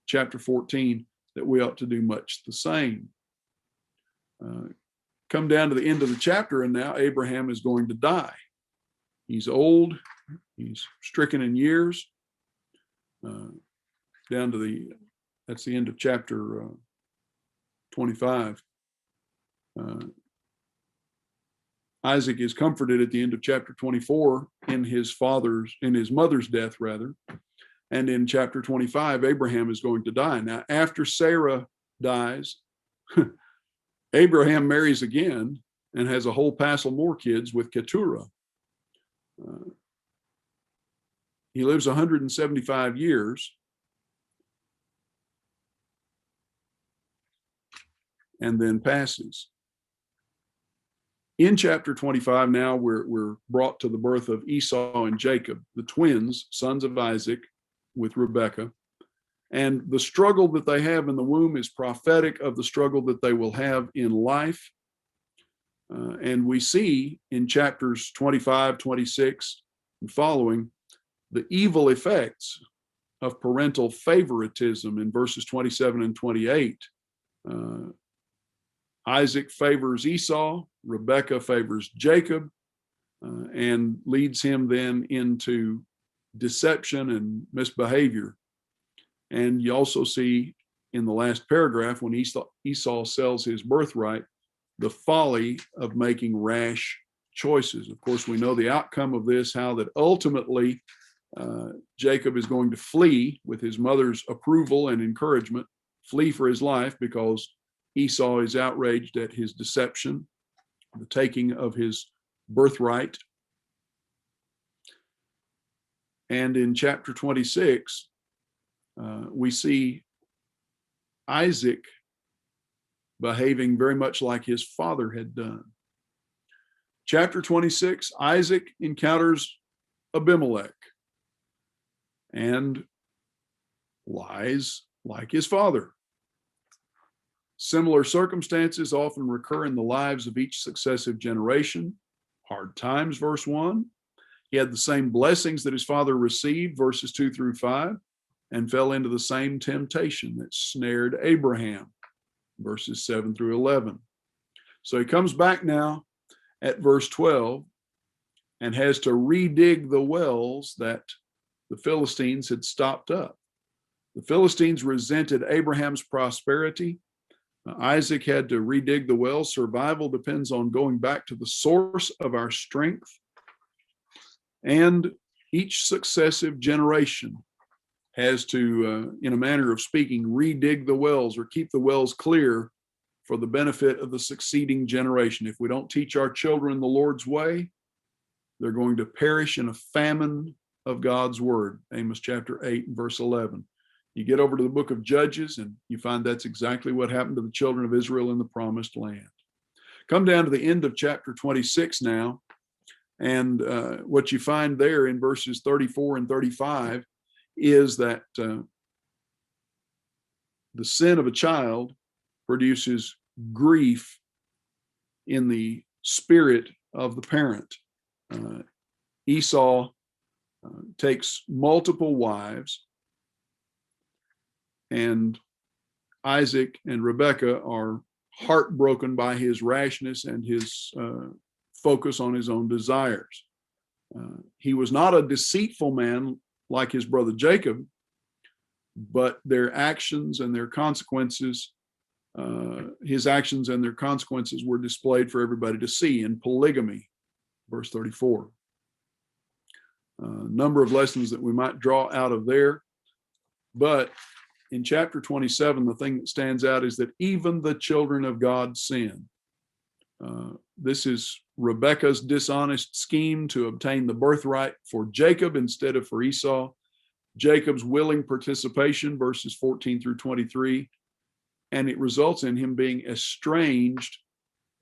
chapter 14 that we ought to do much the same. Come down to the end of the chapter, and now Abraham is going to die. He's old, he's stricken in years. Down to that's the end of chapter 25. Isaac is comforted at the end of chapter 24 in his mother's death, rather. And in chapter 25, Abraham is going to die. Now, after Sarah dies, Abraham marries again and has a whole passel more kids with Keturah. He lives 175 years. And then passes. In chapter 25, now we're brought to the birth of Esau and Jacob, the twins, sons of Isaac, with Rebekah. And the struggle that they have in the womb is prophetic of the struggle that they will have in life. And we see in chapters 25, 26, and following the evil effects of parental favoritism in verses 27 and 28. Isaac favors Esau, Rebekah favors Jacob, and leads him then into deception and misbehavior. And you also see in the last paragraph, when Esau sells his birthright, the folly of making rash choices. Of course, we know the outcome of this, how that ultimately Jacob is going to flee with his mother's approval and encouragement, flee for his life because Esau is outraged at his deception, the taking of his birthright. And in chapter 26, we see Isaac behaving very much like his father had done. Chapter 26, Isaac encounters Abimelech and lies like his father. Similar circumstances often recur in the lives of each successive generation. Hard times, verse 1. He had the same blessings that his father received, verses 2 through 5, and fell into the same temptation that snared Abraham, verses 7 through 11. So he comes back now at verse 12 and has to redig the wells that the Philistines had stopped up. The Philistines resented Abraham's prosperity. Isaac had to redig the well. Survival depends on going back to the source of our strength. And each successive generation has to, in a manner of speaking, redig the wells or keep the wells clear for the benefit of the succeeding generation. If we don't teach our children the Lord's way, they're going to perish in a famine of God's word. Amos chapter 8 and verse 11. You get over to the book of Judges and you find that's exactly what happened to the children of Israel in the promised land. Come down to the end of chapter 26 now, and what you find there in verses 34 and 35 is that the sin of a child produces grief in the spirit of the parent. Esau takes multiple wives, and Isaac and Rebekah are heartbroken by his rashness and his focus on his own desires. He was not a deceitful man like his brother Jacob, but their actions and their consequences, his actions and their consequences were displayed for everybody to see in polygamy, verse 34. A number of lessons that we might draw out of there, but in chapter 27, the thing that stands out is that even the children of God sin. This is Rebekah's dishonest scheme to obtain the birthright for Jacob instead of for Esau. Jacob's willing participation, verses 14 through 23, and it results in him being estranged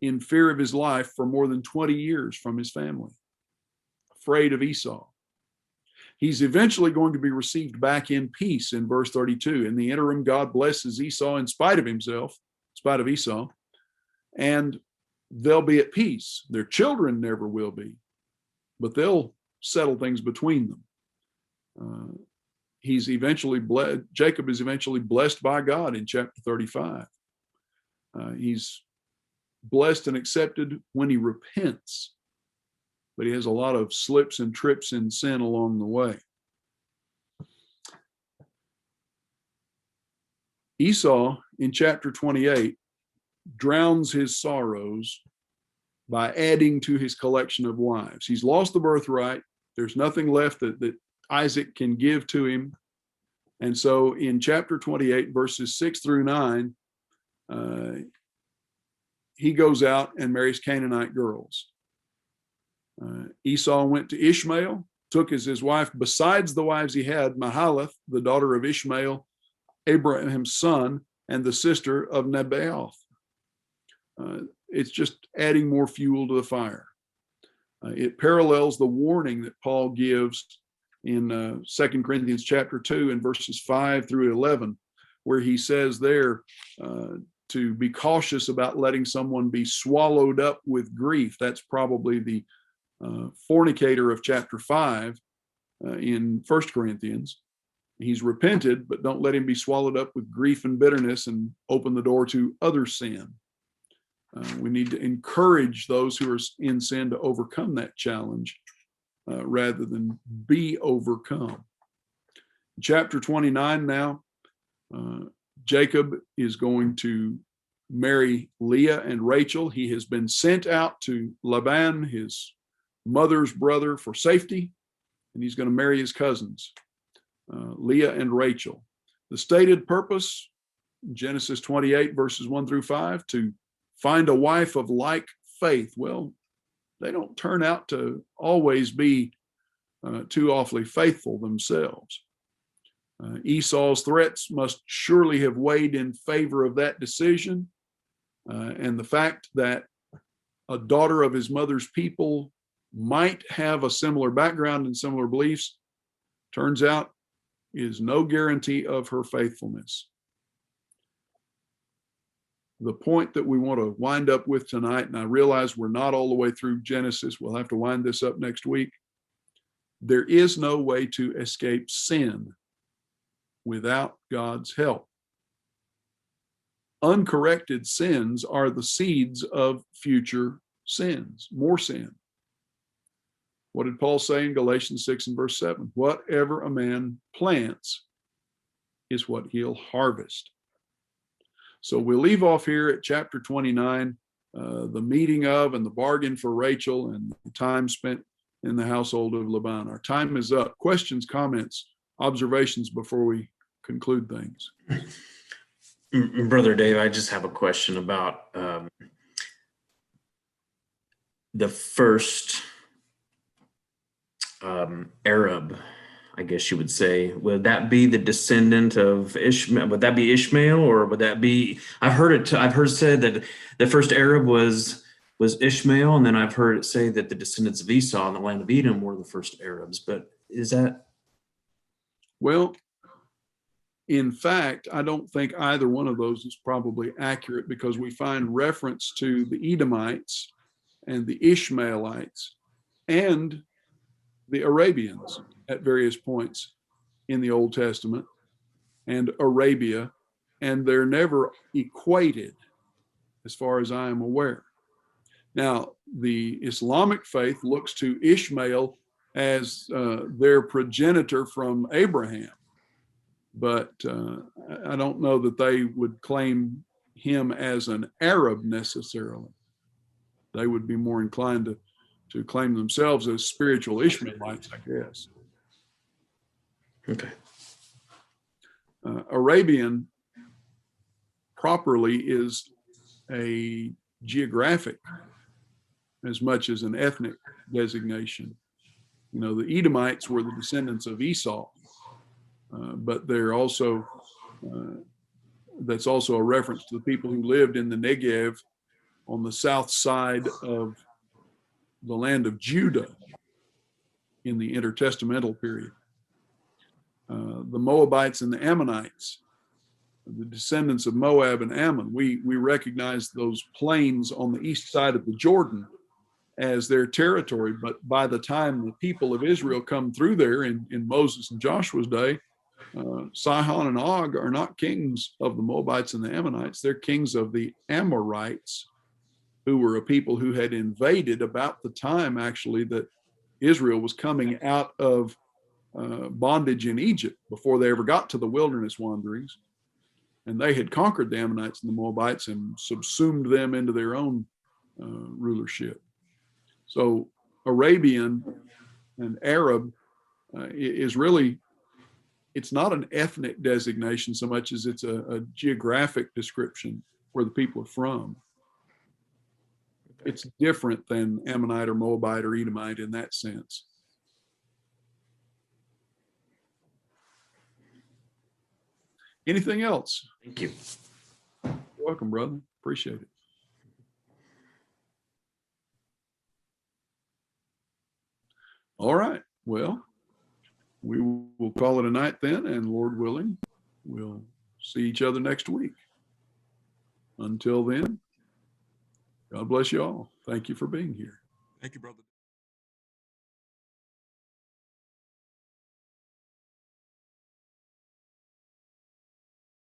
in fear of his life for more than 20 years from his family, afraid of Esau. He's eventually going to be received back in peace in verse 32. In the interim, God blesses Esau in spite of himself, in spite of Esau, and they'll be at peace. Their children never will be, but they'll settle things between them. Jacob is eventually blessed by God in chapter 35. He's blessed and accepted when he repents, but he has a lot of slips and trips in sin along the way. Esau in chapter 28 drowns his sorrows by adding to his collection of wives. He's lost the birthright. There's nothing left that Isaac can give to him. And so in chapter 28, verses 6 through 9, he goes out and marries Canaanite girls. Esau went to Ishmael, took as his wife, besides the wives he had, Mahalath, the daughter of Ishmael, Abraham's son, and the sister of Nebaioth. It's just adding more fuel to the fire. It parallels the warning that Paul gives in 2 Corinthians chapter 2 and verses 5 through 11, where he says there to be cautious about letting someone be swallowed up with grief. That's probably the fornicator of chapter 5 in 1 Corinthians. He's repented, but don't let him be swallowed up with grief and bitterness and open the door to other sin. We need to encourage those who are in sin to overcome that challenge rather than be overcome. Chapter 29 now, Jacob is going to marry Leah and Rachel. He has been sent out to Laban, his mother's brother, for safety, and he's going to marry his cousins, Leah and Rachel. The stated purpose, Genesis 28, verses 1 through 5, to find a wife of like faith. Well, they don't turn out to always be too awfully faithful themselves. Esau's threats must surely have weighed in favor of that decision. And the fact that a daughter of his mother's people might have a similar background and similar beliefs, turns out is no guarantee of her faithfulness. The point that we want to wind up with tonight, and I realize we're not all the way through Genesis, we'll have to wind this up next week. There is no way to escape sin without God's help. Uncorrected sins are the seeds of future sins, more sin. What did Paul say in Galatians 6 and verse 7? Whatever a man plants is what he'll harvest. So we'll leave off here at chapter 29, the meeting of and the bargain for Rachel and the time spent in the household of Laban. Our time is up. Questions, comments, observations before we conclude things? Brother Dave, I just have a question about the first Arab, I guess you would say. Would that be the descendant of Ishmael? Would that be Ishmael, or would that be? I've heard said that the first Arab was Ishmael, and then I've heard it say that the descendants of Esau in the land of Edom were the first Arabs. But is that? Well, in fact, I don't think either one of those is probably accurate, because we find reference to the Edomites and the Ishmaelites and the Arabians at various points in the Old Testament and Arabia, and they're never equated as far as I am aware. Now, the Islamic faith looks to Ishmael as their progenitor from Abraham, but I don't know that they would claim him as an Arab necessarily. They would be more inclined to claim themselves as spiritual Ishmaelites, I guess. Okay. Arabian properly is a geographic as much as an ethnic designation. You know, the Edomites were the descendants of Esau, but they're also, that's also a reference to the people who lived in the Negev on the south side of the land of Judah in the intertestamental period. The Moabites and the Ammonites, the descendants of Moab and Ammon, we recognize those plains on the east side of the Jordan as their territory, but by the time the people of Israel come through there in Moses and Joshua's day, Sihon and Og are not kings of the Moabites and the Ammonites, they're kings of the Amorites, who were a people who had invaded about the time actually that Israel was coming out of bondage in Egypt before they ever got to the wilderness wanderings. And they had conquered the Ammonites and the Moabites and subsumed them into their own rulership. So Arabian and Arab is really, it's not an ethnic designation so much as it's a geographic description where the people are from. It's different than Ammonite or Moabite or Edomite in that sense. Anything else? Thank you. You're welcome, brother. Appreciate it. All right. Well, we will call it a night then, and Lord willing, we'll see each other next week. Until then, God bless you all. Thank you for being here. Thank you, brother.